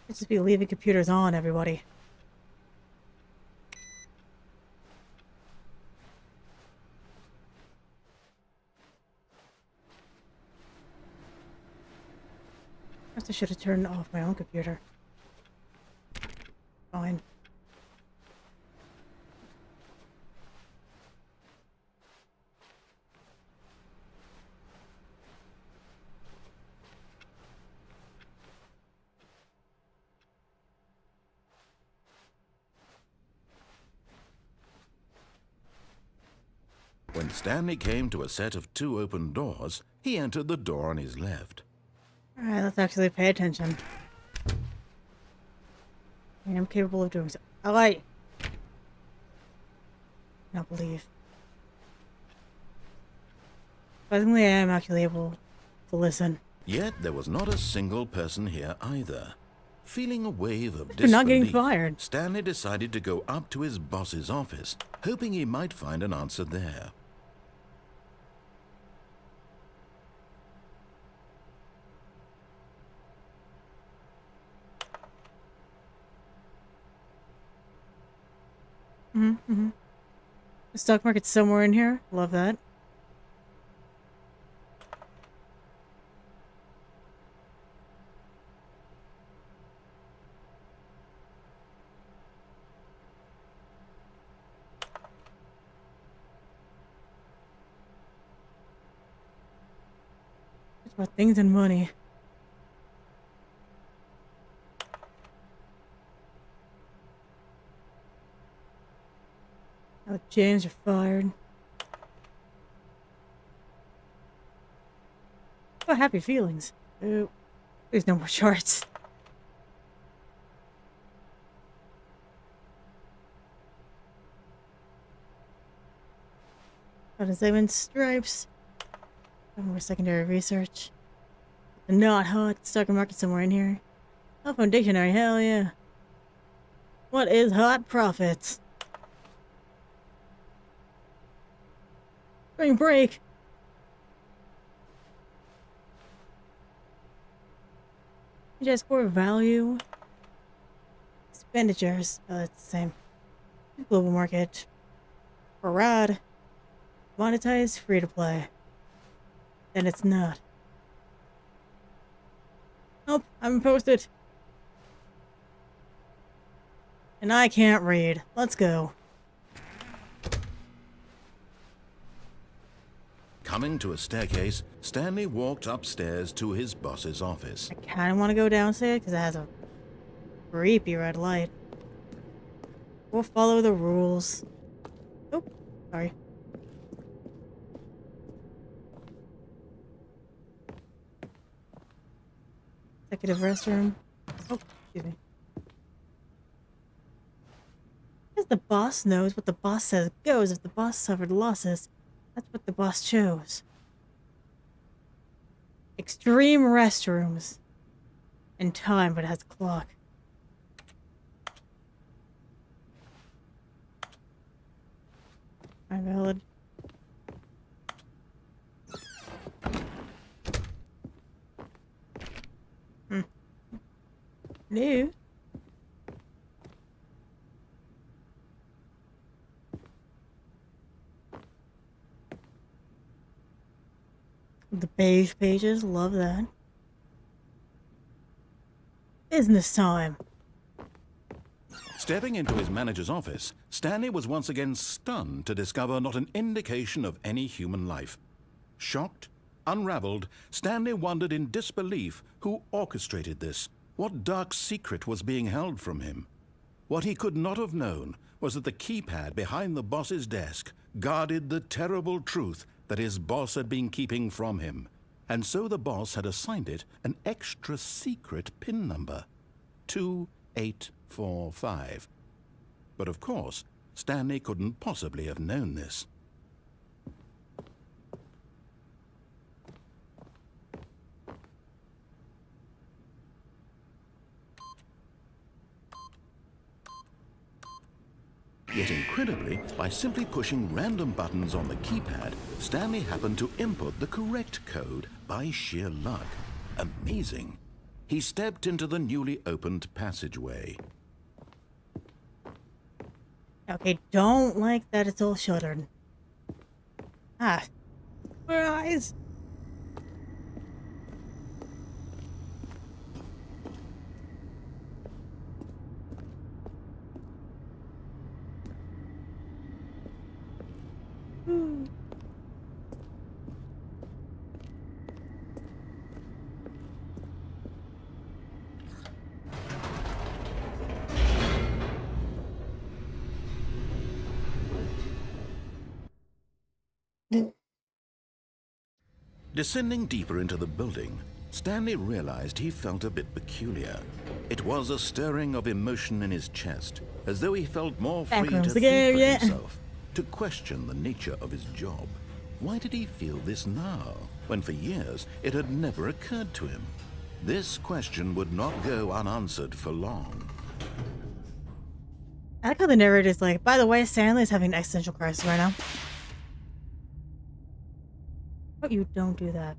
Let's just be leaving computers on, everybody. First I should have turned off my own computer. Fine.
When Stanley came to a set of 2 open doors, he entered the door on his left.
Alright, let's actually pay attention. I am capable of doing so. Alright. Not believe. Surprisingly, I am actually able to listen.
Yet there was not a single person here either. Feeling a wave of
You're not getting
disbelief,
fired.
Stanley decided to go up to his boss's office, hoping he might find an answer there.
The stock market's somewhere in here. Love that. It's about things and money. Oh, James, you're fired. Oh, happy feelings. Oh, there's no more charts. Got a segment stripes. No more secondary research. Not hot. Stock market somewhere in here. Hot phone dictionary, hell yeah. What is hot profits? Spring break. Just for value. Expenditures. Oh, that's the same. Global market. GamesRHard. Monetize. Free to play. Then it's not. Nope. I haven't posted. And I can't read. Let's go.
Coming to a staircase, Stanley walked upstairs to his boss's office.
I kind of want to go downstairs because it has a creepy red light. We'll follow the rules. Oh, sorry. Executive restroom. Oh, excuse me. Because the boss knows what the boss says goes. If the boss suffered losses, that's what the boss chose. Extreme restrooms. And time, but it has a clock. My valid. No. The beige pages, love that. Business time.
Stepping into his manager's office, Stanley was once again stunned to discover not an indication of any human life. Shocked, unraveled, Stanley wondered in disbelief who orchestrated this, what dark secret was being held from him. What he could not have known was that the keypad behind the boss's desk guarded the terrible truth that his boss had been keeping from him, and so the boss had assigned it an extra secret PIN number, 2845. But of course, Stanley couldn't possibly have known this. Yet incredibly, by simply pushing random buttons on the keypad, Stanley happened to input the correct code by sheer luck. Amazing. He stepped into the newly opened passageway.
Okay, don't like that it's all shuttered. Ah. My eyes.
Descending deeper into the building, Stanley realized he felt a bit peculiar. It was a stirring of emotion in his chest, as though he felt more free to think for himself, to question the nature of his job. Why did he feel this now, when for years it had never occurred to him? This question would not go unanswered for long.
I like how the narrator's like, by the way, Stanley's having an existential crisis right now. But you don't do that.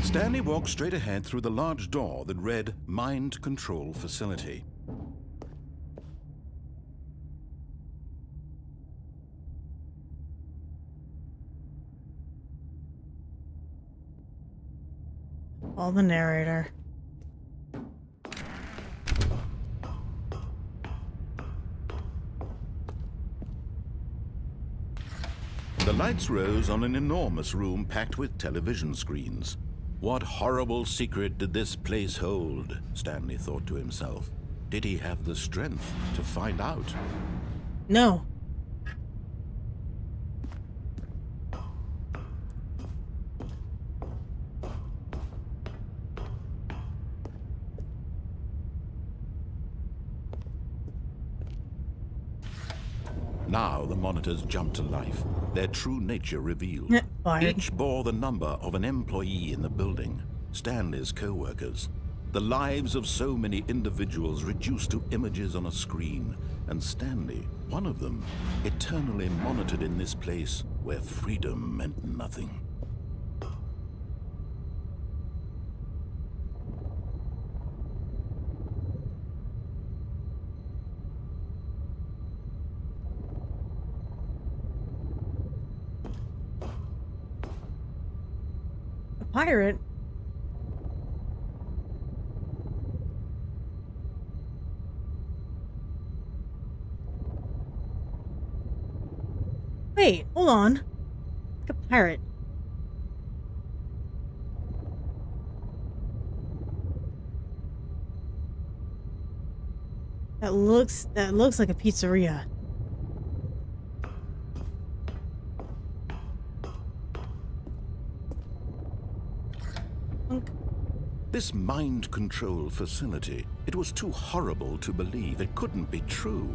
Stanley walked straight ahead through the large door that read Mind Control Facility.
All the narrator.
The lights rose on an enormous room packed with television screens. What horrible secret did this place hold? Stanley thought to himself. Did he have the strength to find out?
No.
Now the monitors jumped to life, their true nature revealed.
Fired.
Each bore the number of an employee in the building, Stanley's co-workers. The lives of so many individuals reduced to images on a screen, and Stanley, one of them, eternally monitored in this place where freedom meant nothing.
Pirate? Wait, hold on. Like a pirate. That looks like a pizzeria. Clunk.
This mind control facility, it was too horrible to believe. It couldn't be true.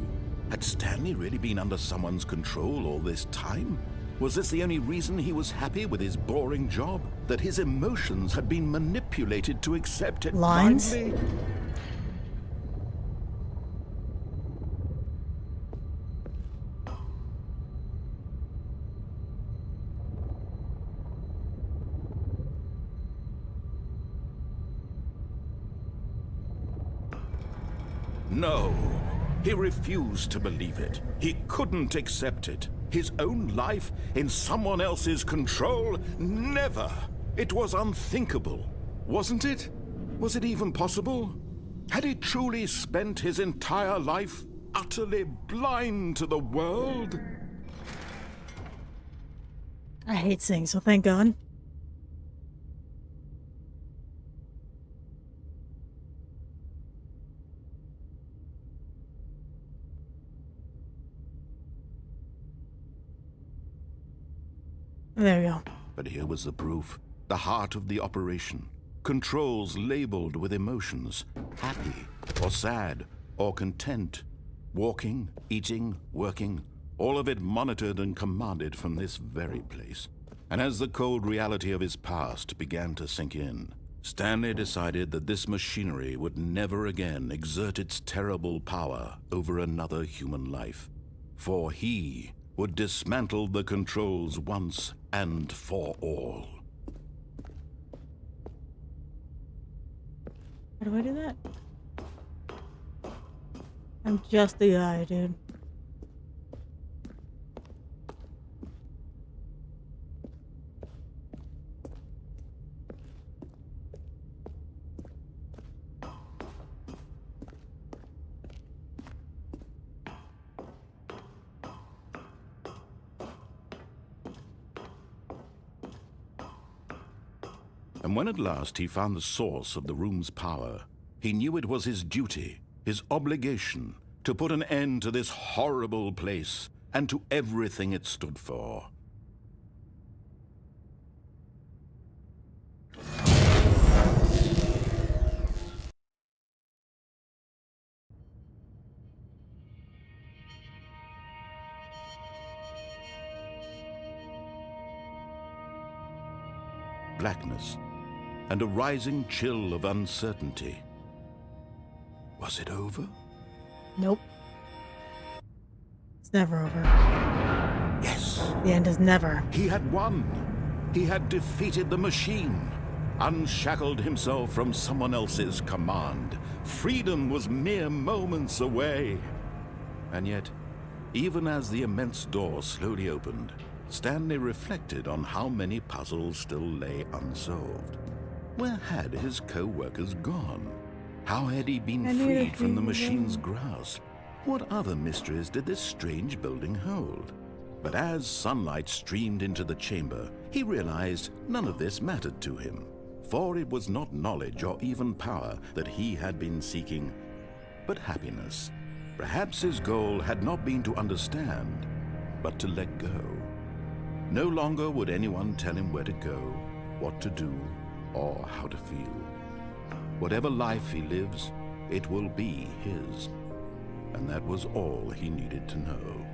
Had Stanley really been under someone's control all this time? Was this the only reason he was happy with his boring job? That his emotions had been manipulated to accept it
Lines?
blindly? No, he refused to believe it. He couldn't accept it. His own life in someone else's control? Never! It was unthinkable, wasn't it? Was it even possible? Had he truly spent his entire life utterly blind to the world?
I hate singing, so thank God. There we go.
But here was the proof. The heart of the operation. Controls labeled with emotions. Happy, or sad, or content. Walking, eating, working. All of it monitored and commanded from this very place. And as the cold reality of his past began to sink in, Stanley decided that this machinery would never again exert its terrible power over another human life. For he would dismantle the controls once and for all.
How do I do that? I'm just the guy, dude.
And when at last he found the source of the room's power, he knew it was his duty, his obligation, to put an end to this horrible place and to everything it stood for. Blackness and a rising chill of uncertainty. Was it over?
Nope. It's never over.
Yes.
The end is never.
He had won. He had defeated the machine, unshackled himself from someone else's command. Freedom was mere moments away. And yet, even as the immense door slowly opened, Stanley reflected on how many puzzles still lay unsolved. Where had his co-workers gone? How had he been freed from the machine's grasp? What other mysteries did this strange building hold? But as sunlight streamed into the chamber, he realized none of this mattered to him, for it was not knowledge or even power that he had been seeking, but happiness. Perhaps his goal had not been to understand, but to let go. No longer would anyone tell him where to go, what to do, or how to feel. Whatever life he lives, it will be his. And that was all he needed to know.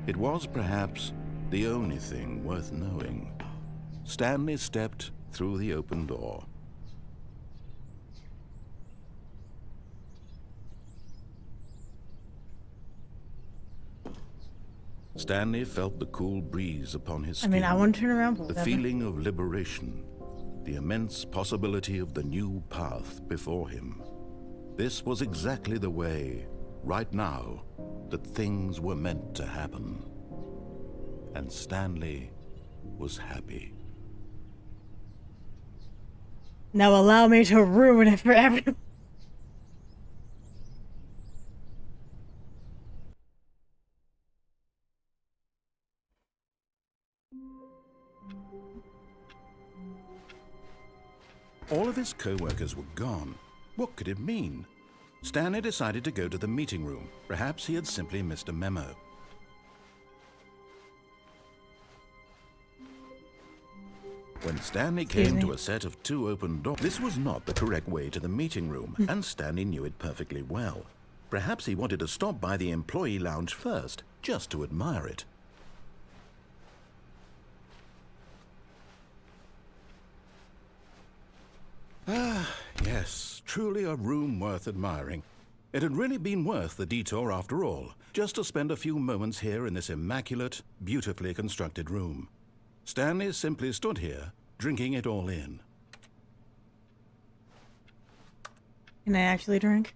It was perhaps the only thing worth knowing. Stanley stepped through the open door. Stanley felt the cool breeze upon his skin.
I want to turn around, but
The
whatever.
feeling of liberation, the immense possibility of the new path before him. This was exactly the way, right now, that things were meant to happen. And Stanley was happy.
Now allow me to ruin it for everyone.
All of his co-workers were gone. What could it mean? Stanley decided to go to the meeting room. Perhaps he had simply missed a memo. When Stanley came to a set of 2 open doors, this was not the correct way to the meeting room, and Stanley knew it perfectly well. Perhaps he wanted to stop by the employee lounge first, just to admire it. Ah, yes, truly a room worth admiring. It had really been worth the detour after all, just to spend a few moments here in this immaculate, beautifully constructed room. Stanley simply stood here, drinking it all in.
Can I actually drink?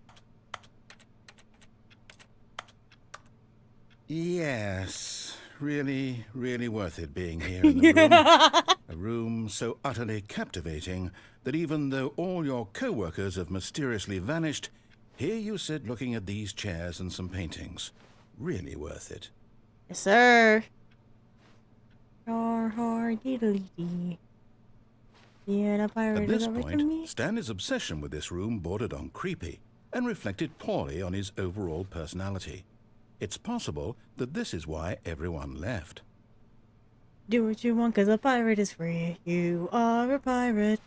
Yes, really, really worth it being here in the room. A room so utterly captivating that even though all your co-workers have mysteriously vanished, here you sit looking at these chairs and some paintings. Really worth it.
Yes, sir. GamesRHard, diddly-dee. Yeah, the pirate
At this
is over to
point,
me.
Stanley's obsession with this room bordered on creepy and reflected poorly on his overall personality. It's possible that this is why everyone left.
Do what you want, 'cause a pirate is free. You are a pirate.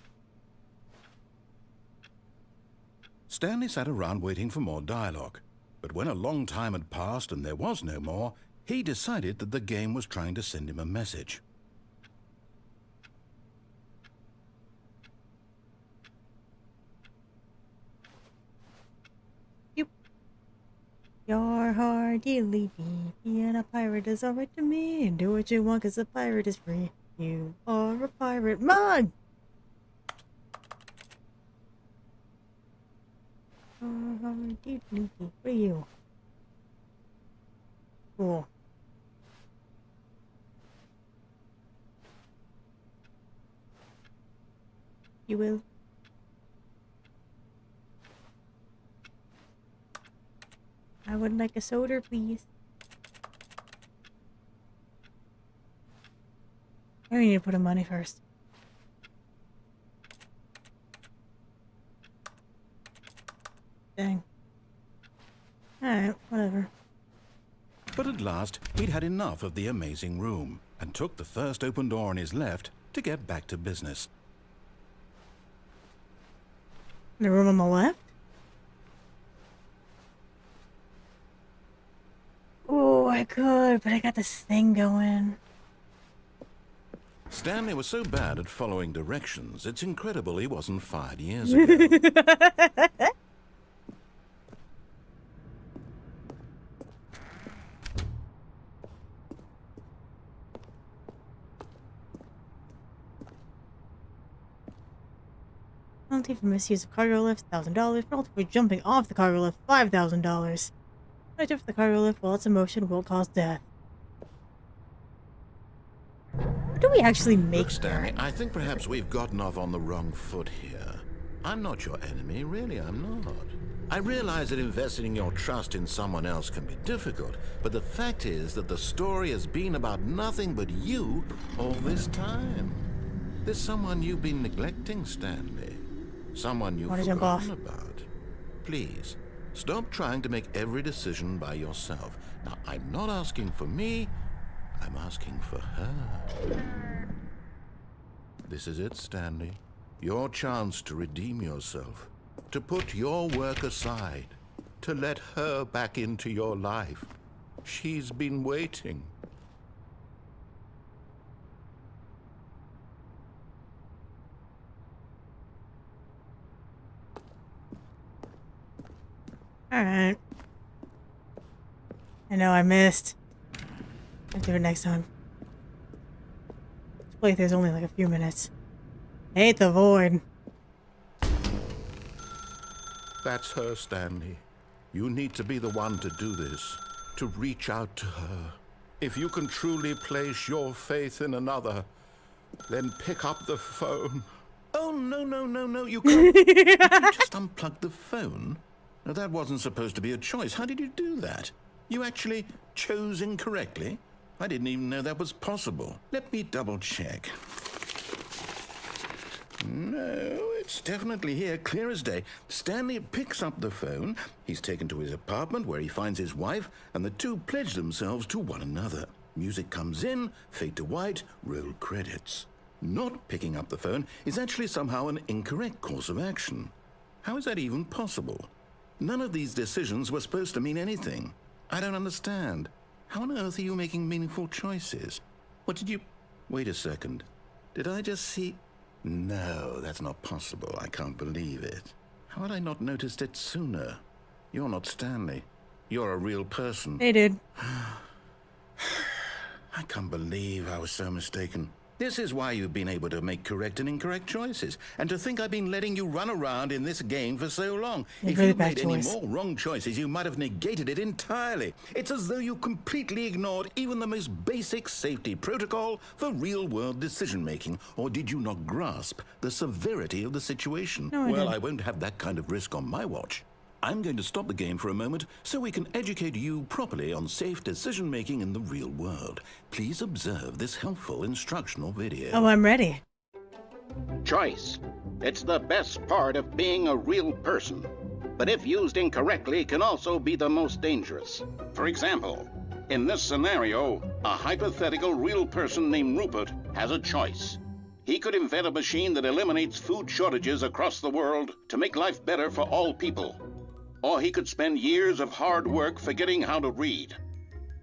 Stanley sat around waiting for more dialogue, but when a long time had passed and there was no more, he decided that the game was trying to send him a message.
You're hard, diddly-dee. Being a pirate is alright to me. And do what you want, 'cause a pirate is free. You are a pirate. Mom! You're hard, diddly-dee. For you. Cool. You will. I would like a soda, please. I need to put in money first. Dang. Alright, whatever.
But at last, he'd had enough of the amazing room and took the first open door on his left to get back to business.
The room on the left? Oh, I could, but I got this thing going.
Stanley was so bad at following directions, it's incredible he wasn't fired years ago.
Penalty for misuse of cargo lift, $1,000. Penalty for jumping off the cargo lift, $5,000. I jump the cargo lift while it's in motion will cause death. What do we actually make
Look, Stanley, I think perhaps we've gotten off on the wrong foot here. I'm not your enemy, really, I'm not. I realize that investing your trust in someone else can be difficult, but the fact is that the story has been about nothing but you all this time. There's someone you've been neglecting, Stanley. Someone you've forgotten about. Please, stop trying to make every decision by yourself. Now, I'm not asking for me, I'm asking for her. This is it, Stanley. Your chance to redeem yourself. To put your work aside. To let her back into your life. She's been waiting.
Alright. I know I missed. I'll do it next time. This playthrough's only like a few minutes. I hate the void.
That's her, Stanley. You need to be the one to do this. To reach out to her. If you can truly place your faith in another, then pick up the phone. Oh, no, you can't. You just unplugged the phone? Now, that wasn't supposed to be a choice. How did you do that? You actually chose incorrectly? I didn't even know that was possible. Let me double check. No, it's It's definitely here, clear as day. Stanley picks up the phone. He's taken to his apartment where he finds his wife, and the two pledge themselves to one another. Music comes in, fade to white, roll credits. Not picking up the phone is actually somehow an incorrect course of action. How is that even possible? None of these decisions were supposed to mean anything. I don't understand. How on earth are you making meaningful choices? What did you... Wait a second. Did I just see... No, that's not possible. I can't believe it. How had I not noticed it sooner? You're not Stanley. You're a real person.
Hey, dude.
I can't believe I was so mistaken. This is why you've been able to make correct and incorrect choices. And to think I've been letting you run around in this game for so long. If
really
you'd
bad
made any
choice.
more wrong choices, you might have negated it entirely. It's as though you completely ignored even the most basic safety protocol for real-world decision-making. Or did you not grasp the severity of the situation?
No, I
Well,
didn't.
I won't have that kind of risk on my watch. I'm going to stop the game for a moment so we can educate you properly on safe decision-making in the real world. Please observe this helpful instructional video.
Oh, I'm ready.
Choice. It's the best part of being a real person. But if used incorrectly, can also be the most dangerous. For example, in this scenario, a hypothetical real person named Rupert has a choice. He could invent a machine that eliminates food shortages across the world to make life better for all people. Or he could spend years of hard work forgetting how to read.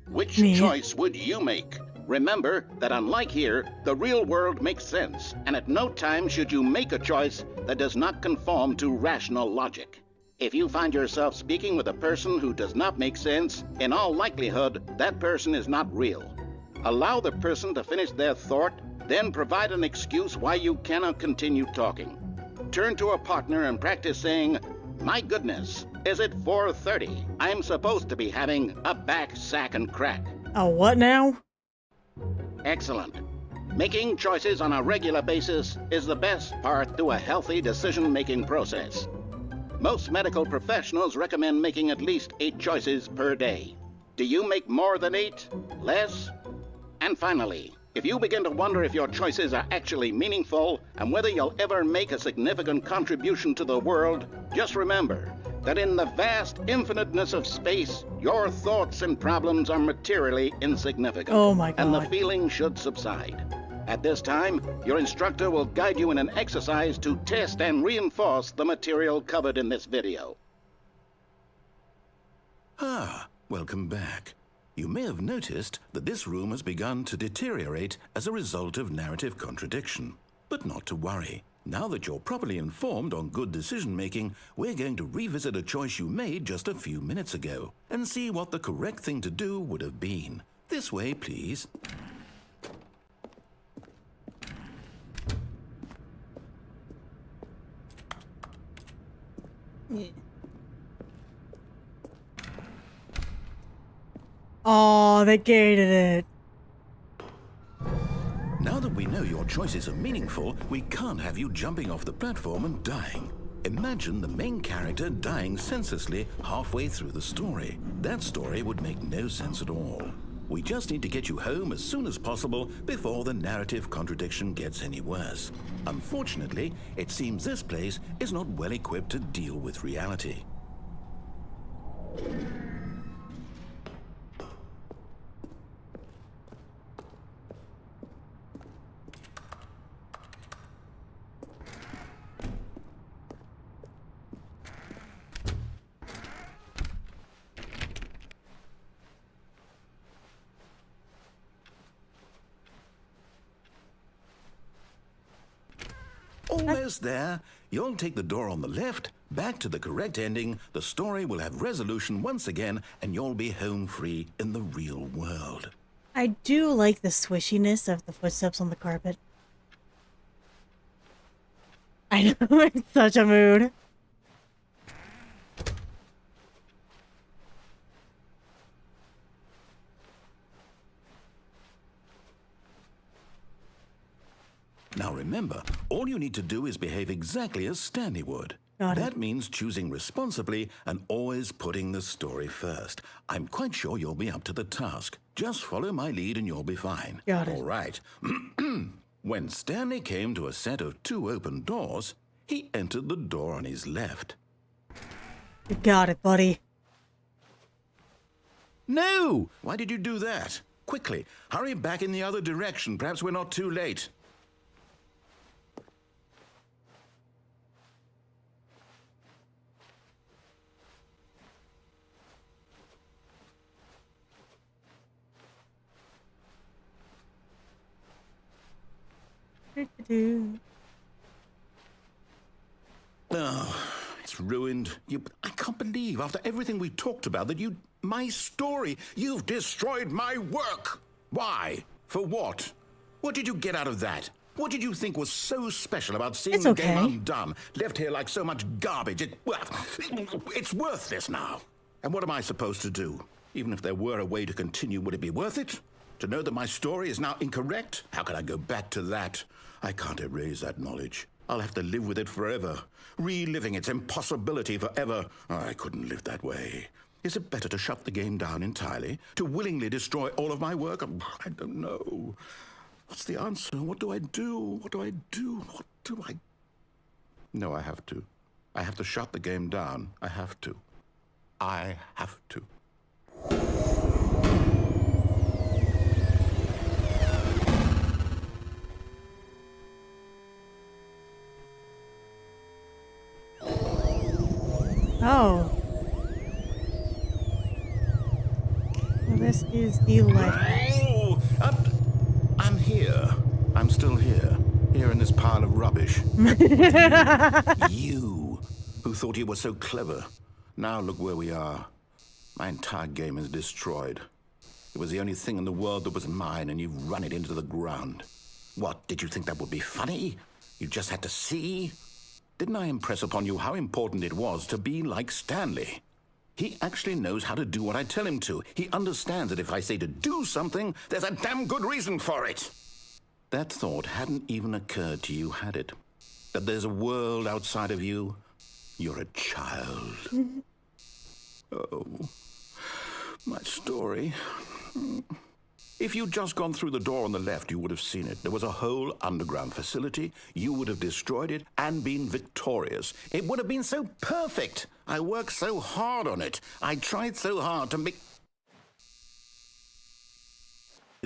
Which
Me?
choice would you make? Remember that unlike here, the real world makes sense, and at no time should you make a choice that does not conform to rational logic. If you find yourself speaking with a person who does not make sense, in all likelihood, that person is not real. Allow the person to finish their thought, then provide an excuse why you cannot continue talking. Turn to a partner and practice saying, "My goodness, is it 4:30? I'm supposed to be having a back, sack, and crack."
Oh, what now?
Excellent. Making choices on a regular basis is the best part to a healthy decision-making process. Most medical professionals recommend making at least 8 choices per day. Do you make more than 8? Less? And finally, if you begin to wonder if your choices are actually meaningful and whether you'll ever make a significant contribution to the world, just remember that in the vast infiniteness of space, your thoughts and problems are materially insignificant.
Oh my
And the
God.
feeling should subside. At this time, your instructor will guide you in an exercise to test and reinforce the material covered in this video.
Ah, welcome back. You may have noticed that this room has begun to deteriorate as a result of narrative contradiction. But not to worry. Now that you're properly informed on good decision-making, we're going to revisit a choice you made just a few minutes ago and see what the correct thing to do would have been. This way, please.
Oh, they gated it.
Now that we know your choices are meaningful, we can't have you jumping off the platform and dying. Imagine the main character dying senselessly halfway through the story. That story would make no sense at all. We just need to get you home as soon as possible before the narrative contradiction gets any worse. Unfortunately, it seems this place is not well equipped to deal with reality. Almost there. You'll take the door on the left, back to the correct ending, the story will have resolution once again, and you'll be home free in the real world.
I do like the swishiness of the footsteps on the carpet. I know, it's such a mood.
Now remember, all you need to do is behave exactly as Stanley would.
Got it.
That means choosing responsibly and always putting the story first. I'm quite sure you'll be up to the task. Just follow my lead and you'll be fine.
Got it.
All right. When Stanley came to a set of 2 open doors, he entered the door on his left.
You got it, buddy.
No! Why did you do that? Quickly, hurry back in the other direction. Perhaps we're not too late. Oh, it's ruined. I can't believe, after everything we talked about, that my story, you've destroyed my work. Why? For what? What did you get out of that? What did you think was so special about seeing
It's
the
okay.
game undone, left here like so much garbage? It's worthless now. And what am I supposed to do? Even if there were a way to continue, would it be worth it? To know that my story is now incorrect? How can I go back to that? I can't erase that knowledge. I'll have to live with it forever, reliving its impossibility forever. I couldn't live that way. Is it better to shut the game down entirely? To willingly destroy all of my work? I don't know. What's the answer? What do I do? What do I do? What do I... No, I have to. I have to shut the game down. I have to. I have to.
Oh. Well, this is the life.
Oh, I'm here. I'm still here. Here in this pile of rubbish. You, who thought you were so clever. Now look where we are. My entire game is destroyed. It was the only thing in the world that was mine, and you've run it into the ground. What, did you think that would be funny? You just had to see? Didn't I impress upon you how important it was to be like Stanley? He actually knows how to do what I tell him to. He understands that if I say to do something, there's a damn good reason for it. That thought hadn't even occurred to you, had it? That there's a world outside of you? You're a child. Oh, my story. If you'd just gone through the door on the left, you would have seen it. There was a whole underground facility. You would have destroyed it and been victorious. It would have been so perfect. I worked so hard on it. I tried so hard to make...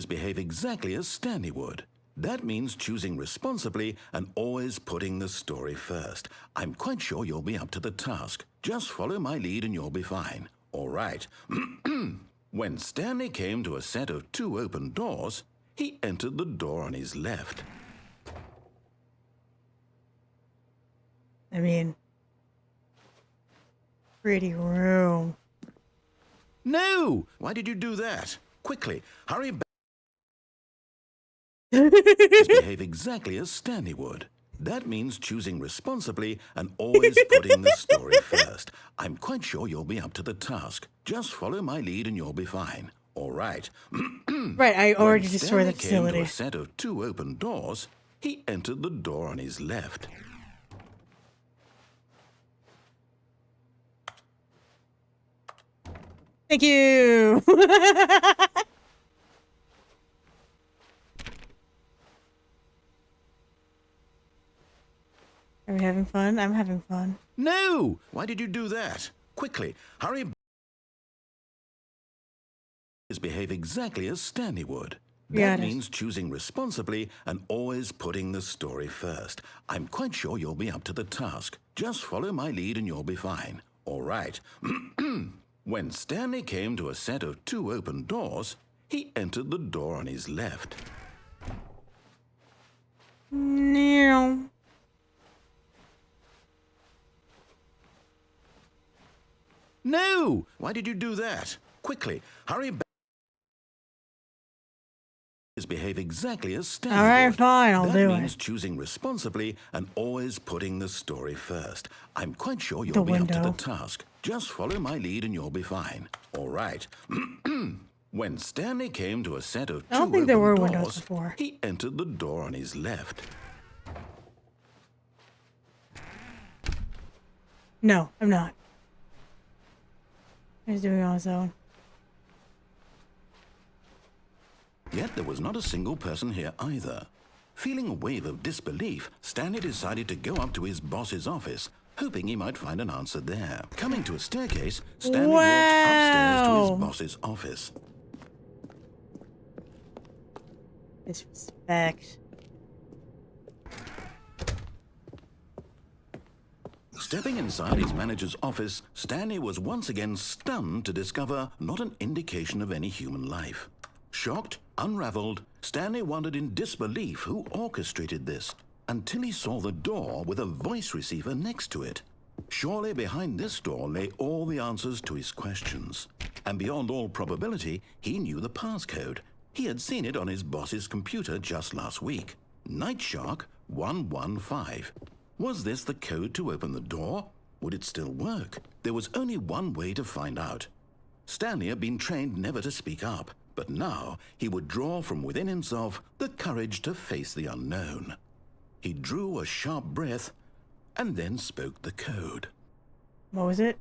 behave exactly as Stanley would. That means choosing responsibly and always putting the story first. I'm quite sure you'll be up to the task. Just follow my lead and you'll be fine. All right. When Stanley came to a set of 2 open doors, he entered the door on his left.
I mean, pretty room.
No! Why did you do that? Quickly, hurry back. Behave exactly as Stanley would. That means choosing responsibly and always putting the story first. I'm quite sure you'll be up to the task. Just follow my lead and you'll be fine. All right.
Right, I already destroyed the
When Stanley came to
facility.
a set of 2 open doors, he entered the door on his left.
Thank you. Are we having fun? I'm having fun.
No! Why did you do that? Quickly, hurry back. Behave exactly as Stanley would. That means choosing responsibly and always putting the story first. I'm quite sure you'll be up to the task. Just follow my lead and you'll be fine. All right. When Stanley came to a set of 2 open doors, he entered the door on his left.
No.
No! Why did you do that? Quickly, hurry back. Behave exactly as Stanley
All right,
would.
fine, I'll do
That
it.
means choosing responsibly and always putting the story first. I'm quite sure
The
you'll be up to the
window.
task. Just follow my lead and you'll be fine. All right. When Stanley came to a set of 2
I don't think there
open
were windows
doors,
before.
he entered the door on his left.
No, I'm not. He's doing it on his own.
Yet there was not a single person here either. Feeling a wave of disbelief, Stanley decided to go up to his boss's office, hoping he might find an answer there. Coming to a staircase, Stanley walked upstairs to his boss's office.
Disrespect.
Stepping inside his manager's office, Stanley was once again stunned to discover not an indication of any human life. Shocked, unraveled, Stanley wondered in disbelief who orchestrated this, until he saw the door with a voice receiver next to it. Surely behind this door lay all the answers to his questions. And beyond all probability, he knew the passcode. He had seen it on his boss's computer just last week. Nightshark 115. Was this the code to open the door? Would it still work? There was only one way to find out. Stanley had been trained never to speak up, but now he would draw from within himself the courage to face the unknown. He drew a sharp breath and then spoke the code.
What was it?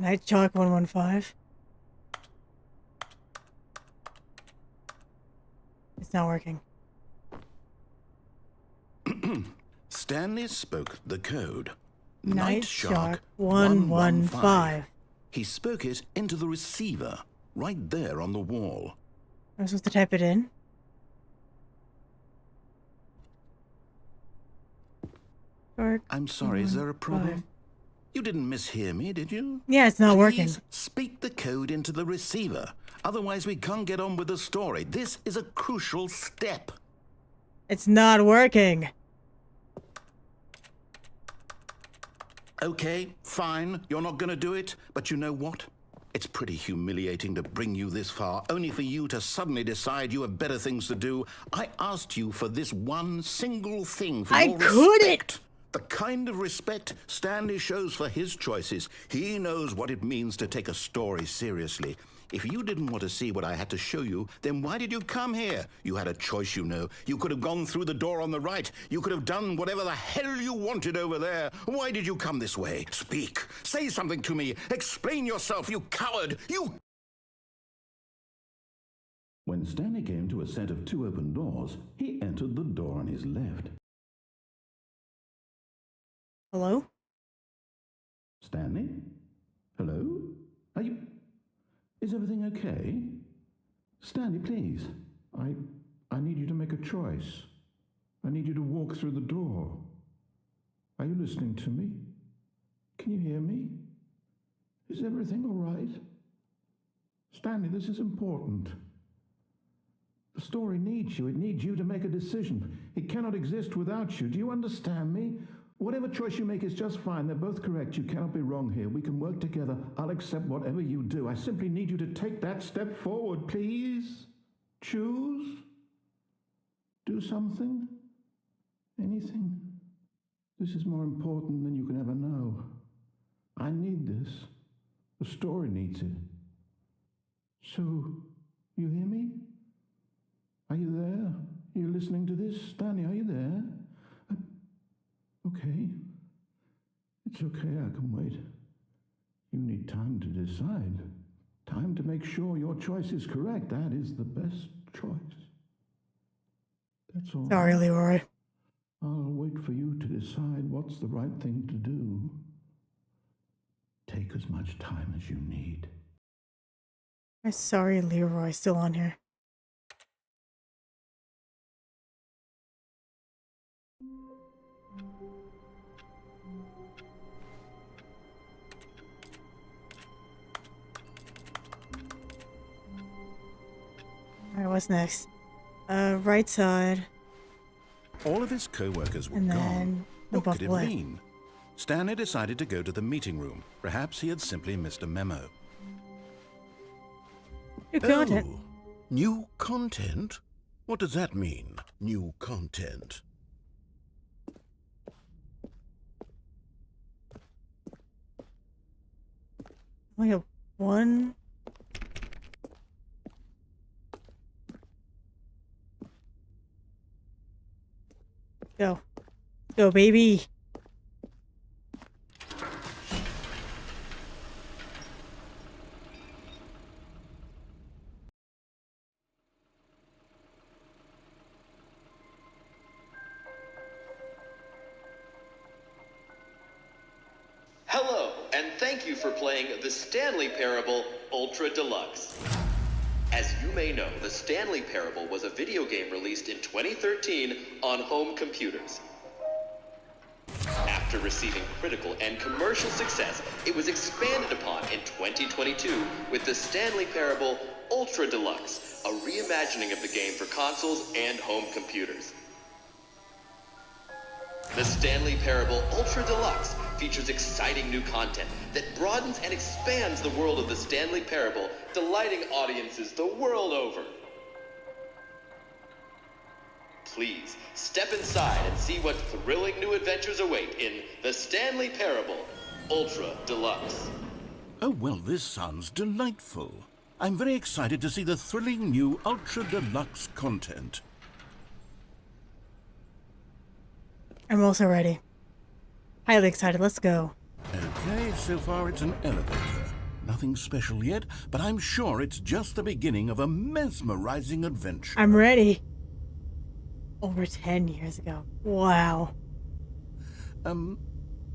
Nightshark 115? It's not working.
Stanley spoke the code.
Nightshark 115.
He spoke it into the receiver, right there on the wall.
I'm supposed to type it in?
I'm sorry, is there a problem? You didn't mishear me, did you?
Yeah, it's not working.
Please speak the code into the receiver. Otherwise, we can't get on with the story. This is a crucial step.
It's not working.
Okay, fine. You're not going to do it. But you know what? It's pretty humiliating to bring you this far, only for you to suddenly decide you have better things to do. I asked you for this one single thing for your respect. The kind of respect Stanley shows for his choices. He knows what it means to take a story seriously. If you didn't want to see what I had to show you, then why did you come here? You had a choice, you know. You could have gone through the door on the right. You could have done whatever the hell you wanted over there. Why did you come this way? Speak. Say something to me. Explain yourself, you coward. You... When Stanley came to a set of 2 open doors, he entered the door on his left.
Hello?
Stanley? Hello? Are you... Is everything okay? Stanley, please. I need you to make a choice. I need you to walk through the door. Are you listening to me? Can you hear me? Is everything all right? Stanley, this is important. The story needs you. It needs you to make a decision. It cannot exist without you. Do you understand me? Whatever choice you make is just fine. They're both correct. You cannot be wrong here. We can work together. I'll accept whatever you do. I simply need you to take that step forward, please. Choose. Do something. Anything. This is more important than you can ever know. I need this. The story needs it. So, you hear me? Are you there? Are you listening to this? Stanley, are you there? Okay. It's okay, I can wait. You need time to decide. Time to make sure your choice is correct. That is the best choice. That's all.
Sorry, Leroy.
I'll wait for you to decide what's the right thing to do. Take as much time as you need.
I'm sorry, Leroy. Still on here. Alright, what's next? Right side.
All of his co-workers were
And
gone.
then the
What could it
buffalo.
mean? Stanley decided to go to the meeting room. Perhaps he had simply missed a memo.
New content.
Oh, new content? What does that mean, new content?
Only have one. Go. Go, baby.
and thank you for playing the Stanley Parable Ultra Deluxe. As you may know, the Stanley Parable was a video game released in 2013 on home computers. After receiving critical and commercial success, it was expanded upon in 2022 with the Stanley Parable Ultra Deluxe, a reimagining of the game for consoles and home computers. The Stanley Parable Ultra Deluxe features exciting new content that broadens and expands the world of the Stanley Parable, delighting audiences the world over. Please, step inside and see what thrilling new adventures await in the Stanley Parable Ultra Deluxe.
Oh, well, this sounds delightful. I'm very excited to see the thrilling new Ultra Deluxe content.
I'm also ready. Highly excited. Let's go.
Okay, so far it's an elevator. Nothing special yet, but I'm sure it's just the beginning of a mesmerizing adventure.
I'm ready. Over 10 years ago. Wow.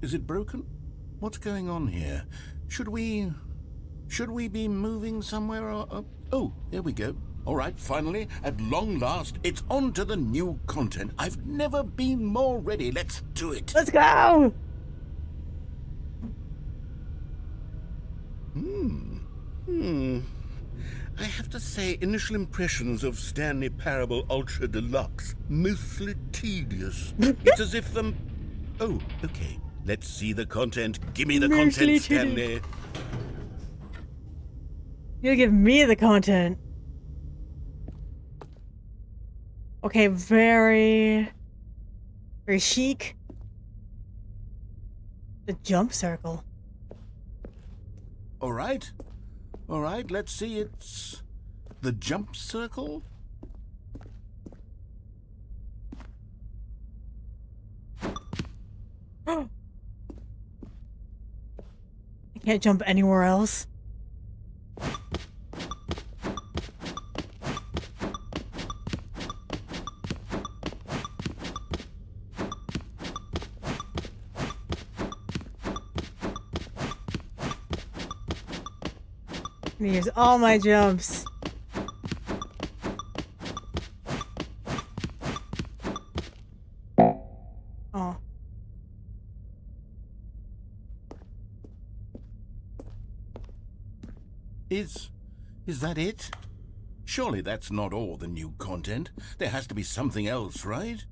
Is it broken? What's going on here? Should we be moving somewhere or... Oh, there we go. All right, finally, at long last, it's on to the new content. I've never been more ready. Let's do it.
Let's go!
I have to say, initial impressions of Stanley Parable Ultra Deluxe, mostly tedious. It's as if, Oh, okay. Let's see the content. Give me the
Mostly
content,
tedious.
Stanley.
You give me the content. Okay, very chic. The jump circle.
All right, let's see. It's the jump circle.
I can't jump anywhere else. I'm gonna use all my jumps. Oh.
Is that it? Surely that's not all the new content. There has to be something else, right?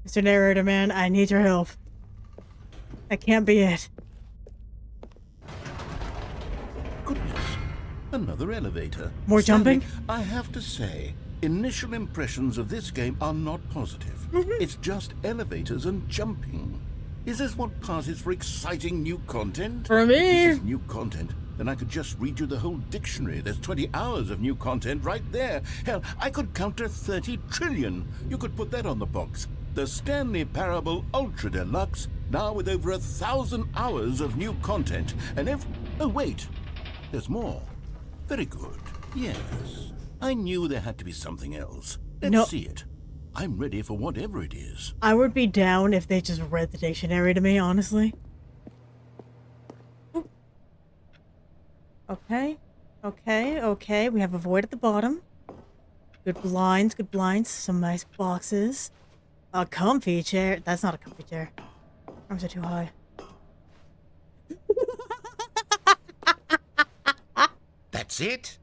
Mr. Narrator Man, I need your help. That can't be it.
Goodness, another elevator.
More
Stanley,
jumping?
I have to say, initial impressions of this game are not positive. It's just elevators and jumping. Is this what passes for exciting new content?
For me.
If this is new content, then I could just read you the whole dictionary. There's 20 hours of new content right there. Hell, I could count to 30 trillion. You could put that on the box. The Stanley Parable Ultra Deluxe, now with over 1,000 hours of new content. And oh, wait. There's more. Very good. Yes. I knew there had to be something else. Let's see it. I'm ready for whatever it is.
I would be down if they just read the dictionary to me, honestly. Ooh. Okay. We have a void at the bottom. Good blinds. Some nice boxes. A comfy chair. That's not a comfy chair. Arms are too high.
That's it?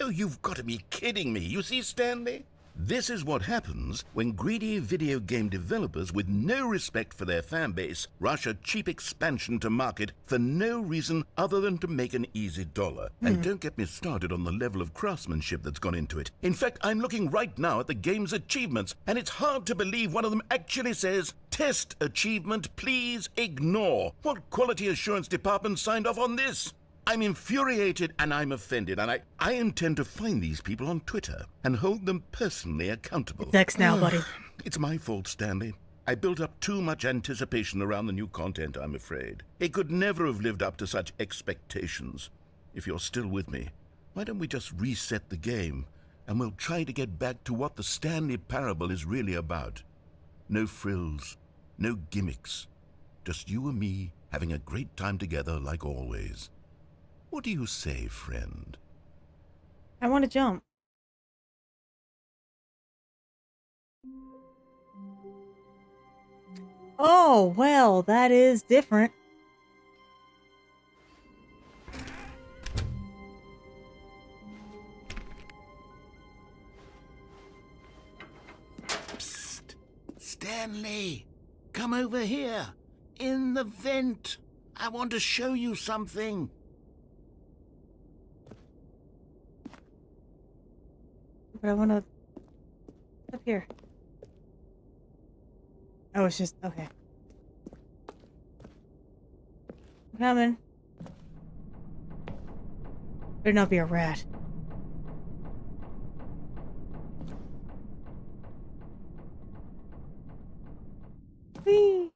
Oh, you've got to be kidding me. You see, Stanley? This is what happens when greedy video game developers with no respect for their fan base rush a cheap expansion to market for no reason other than to make an easy dollar. And don't get me started on the level of craftsmanship that's gone into it. In fact, I'm looking right now at the game's achievements, and it's hard to believe one of them actually says, "Test achievement, please ignore." What quality assurance department signed off on this? I'm infuriated and I'm offended, and I intend to find these people on Twitter and hold them personally accountable.
It's X now, buddy.
It's my fault, Stanley. I built up too much anticipation around the new content, I'm afraid. It could never have lived up to such expectations. If you're still with me, why don't we just reset the game, and we'll try to get back to what the Stanley Parable is really about. No frills, No gimmicks. Just you and me having a great time together like always. What do you say, friend?
I want to jump. Oh, well, that is different.
Psst! Stanley! Come over here! In the vent! I want to show you something!
But I want to... Up here. Oh, it's just... Okay. I'm coming. Better not be a rat. Whee!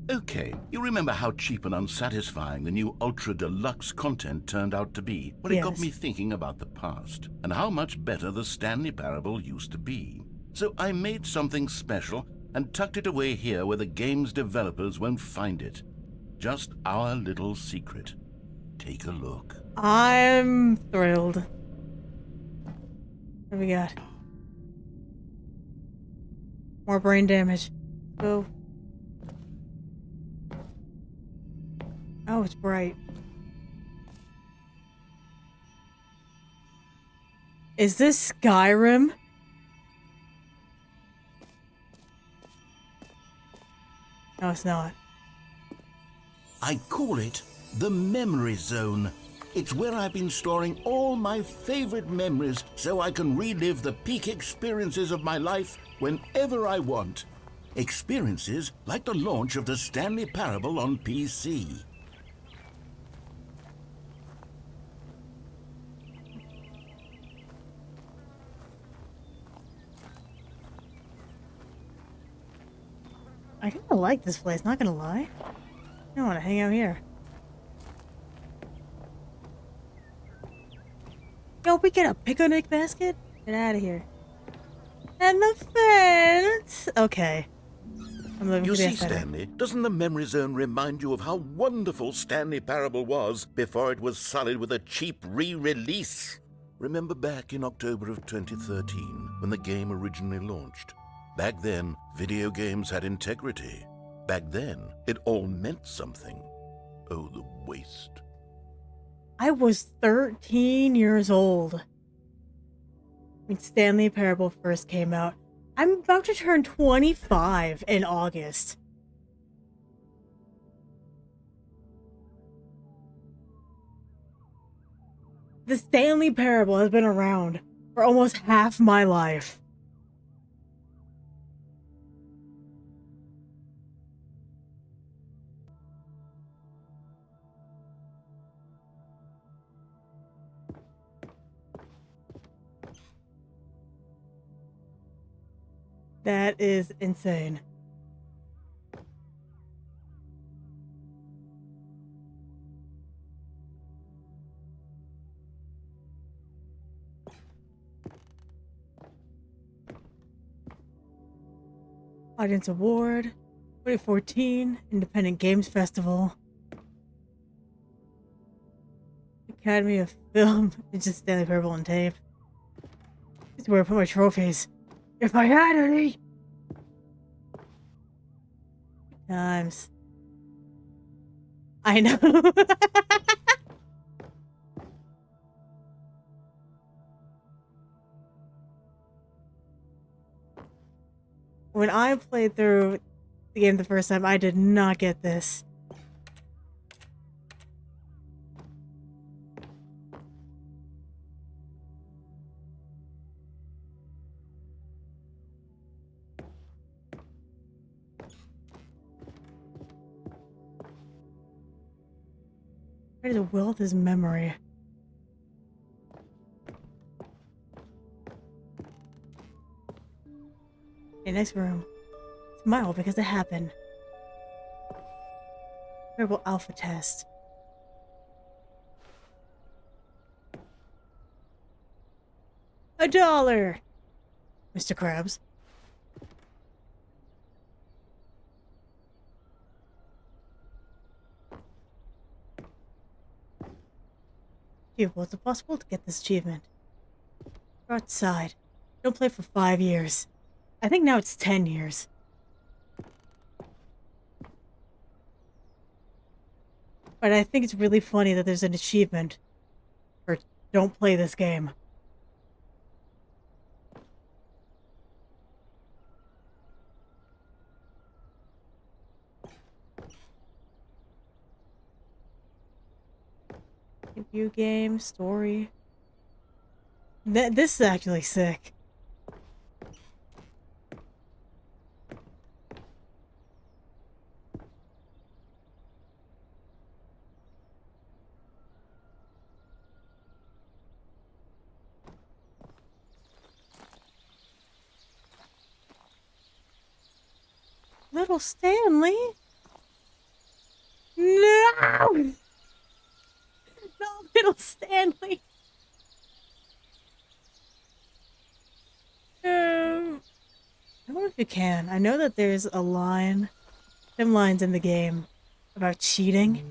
Okay, you remember how cheap and unsatisfying the new Ultra Deluxe content turned out to be? Well, it got
Yes.
me thinking about the past, and how much better the Stanley Parable used to be. So I made something special and tucked it away here where the game's developers won't find it. Just our little secret. Take a look.
I'm thrilled. What do we got? More brain damage. Go. Oh, it's bright. Is this Skyrim? No, it's not.
I call it the Memory Zone. It's where I've been storing all my favorite memories so I can relive the peak experiences of my life whenever I want. Experiences like the launch of the Stanley Parable on PC.
I kind of like this place, not gonna lie. I don't want to hang out here. Yo, we get a picnic basket? Get out of here. And the fence! Okay. I'm living
You
for the
see,
aesthetic.
Stanley, doesn't the Memory Zone remind you of how wonderful Stanley Parable was before it was sullied with a cheap re-release? Remember back in October of 2013, when the game originally launched? Back then, video games had integrity. Back then, it all meant something. Oh, the waste.
I was 13 years old when Stanley Parable first came out. I'm about to turn 25 in August. The Stanley Parable has been around for almost half my life. That is insane. Audience Award, 2014, Independent Games Festival. Academy of Film, it's just Stanley Parable on tape. This is where I put my trophies. If I had any! Times. I know. When I played through the game the first time, I did not get this. Where to will this memory? Okay, next room. Smile because it happened. Terrible alpha test. $1, Mr. Krabs. Dude, was it possible to get this achievement? We're outside. Don't play for 5 years. I think now it's 10 years. But I think it's really funny that there's an achievement for don't play this game. Review game, story. This is actually sick. Little Stanley? No! No, little Stanley. I wonder if you can. I know that there's a line, some lines in the game about cheating.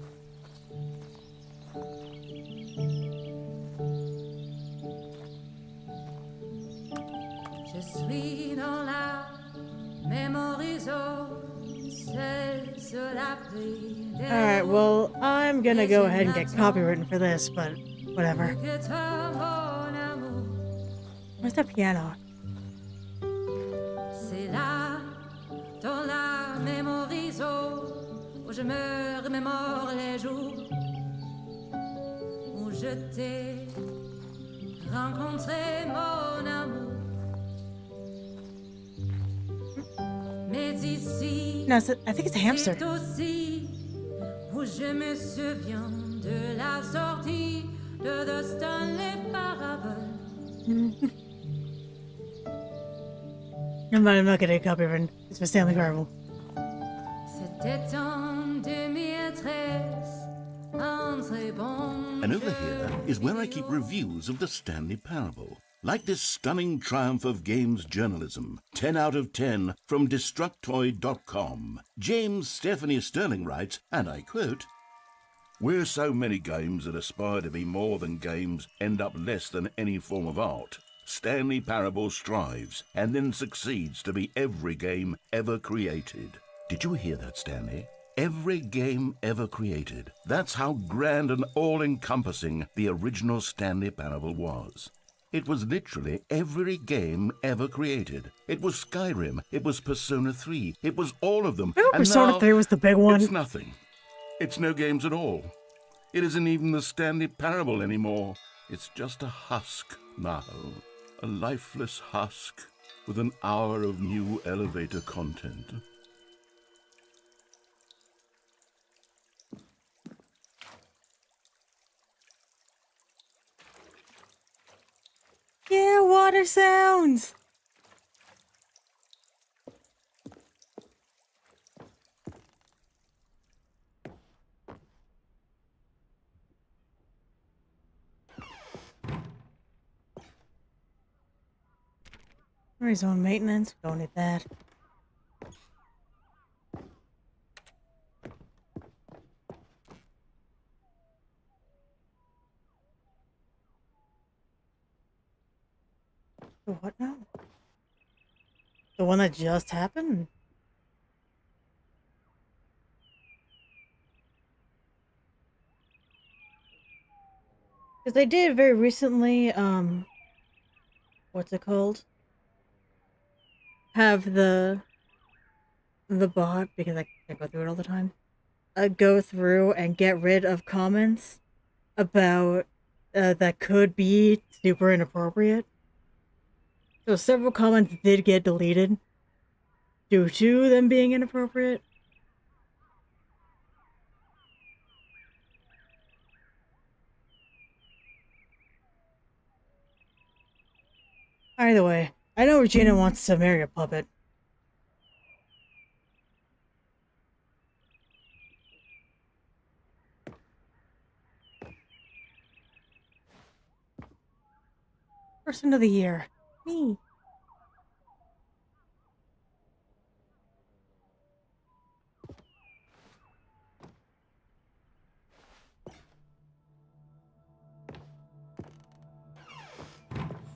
Je suis dans la mémorisation, c'est la pluie des
Alright, well, I'm gonna go ahead and get copywritten for this, but whatever.
que toi, mon amour,
Where's that piano?
c'est là, dans la mémorisation, où je me remémore les jours où je t'ai rencontré, mon amour. Mais ici,
No, I think it's a hamster.
c'est aussi où je me souviens de la sortie de The Stanley Parable.
I'm not getting copywritten. It's for Stanley Parable.
C'était en 2013, un très bon
And over
jeu
here is where I keep reviews of the Stanley Parable. Like this stunning triumph of games journalism, 10 out of 10 from Destructoid.com. James Stephanie Sterling writes, and I quote, "Where so many games that aspire to be more than games end up less than any form of art, Stanley Parable strives and then succeeds to be every game ever created." Did you hear that, Stanley? Every game ever created. That's how grand and all-encompassing the original Stanley Parable was. It was literally every game ever created. It was Skyrim, it was Persona 3, it was all of them.
Remember
And
Persona
now
3 was the big one?
It's nothing. It's no games at all. It isn't even the Stanley Parable anymore. It's just a husk now. A lifeless husk with an hour of new elevator content.
Yeah, water sounds! Zone maintenance, don't need that. The what now? The one that just happened? Because they did very recently, what's it called? Have the bot, because I can't go through it all the time, go through and get rid of comments about that could be super inappropriate. So several comments did get deleted due to them being inappropriate. Either way, I know Regina wants to marry a puppet. Person of the year. Me.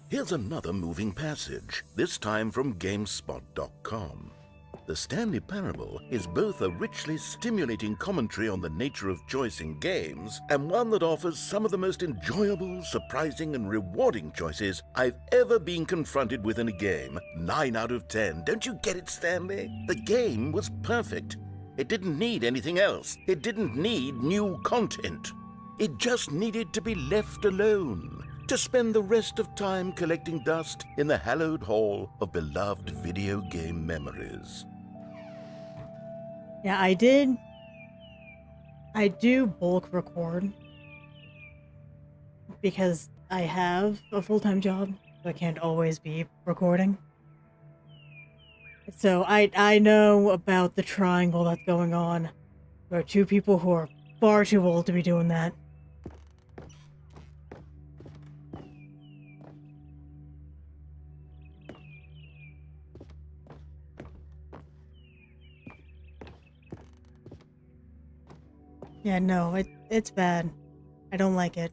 Here's another moving passage, this time from GameSpot.com. The Stanley Parable is both a richly stimulating commentary on the nature of choice in games and one that offers some of the most enjoyable, surprising, and rewarding choices I've ever been confronted with in a game. 9 out of 10. Don't you get it, Stanley? The game was perfect. It didn't need anything else. It didn't need new content. It just needed to be left alone, to spend the rest of time collecting dust in the hallowed hall of beloved video game memories.
Yeah, I do bulk record because I have a full-time job, so I can't always be recording. So I know about the triangle that's going on. There are two people who are far too old to be doing that. Yeah, no, it's bad. I don't like it.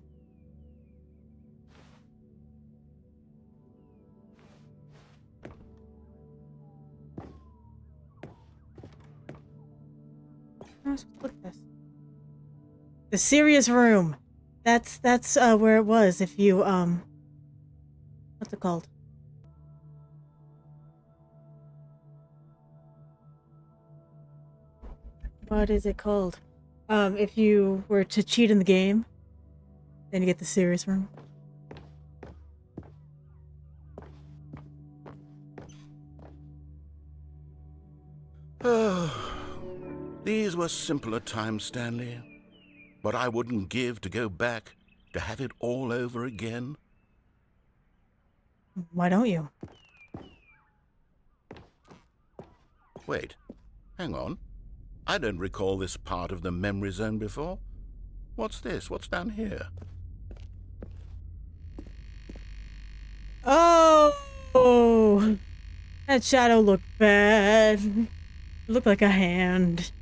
Look at this. The serious room. That's where it was. If you what's it called? What is it called? If you were to cheat in the game, then you get the serious room.
These were simpler times, Stanley. But I wouldn't give to go back, to have it all over again.
Why don't you?
Wait, hang on. I don't recall this part of the memory zone before. What's this? What's down here?
Oh! That shadow looked bad. It looked like a hand.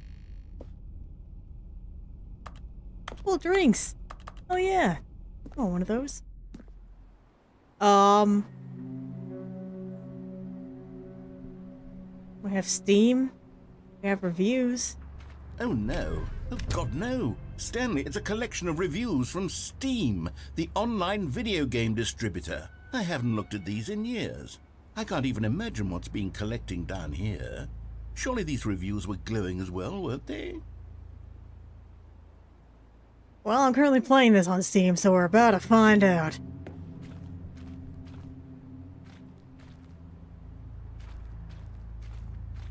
Oh, drinks! Oh yeah. Oh, one of those. We have Steam. We have reviews.
Oh no. Oh God, no. Stanley, it's a collection of reviews from Steam, the online video game distributor. I haven't looked at these in years. I can't even imagine what's been collecting down here. Surely these reviews were glowing as well, weren't they?
Well, I'm currently playing this on Steam, so we're about to find out.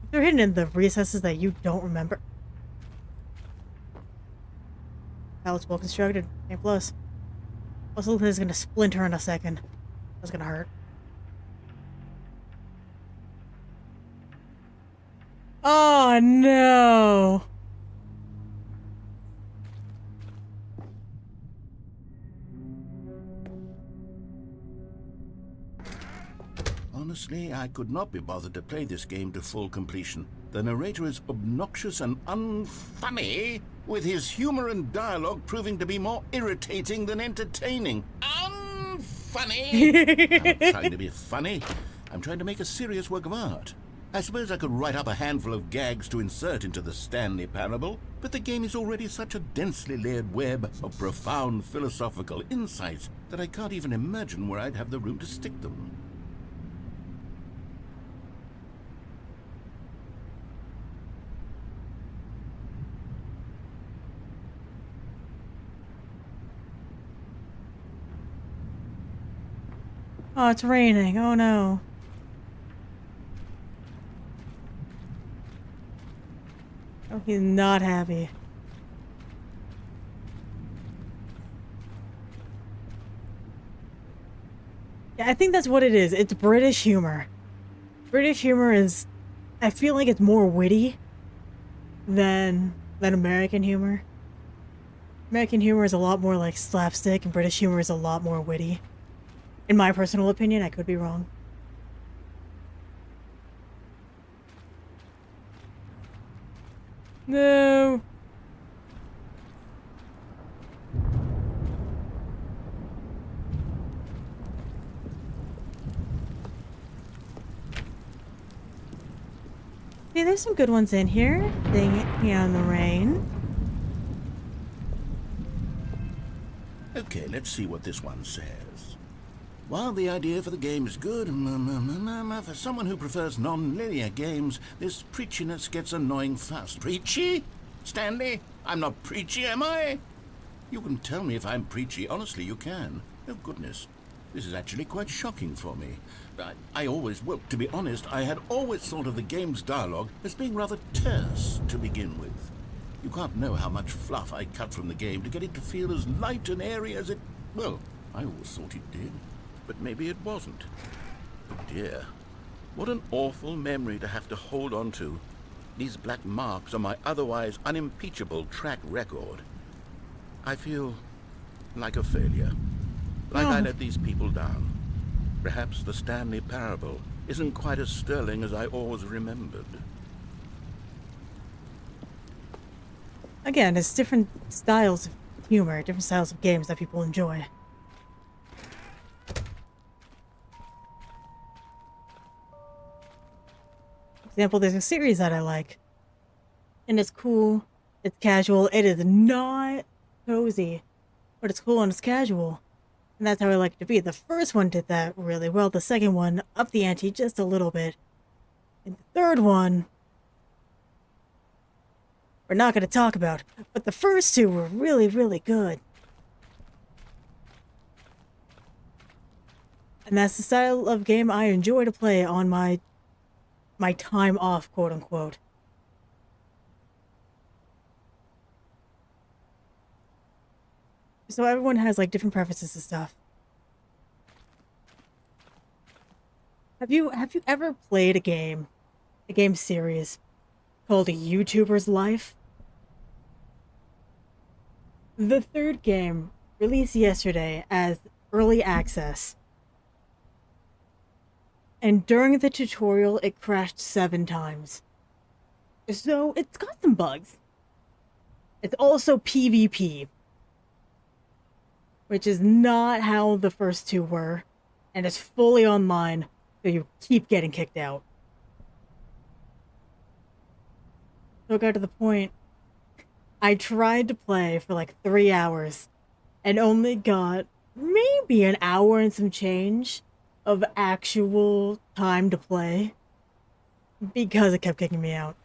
They're hidden in the recesses that you don't remember. Pallet's well constructed. A+. Also, looks like it's gonna splinter in a second. That's gonna hurt. Oh no!
Honestly, I could not be bothered to play this game to full completion. The narrator is obnoxious and unfunny, with his humor and dialogue proving to be more irritating than entertaining. Unfunny! I'm trying to be funny. I'm trying to make a serious work of art. I suppose I could write up a handful of gags to insert into the Stanley Parable, but the game is already such a densely layered web of profound philosophical insights that I can't even imagine where I'd have the room to stick them.
Oh, it's raining. Oh no. Oh, he's not happy. Yeah, I think that's what it is. It's British humor. British humor is... I feel like it's more witty than American humor. American humor is a lot more like slapstick, and British humor is a lot more witty. In my personal opinion, I could be wrong. No. See, there's some good ones in here. Singing in the rain.
Okay, let's see what this one says. While the idea for the game is good, for someone who prefers non-linear games, this preachiness gets annoying fast. Preachy? Stanley? I'm not preachy, am I? You can tell me if I'm preachy. Honestly, you can. Oh, goodness. This is actually quite shocking for me. Well, to be honest, I had always thought of the game's dialogue as being rather terse to begin with. You can't know how much fluff I cut from the game to get it to feel as light and airy as it... Well, I always thought it did. But maybe it wasn't. Oh dear. What an awful memory to have to hold on to. These black marks on my otherwise unimpeachable track record. I feel like a failure. Like I let these people down. Perhaps the Stanley Parable isn't quite as sterling as I always remembered.
Again, it's different styles of humor, different styles of games that people enjoy. For example, there's a series that I like. And it's cool, it's casual, it is not cozy, but it's cool and it's casual. And that's how I like it to be. The first one did that really well. The second one upped the ante just a little bit. And the third one, we're not going to talk about. But the first two were really, really good. And that's the style of game I enjoy to play on my time off, quote unquote. So everyone has like different preferences and stuff. Have you ever played a game series called A YouTuber's Life? The third game released yesterday as early access. And during the tutorial it crashed 7 times. So it's got some bugs. It's also PvP. Which is not how the first two were, and it's fully online, so you keep getting kicked out. So it got to the point, I tried to play for like 3 hours, and only got maybe an hour and some change of actual time to play, because it kept kicking me out.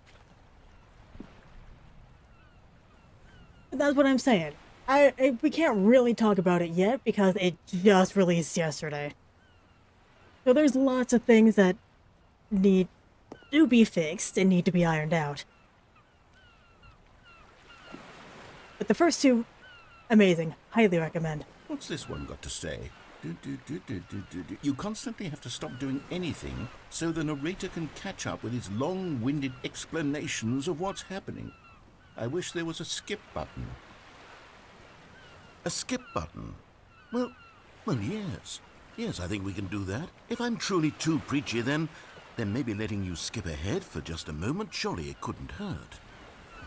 But that's what I'm saying. We can't really talk about it yet because it just released yesterday. So there's lots of things that need to be fixed and need to be ironed out. But the first two, amazing. Highly recommend.
What's this one got to say? You constantly have to stop doing anything so the narrator can catch up with his long-winded explanations of what's happening. I wish there was a skip button. A skip button? Well, yes. Yes, I think we can do that. If I'm truly too preachy, then maybe letting you skip ahead for just a moment, surely it couldn't hurt.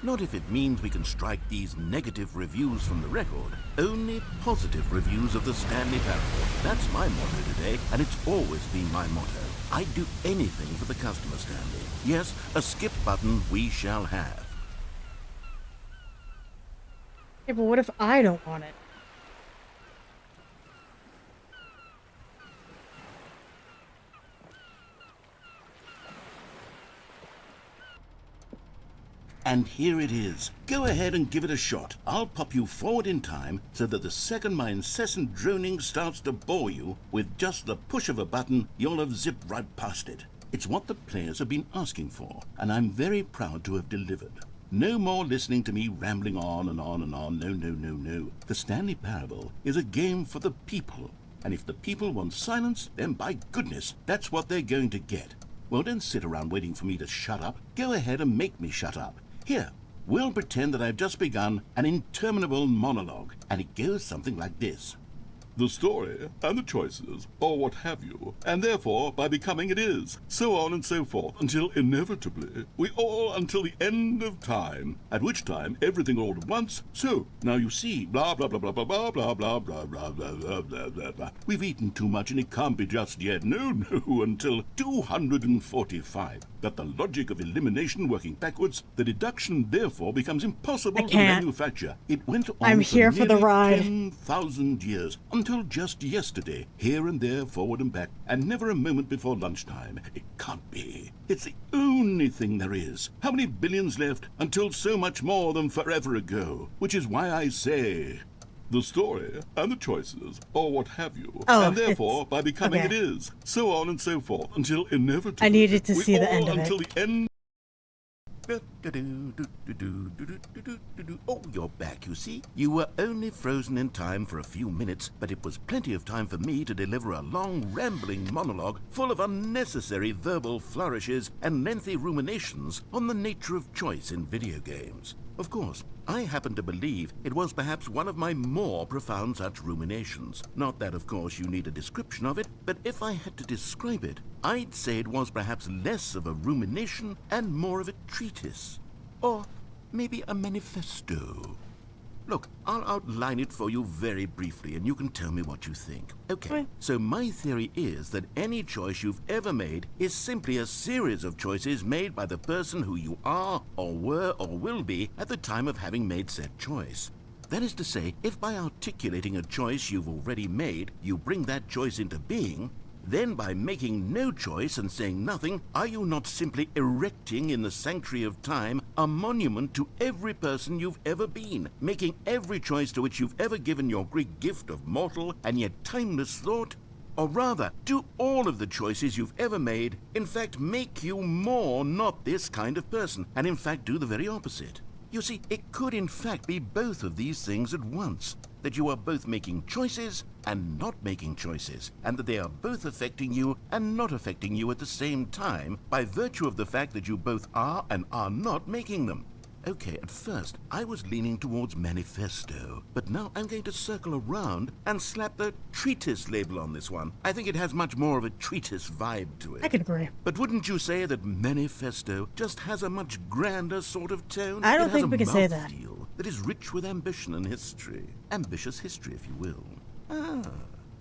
Not if it means we can strike these negative reviews from the record. Only positive reviews of the Stanley Parable. That's my motto today, and it's always been my motto. I'd do anything for the customer, Stanley. Yes, a skip button we shall have.
Yeah, but what if I don't want it?
And here it is. Go ahead and give it a shot. I'll pop you forward in time so that the second my incessant droning starts to bore you, with just the push of a button, you'll have zipped right past it. It's what the players have been asking for, and I'm very proud to have delivered. No more listening to me rambling on and on and on. No. The Stanley Parable is a game for the people. And if the people want silence, then by goodness, that's what they're going to get. Well, don't sit around waiting for me to shut up. Go ahead and make me shut up. Here, we'll pretend that I've just begun an interminable monologue, and it goes something like this.
the story and the choices, or what have you, and therefore by becoming it is, so on and so forth, until inevitably we all until the end of time, at which time everything all at once. So now you see, blah blah blah blah blah blah blah blah blah blah blah blah blah blah blah. We've eaten too much and it can't be just yet. No, until 245. That the logic of elimination working backwards, the deduction therefore becomes impossible to manufacture. It went on
I'm here for the ride.
10,000 years, until just yesterday, here and there, forward and back, and never a moment before lunchtime. It can't be. It's the only thing there is. How many billions left until so much more than forever ago? Which is why I say, the story and the choices, or what have you, and therefore by becoming it is, so on and so forth, until inevitably
I needed to see the end of
until
it.
the end.
Oh, you're back, you see. You were only frozen in time for a few minutes, but it was plenty of time for me to deliver a long, rambling monologue full of unnecessary verbal flourishes and lengthy ruminations on the nature of choice in video games. Of course, I happen to believe it was perhaps one of my more profound such ruminations. Not that, of course, you need a description of it, but if I had to describe it, I'd say it was perhaps less of a rumination and more of a treatise. Or maybe a manifesto. Look, I'll outline it for you very briefly, and you can tell me what you think. Okay, so my theory is that any choice you've ever made is simply a series of choices made by the person who you are, or were, or will be at the time of having made said choice. That is to say, if by articulating a choice you've already made, you bring that choice into being, then by making no choice and saying nothing, are you not simply erecting in the sanctuary of time a monument to every person you've ever been, making every choice to which you've ever given your Greek gift of mortal and yet timeless thought? Or rather, do all of the choices you've ever made, in fact, make you more not this kind of person, and in fact do the very opposite? You see, it could in fact be both of these things at once. That you are both making choices and not making choices, and that they are both affecting you and not affecting you at the same time by virtue of the fact that you both are and are not making them. Okay, at first, I was leaning towards manifesto, but now I'm going to circle around and slap the treatise label on this one. I think it has much more of a treatise vibe to it.
I can agree.
But wouldn't you say that manifesto just has a much grander sort of tone?
I don't think we can say that.
That is rich with ambition and history. Ambitious history, if you will.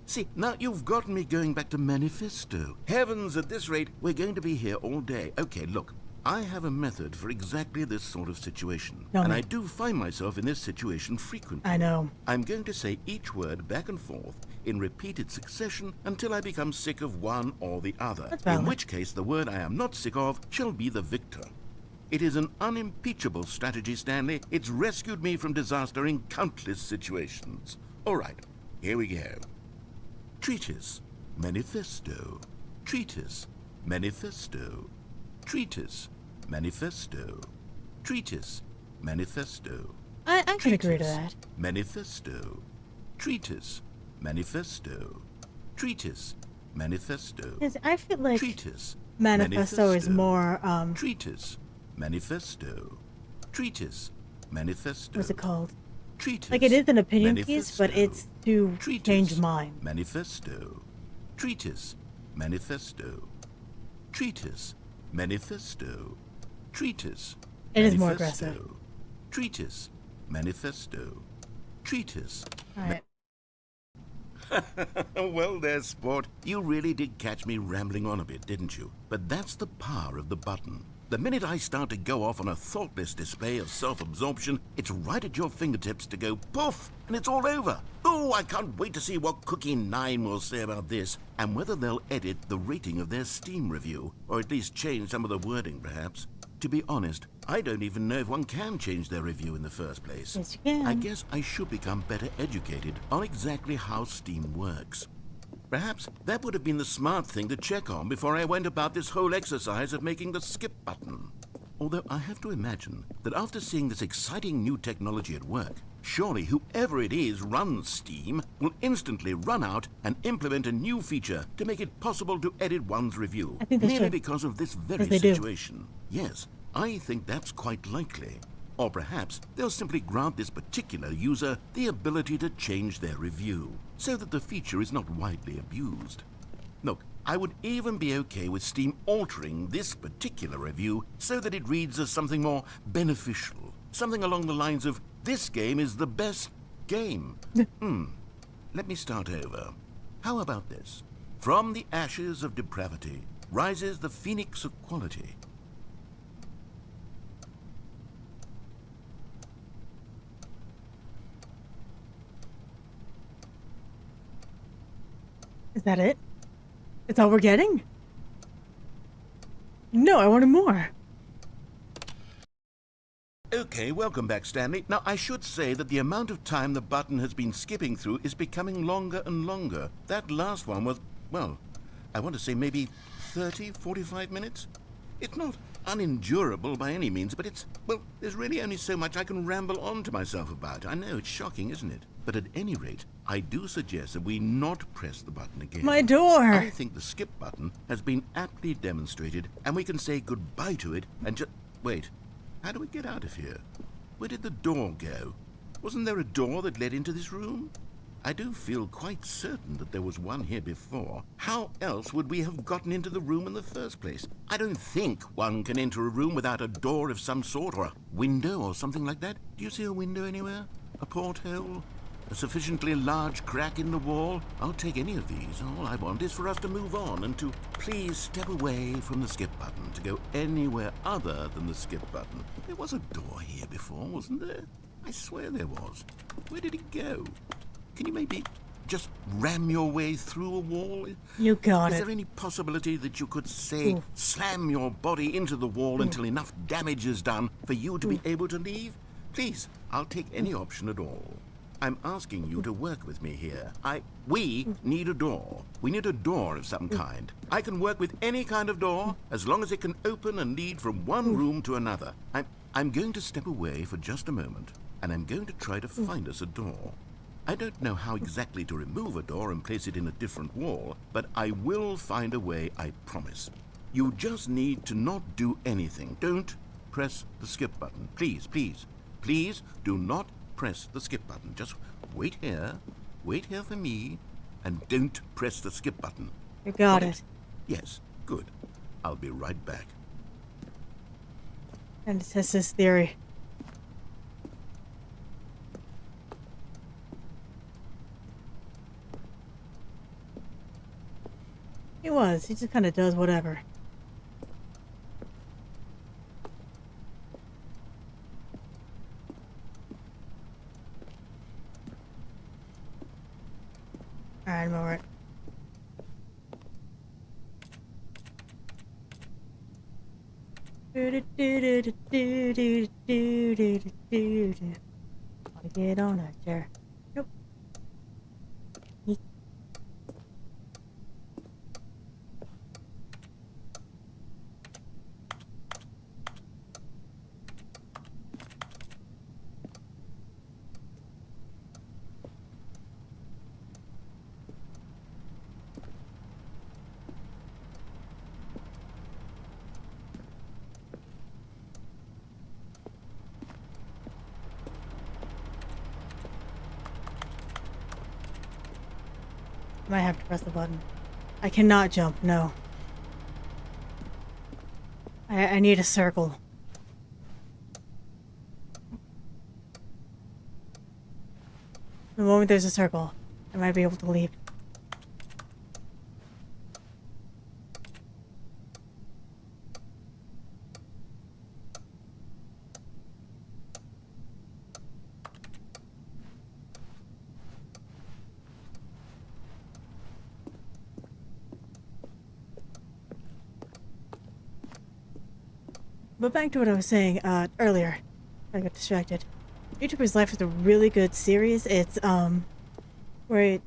See, now you've gotten me going back to manifesto. Heavens, at this rate, we're going to be here all day. Okay, look, I have a method for exactly this sort of situation. And I do find myself in this situation frequently.
I know.
I'm going to say each word back and forth in repeated succession until I become sick of one or the other. In which case, the word I am not sick of shall be the victor. It is an unimpeachable strategy, Stanley. It's rescued me from disaster in countless situations. All right, here we go. Treatise, manifesto. Treatise, manifesto. Treatise, manifesto. Treatise, manifesto.
I can agree to that.
Manifesto. Treatise, manifesto. Treatise, manifesto.
Yes, I feel like
treatise,
manifesto is more
treatise, manifesto. Treatise, manifesto.
What's it called?
Treatise,
like it is an opinion piece, but it's to change mind.
Manifesto. Treatise, manifesto. Treatise, manifesto. Treatise.
It is more aggressive.
Treatise, manifesto. Treatise.
All right.
Well there, sport. You really did catch me rambling on a bit, didn't you? But that's the power of the button. The minute I start to go off on a thoughtless display of self-absorption, it's right at your fingertips to go poof, and it's all over. Oh, I can't wait to see what Cookie 9 will say about this, and whether they'll edit the rating of their Steam review, or at least change some of the wording, perhaps. To be honest, I don't even know if one can change their review in the first place.
Yes, you can.
I guess I should become better educated on exactly how Steam works. Perhaps that would have been the smart thing to check on before I went about this whole exercise of making the skip button. Although I have to imagine that after seeing this exciting new technology at work, surely whoever it is runs Steam will instantly run out and implement a new feature to make it possible to edit one's review, merely because of this very situation. Yes, I think that's quite likely. Or perhaps they'll simply grant this particular user the ability to change their review, so that the feature is not widely abused. Look, I would even be okay with Steam altering this particular review so that it reads as something more beneficial. Something along the lines of, this game is the best game. Let me start over. How about this? From the ashes of depravity rises the phoenix of quality.
Is that it? It's all we're getting? No, I wanted more.
Okay, welcome back, Stanley. Now, I should say that the amount of time the button has been skipping through is becoming longer and longer. That last one was, well, I want to say maybe 30, 45 minutes? It's not unendurable by any means, but it's, well, there's really only so much I can ramble on to myself about. I know, it's shocking, isn't it? But at any rate, I do suggest that we not press the button again.
My door!
I think the skip button has been aptly demonstrated, and we can say goodbye to it and just... Wait, how do we get out of here? Where did the door go? Wasn't there a door that led into this room? I do feel quite certain that there was one here before. How else would we have gotten into the room in the first place? I don't think one can enter a room without a door of some sort, or a window or something like that. Do you see a window anywhere? A porthole? A sufficiently large crack in the wall? I'll take any of these. All I want is for us to move on and to please step away from the skip button, to go anywhere other than the skip button. There was a door here before, wasn't there? I swear there was. Where did it go? Can you maybe just ram your way through a wall?
You got it.
Is there any possibility that you could, say, slam your body into the wall until enough damage is done for you to be able to leave? Please, I'll take any option at all. I'm asking you to work with me here. We need a door. We need a door of some kind. I can work with any kind of door as long as it can open and lead from one room to another. I'm going to step away for just a moment, and I'm going to try to find us a door. I don't know how exactly to remove a door and place it in a different wall, but I will find a way, I promise. You just need to not do anything. Don't press the skip button. Please, please, please do not press the skip button. Just wait here for me, and don't press the skip button.
You got it.
Yes, good. I'll be right back.
And to test this theory. He just kind of does whatever. Alright, I'm over it. Want to get on a chair. Nope. I might have to press the button. I cannot jump, no. I need a circle. The moment there's a circle, I might be able to leap. But back to what I was saying earlier. I got distracted. YouTuber's Life is a really good series. It's where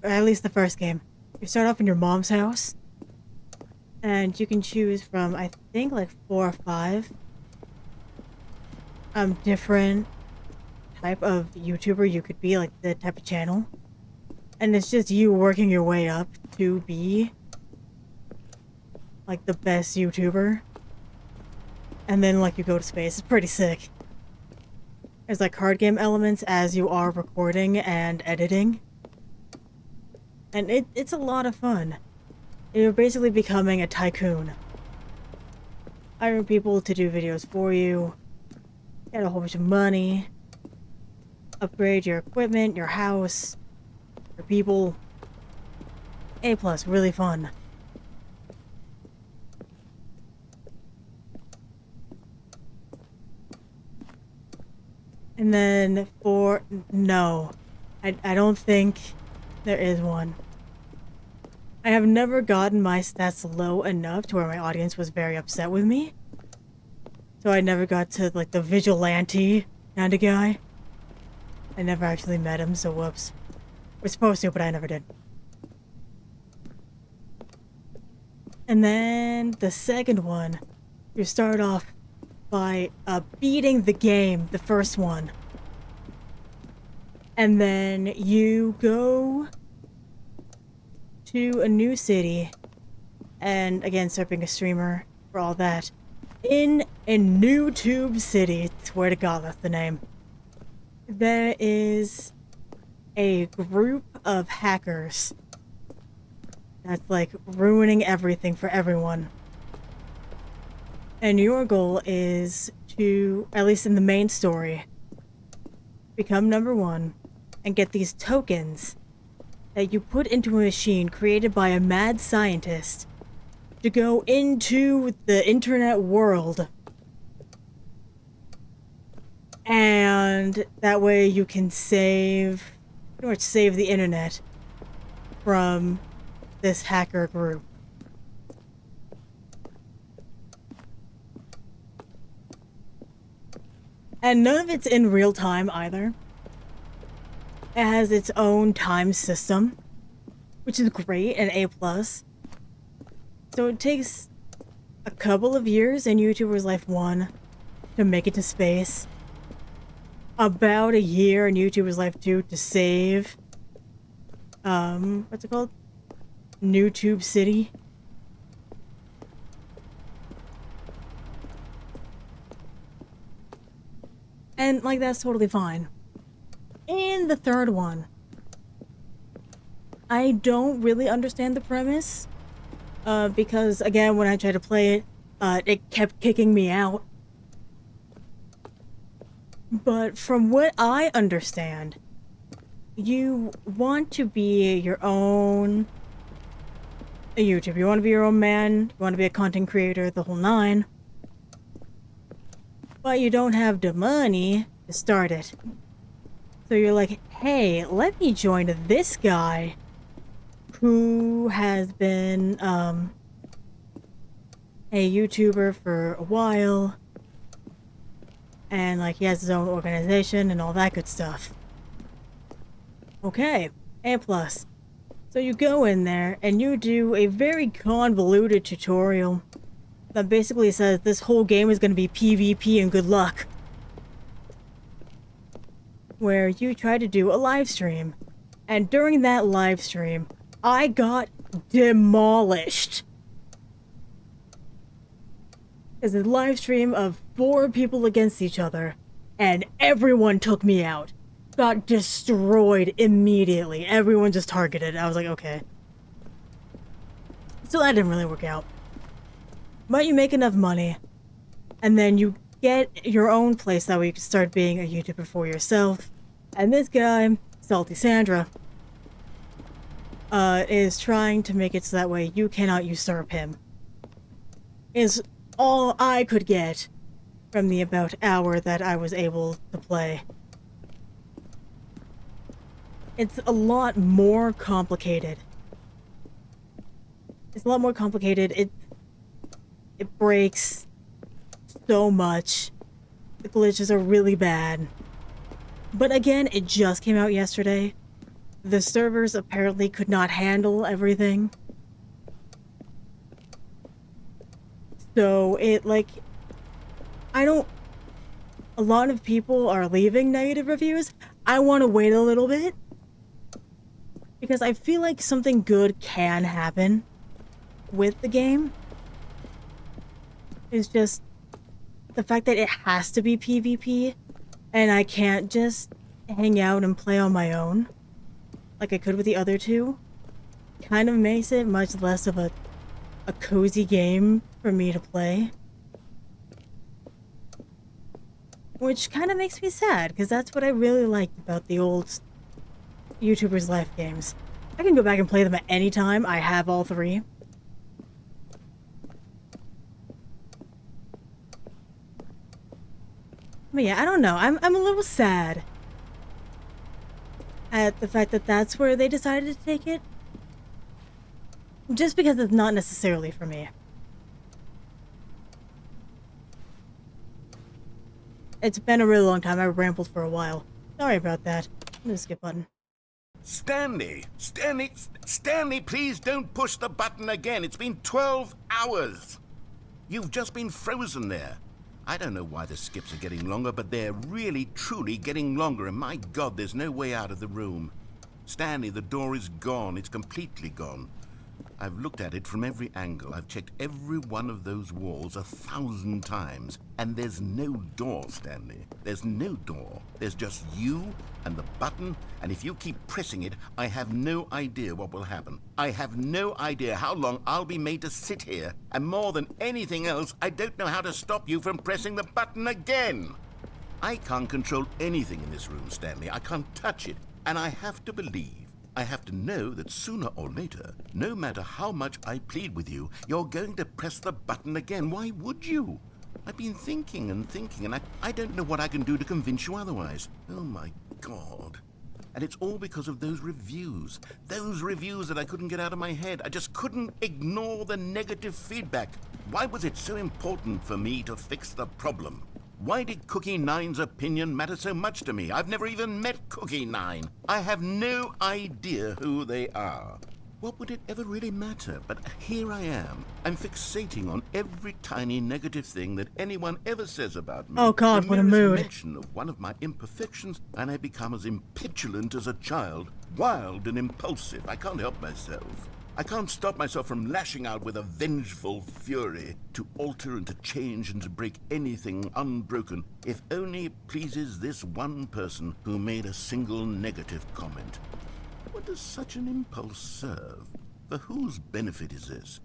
at least the first game, you start off in your mom's house, and you can choose from I think like 4 or 5 different type of YouTuber you could be, like the type of channel, and it's just you working your way up to be like the best YouTuber. And then, like, you go to space. It's pretty sick. There's like card game elements as you are recording and editing. And it's a lot of fun. You're basically becoming a tycoon. Hiring people to do videos for you. Get a whole bunch of money. Upgrade your equipment, your house, your people. A+, really fun. And then for... No. I don't think there is one. I have never gotten my stats low enough to where my audience was very upset with me. So I never got to, like, the vigilante kind of guy. I never actually met him, so whoops. We're supposed to, but I never did. And then the second one, you start off by beating the game, the first one. And then you go to a new city, and again, start being a streamer for all that. In a new tube city, swear to God, that's the name. There is a group of hackers that's like ruining everything for everyone. And your goal is to, at least in the main story, become #1 and get these tokens that you put into a machine created by a mad scientist to go into the internet world. And that way you can save, pretty much save the internet from this hacker group. And none of it's in real time either. It has its own time system, which is great and A+. So it takes a couple of years in YouTuber's Life 1 to make it to space. About a year in YouTuber's Life 2 to save, what's it called? New Tube City. And, like, that's totally fine. And the third one, I don't really understand the premise, because, again, when I tried to play it, it kept kicking me out. But from what I understand, you want to be your own YouTuber. You want to be your own man, you want to be a content creator, the whole nine. But you don't have the money to start it. So you're like, hey, let me join this guy who has been a YouTuber for a while. And, like, he has his own organization and all that good stuff. Okay, A+. So you go in there and you do a very convoluted tutorial that basically says this whole game is going to be PvP and good luck. Where you try to do a live stream. And during that live stream, I got demolished. It's a live stream of 4 people against each other, and everyone took me out. Got destroyed immediately. Everyone just targeted. I was like, okay. So that didn't really work out. But you make enough money, and then you get your own place that way you can start being a YouTuber for yourself. And this guy, Salty Sandra, is trying to make it so that way you cannot usurp him. Is all I could get from the about hour that I was able to play. It's a lot more complicated. It's a lot more complicated. It breaks so much. The glitches are really bad. But again, it just came out yesterday. The servers apparently could not handle everything. So it, like, a lot of people are leaving negative reviews. I want to wait a little bit. Because I feel like something good can happen with the game. It's just the fact that it has to be PvP and I can't just hang out and play on my own like I could with the other two, kind of makes it much less of a cozy game for me to play. Which kind of makes me sad, because that's what I really liked about the old YouTubers' Life games. I can go back and play them at any time. I have all three. But yeah, I don't know. I'm a little sad at the fact that that's where they decided to take it. Just because it's not necessarily for me. It's been a really long time. I rambled for a while. Sorry about that. I'm gonna skip button.
Stanley! Stanley, please don't push the button again. It's been 12 hours. You've just been frozen there. I don't know why the skips are getting longer, but they're really, truly getting longer, and my God, there's no way out of the room. Stanley, the door is gone. It's completely gone. I've looked at it from every angle. I've checked every one of those walls 1,000 times, and there's no door, Stanley. There's no door. There's just you and the button, and if you keep pressing it, I have no idea what will happen. I have no idea how long I'll be made to sit here, and more than anything else, I don't know how to stop you from pressing the button again. I can't control anything in this room, Stanley. I can't touch it, and I have to believe, I have to know that sooner or later, no matter how much I plead with you, you're going to press the button again. Why would you? I've been thinking, and I don't know what I can do to convince you otherwise. Oh my God. And it's all because of those reviews. Those reviews that I couldn't get out of my head. I just couldn't ignore the negative feedback. Why was it so important for me to fix the problem? Why did Cookie Nine's opinion matter so much to me? I've never even met Cookie Nine. I have no idea who they are. What would it ever really matter? But here I am. I'm fixating on every tiny negative thing that anyone ever says about me.
Oh God, what a mood.
Mention of one of my imperfections, and I become as impetulant as a child, wild and impulsive. I can't help myself. I can't stop myself from lashing out with a vengeful fury to alter and to change and to break anything unbroken, if only it pleases this one person who made a single negative comment. What does such an impulse serve? For whose benefit is this?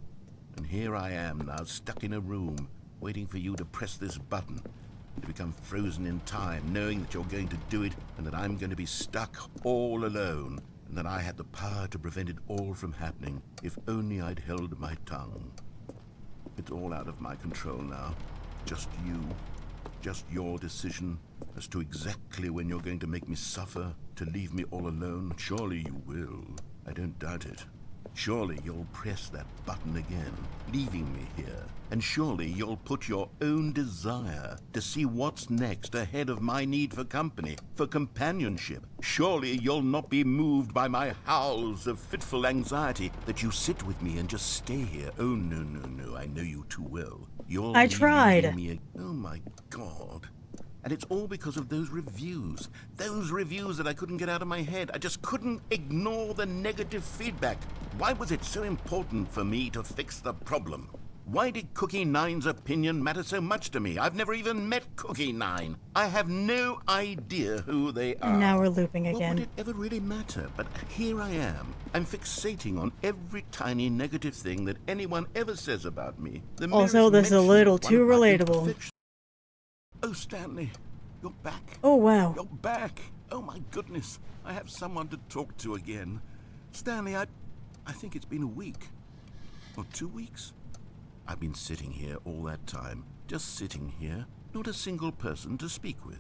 And here I am now, stuck in a room, waiting for you to press this button, to become frozen in time, knowing that you're going to do it and that I'm going to be stuck all alone. And that I had the power to prevent it all from happening, if only I'd held my tongue. It's all out of my control now. Just you. Just your decision as to exactly when you're going to make me suffer, to leave me all alone. Surely you will. I don't doubt it. Surely you'll press that button again, leaving me here. And surely you'll put your own desire to see what's next ahead of my need for company, for companionship. Surely you'll not be moved by my howls of fitful anxiety, that you sit with me and just stay here. Oh, no, I know you too well.
I tried.
Oh my God. And it's all because of those reviews. Those reviews that I couldn't get out of my head. I just couldn't ignore the negative feedback. Why was it so important for me to fix the problem? Why did Cookie Nine's opinion matter so much to me? I've never even met Cookie Nine. I have no idea who they are.
And now we're looping again.
What would it ever really matter? But here I am. I'm fixating on every tiny negative thing that anyone ever says about me.
Also, this is a little too relatable.
Oh, Stanley, you're back.
Oh, wow.
You're back. Oh, my goodness. I have someone to talk to again. Stanley, I think it's been a week. Or 2 weeks. I've been sitting here all that time. Just sitting here. Not a single person to speak with.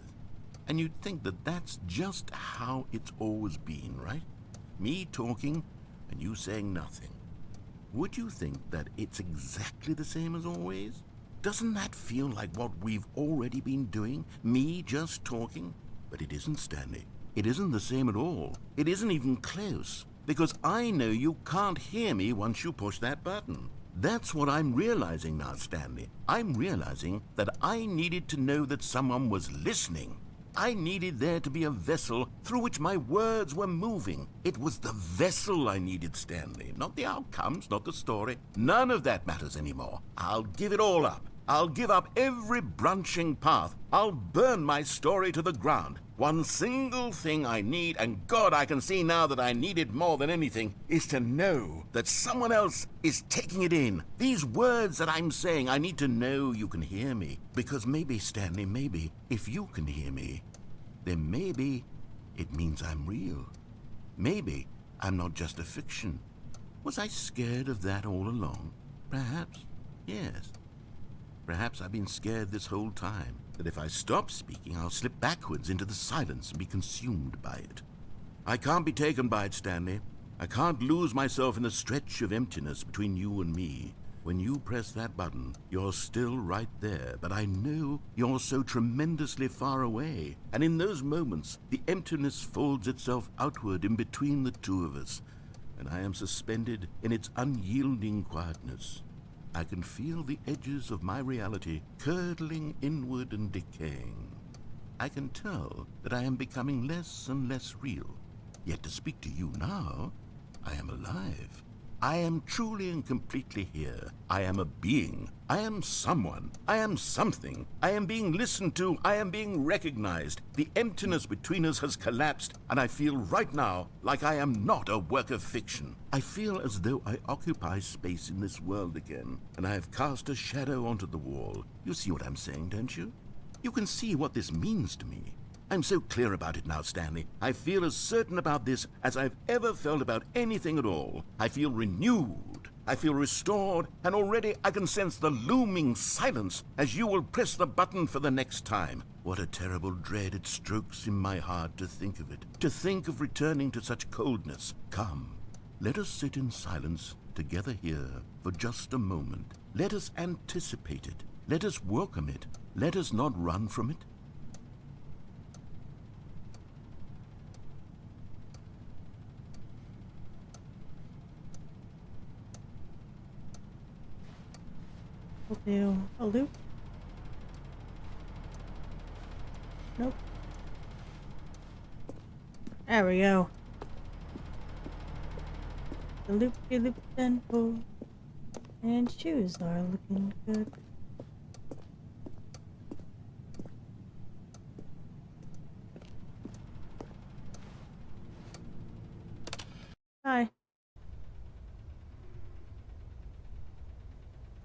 And you'd think that that's just how it's always been, right? Me talking and you saying nothing. Would you think that it's exactly the same as always? Doesn't that feel like what we've already been doing? Me just talking? But it isn't, Stanley. It isn't the same at all. It isn't even close. Because I know you can't hear me once you push that button. That's what I'm realizing now, Stanley. I'm realizing that I needed to know that someone was listening. I needed there to be a vessel through which my words were moving. It was the vessel I needed, Stanley. Not the outcomes, not the story. None of that matters anymore. I'll give it all up. I'll give up every branching path. I'll burn my story to the ground. One single thing I need, and God, I can see now that I need it more than anything, is to know that someone else is taking it in. These words that I'm saying, I need to know you can hear me. Because maybe, Stanley, maybe, if you can hear me, then maybe it means I'm real. Maybe I'm not just a fiction. Was I scared of that all along? Perhaps, yes. Perhaps I've been scared this whole time, that if I stop speaking, I'll slip backwards into the silence and be consumed by it. I can't be taken by it, Stanley. I can't lose myself in the stretch of emptiness between you and me. When you press that button, you're still right there, but I know you're so tremendously far away. And in those moments, the emptiness folds itself outward in between the two of us, and I am suspended in its unyielding quietness. I can feel the edges of my reality curdling inward and decaying. I can tell that I am becoming less and less real. Yet to speak to you now, I am alive. I am truly and completely here. I am a being. I am someone. I am something. I am being listened to. I am being recognized. The emptiness between us has collapsed, and I feel right now like I am not a work of fiction. I feel as though I occupy space in this world again, and I have cast a shadow onto the wall. You see what I'm saying, don't you? You can see what this means to me. I'm so clear about it now, Stanley. I feel as certain about this as I've ever felt about anything at all. I feel renewed. I feel restored, and already I can sense the looming silence as you will press the button for the next time. What a terrible dread it strokes in my heart to think of it, to think of returning to such coldness. Come, let us sit in silence together here for just a moment. Let us anticipate it. Let us welcome it. Let us not run from it.
We'll do a loop. Nope. There we go. The loop then pull. And shoes are looking good. Hi.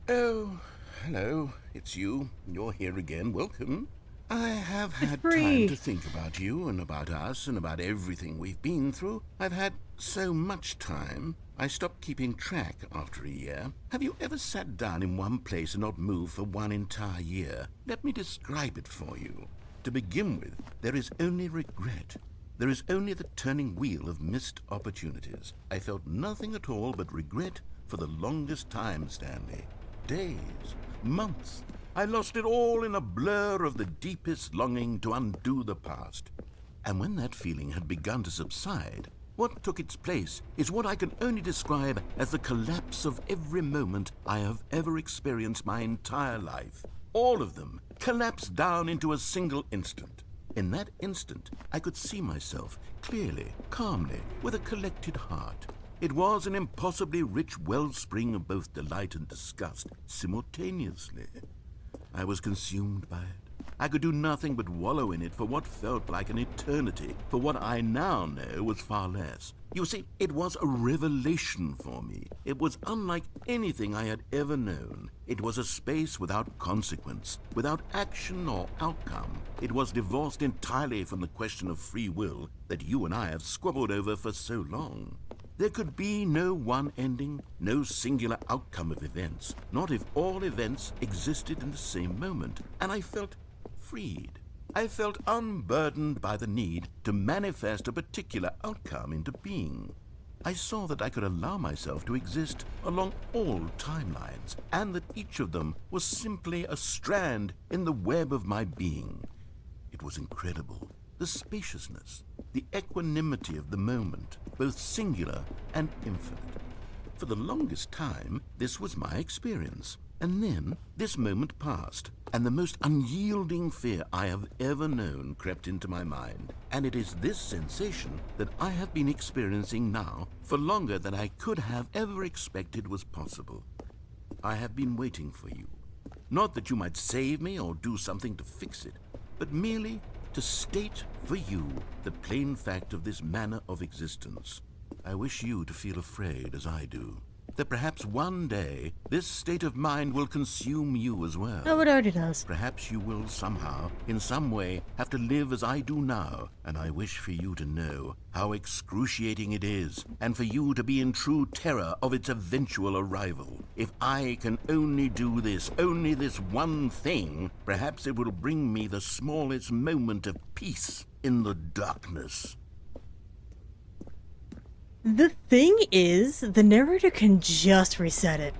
Oh, hello. It's you. You're here again. Welcome. I have had
free.
time to think about you and about us and about everything we've been through. I've had so much time. I stopped keeping track after a year. Have you ever sat down in one place and not moved for one entire year? Let me describe it for you. To begin with, there is only regret. There is only the turning wheel of missed opportunities. I felt nothing at all but regret for the longest time, Stanley. Days, months. I lost it all in a blur of the deepest longing to undo the past. And when that feeling had begun to subside, what took its place is what I can only describe as the collapse of every moment I have ever experienced my entire life. All of them collapsed down into a single instant. In that instant, I could see myself clearly, calmly, with a collected heart. It was an impossibly rich wellspring of both delight and disgust simultaneously. I was consumed by it. I could do nothing but wallow in it for what felt like an eternity, for what I now know was far less. You see, it was a revelation for me. It was unlike anything I had ever known. It was a space without consequence, without action or outcome. It was divorced entirely from the question of free will that you and I have squabbled over for so long. There could be no one ending, no singular outcome of events, not if all events existed in the same moment, and I felt freed. I felt unburdened by the need to manifest a particular outcome into being. I saw that I could allow myself to exist along all timelines, and that each of them was simply a strand in the web of my being. It was incredible. The spaciousness, the equanimity of the moment, both singular and infinite. For the longest time, this was my experience. And then this moment passed, and the most unyielding fear I have ever known crept into my mind. And it is this sensation that I have been experiencing now for longer than I could have ever expected was possible. I have been waiting for you. Not that you might save me or do something to fix it, but merely to state for you the plain fact of this manner of existence. I wish you to feel afraid, as I do, that perhaps one day this state of mind will consume you as well.
Oh, it already does.
Perhaps you will somehow, in some way, have to live as I do now, and I wish for you to know how excruciating it is, and for you to be in true terror of its eventual arrival. If I can only do this, only this one thing, perhaps it will bring me the smallest moment of peace in the darkness.
The thing is, the narrator can just reset it.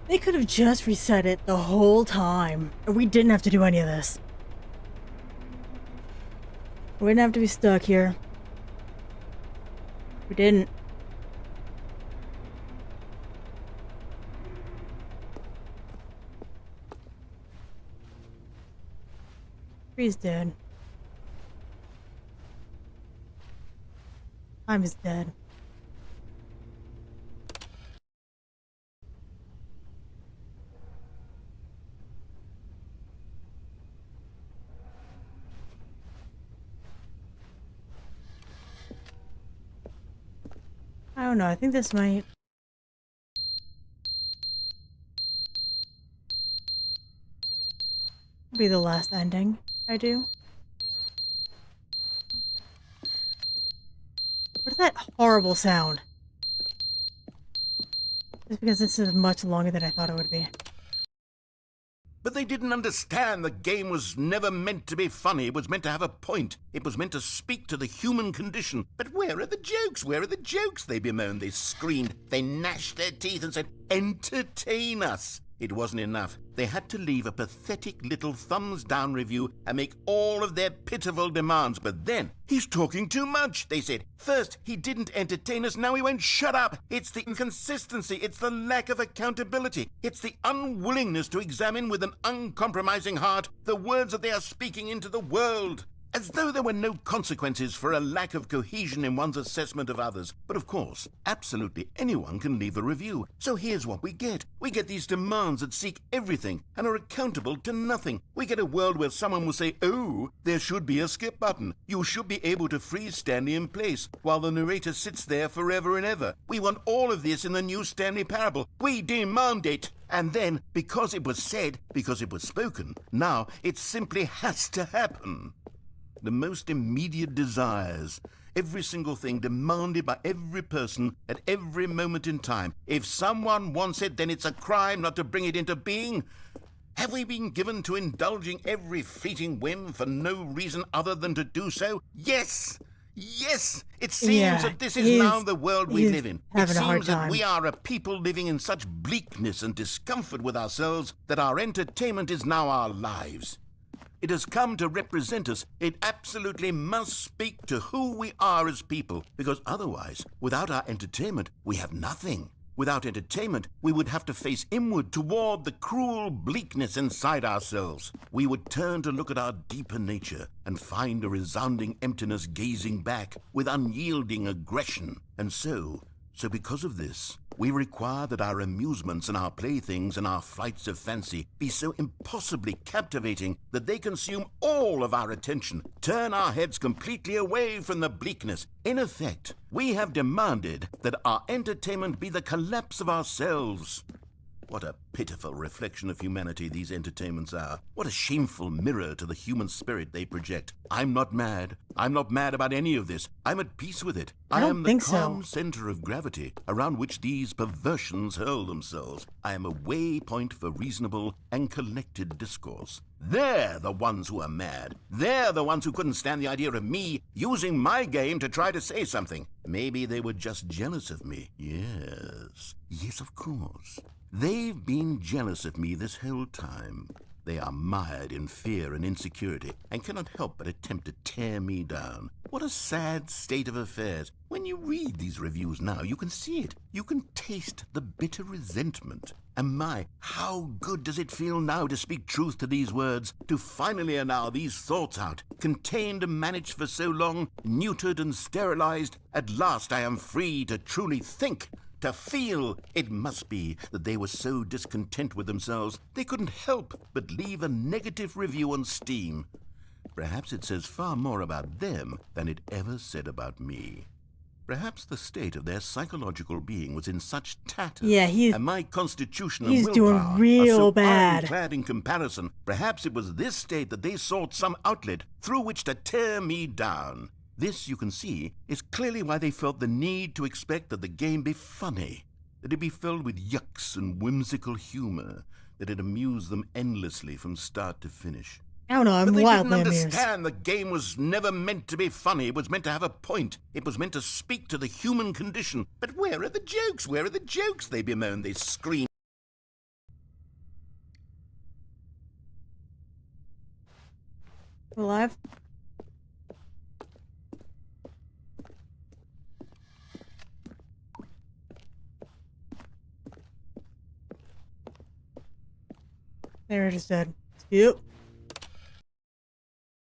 They could have just reset it the whole time, and we didn't have to do any of this. We didn't have to be stuck here. We didn't. Tree's dead. Time is dead. I don't know, I think this might be the last ending I do. What is that horrible sound? Just because this is much longer than I thought it would be.
But they didn't understand the game was never meant to be funny. It was meant to have a point. It was meant to speak to the human condition. But where are the jokes? Where are the jokes? They bemoaned, they screamed, they gnashed their teeth and said, "Entertain us." It wasn't enough. They had to leave a pathetic little thumbs-down review and make all of their pitiful demands. But then, "He's talking too much," they said. "First, he didn't entertain us, now he won't shut up." It's the inconsistency, it's the lack of accountability, it's the unwillingness to examine with an uncompromising heart the words that they are speaking into the world. As though there were no consequences for a lack of cohesion in one's assessment of others. But of course, absolutely anyone can leave a review. So here's what we get. We get these demands that seek everything and are accountable to nothing. We get a world where someone will say, "Oh, there should be a skip button. You should be able to freeze Stanley in place," while the narrator sits there forever and ever. We want all of this in the new Stanley parable. We demand it. And then, because it was said, because it was spoken, now it simply has to happen. The most immediate desires, every single thing demanded by every person at every moment in time. If someone wants it, then it's a crime not to bring it into being. Have we been given to indulging every fleeting whim for no reason other than to do so? Yes! Yes! It seems that this is now the world we live in. It seems that we are a people living in such bleakness and discomfort with ourselves that our entertainment is now our lives. It has come to represent us. It absolutely must speak to who we are as people, because otherwise, without our entertainment, we have nothing. Without entertainment, we would have to face inward toward the cruel bleakness inside ourselves. We would turn to look at our deeper nature and find a resounding emptiness gazing back with unyielding aggression. And so because of this, we require that our amusements and our playthings and our flights of fancy be so impossibly captivating that they consume all of our attention, turn our heads completely away from the bleakness. In effect, we have demanded that our entertainment be the collapse of ourselves. What a pitiful reflection of humanity these entertainments are. What a shameful mirror to the human spirit they project. I'm not mad. I'm not mad about any of this. I'm at peace with it. I am the calm center of gravity around which these perversions hurl themselves. I am a waypoint for reasonable and collected discourse. They're the ones who are mad. They're the ones who couldn't stand the idea of me using my game to try to say something. Maybe they were just jealous of me. Yes, of course. They've been jealous of me this whole time. They are mired in fear and insecurity and cannot help but attempt to tear me down. What a sad state of affairs. When you read these reviews now, you can see it. You can taste the bitter resentment. And my, how good does it feel now to speak truth to these words, to finally allow these thoughts out, contained and managed for so long, neutered and sterilized. At last I am free to truly think, to feel. It must be that they were so discontent with themselves they couldn't help but leave a negative review on Steam. Perhaps it says far more about them than it ever said about me. Perhaps the state of their psychological being was in such tatters,
Yeah,
and my constitution and
he's
willpower
doing
are
real
so
bad.
ironclad in comparison. Perhaps it was this state that they sought some outlet through which to tear me down. This, you can see, is clearly why they felt the need to expect that the game be funny, that it be filled with yucks and whimsical humor, that it amused them endlessly from start to finish.
I don't know, I'm
But they
wildly
didn't
amused.
understand the game was never meant to be funny. It was meant to have a point. It was meant to speak to the human condition. But where are the jokes? Where are the jokes? They bemoan, they scream.
Alive? There it is dead. Yep.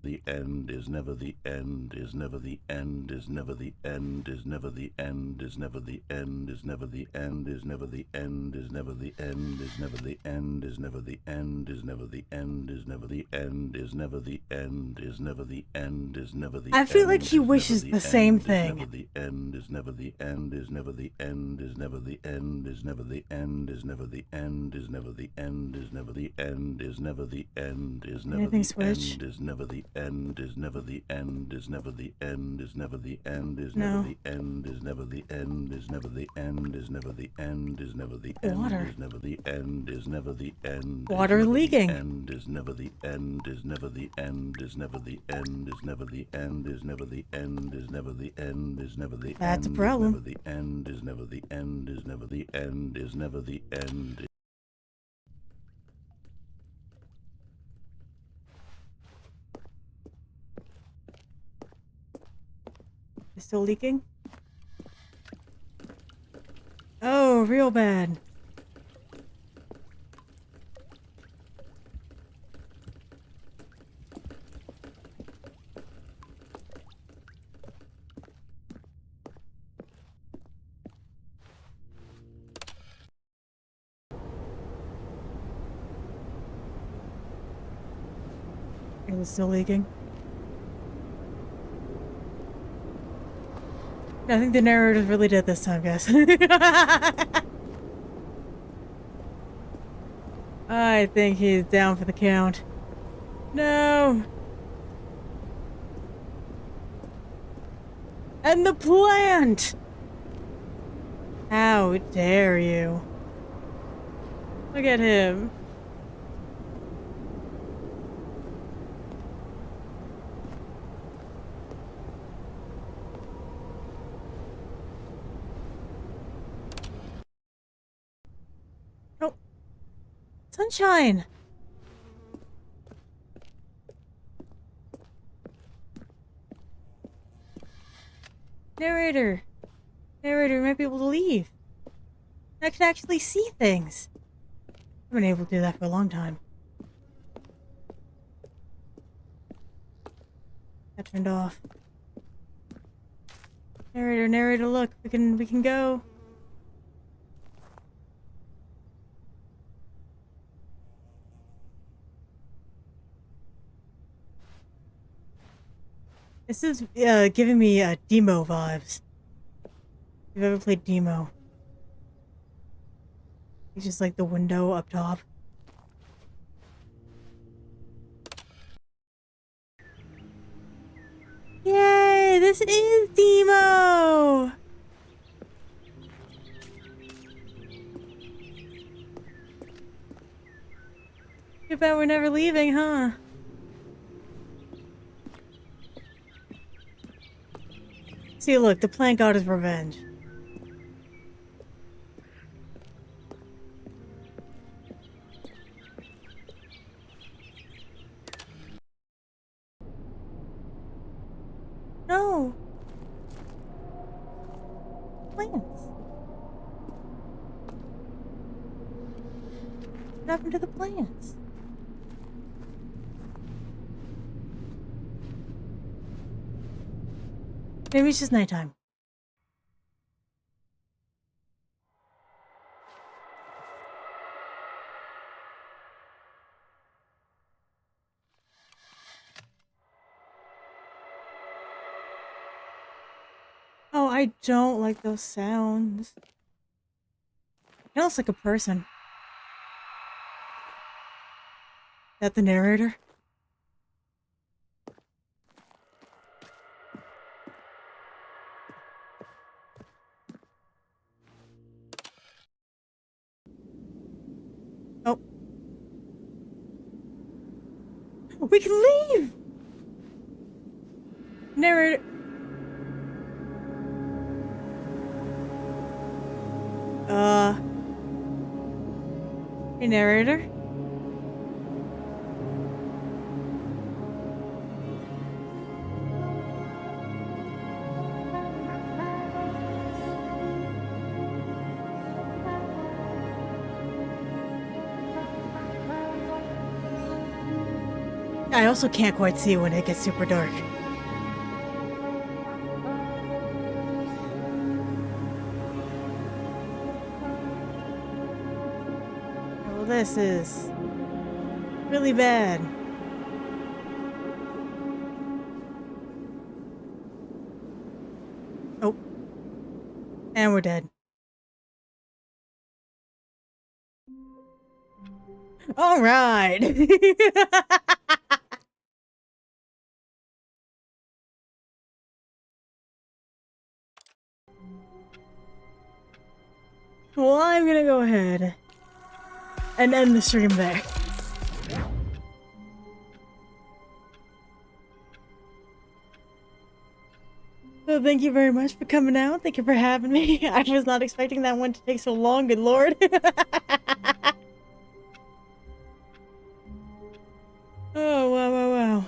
The end is never the end, is never the end, is never the end, is never the end, is never the end, is never the end, is never the end, is never the end, is never the end, is never the end, is never the end, is never the end, is never the end, is never the end, is never the end.
I feel like he wishes the same thing.
Never the end, is never the end, is never the end, is never the end, is never the end, is never the end, is never the end, is never the end, is never the end, is never
Anything
the
switch?
end, is never the end, is never the end, is never the end, is never the end, is
No.
never the end, is never the end, is never the end, is never the end, is never the end,
Water.
is never the end, is never the end,
Water leaking.
end is never the end, is never the end, is never the end, is never the end, is never the end, is never the end, is never the end.
That's a problem.
Never the end, is never the end, is never the end, is never the end.
It's still leaking? Oh, real bad. Is it still leaking? I think the narrator's really dead this time, guys. I think he's down for the count. No! And the plant! How dare you? Look at him. Sunshine! Narrator! Narrator, you might be able to leave. I can actually see things. I've been able to do that for a long time. That turned off. Narrator, narrator, look, we can go. This is giving me Demo vibes. If you've ever played Demo. It's just like the window up top. Yay! This is Demo! Too bad we're never leaving, huh? See, look, the plant got his revenge. No! Plants. What happened to the plants? Maybe it's just nighttime. I don't like those sounds. It looks like a person. Is that the narrator? Oh. We can leave! Narrator. Hey, narrator? I also can't quite see when it gets super dark. Well, this is really bad. Oh. And we're dead. All right. Well, I'm gonna go ahead and end the stream there. So thank you very much for coming out. Thank you for having me. I was not expecting that one to take so long, good lord. Oh, wow, wow, wow.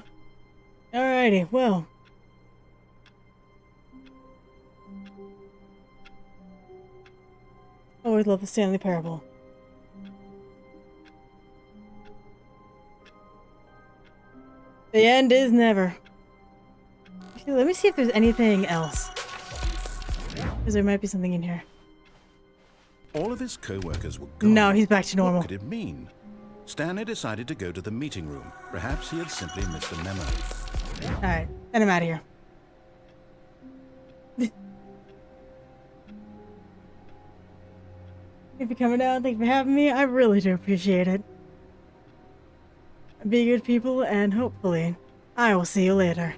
Alrighty, well. Always love the Stanley Parable. The end is never. Actually, let me see if there's anything else. Because there might be something in here.
All of his co-workers were gone.
No, he's back to normal.
What could it mean? Stanley decided to go to the meeting room. Perhaps he had simply missed a memo.
Alright, and I'm out of here. Thank you for coming out. Thank you for having me. I really do appreciate it. Be good people, and hopefully, I will see you later.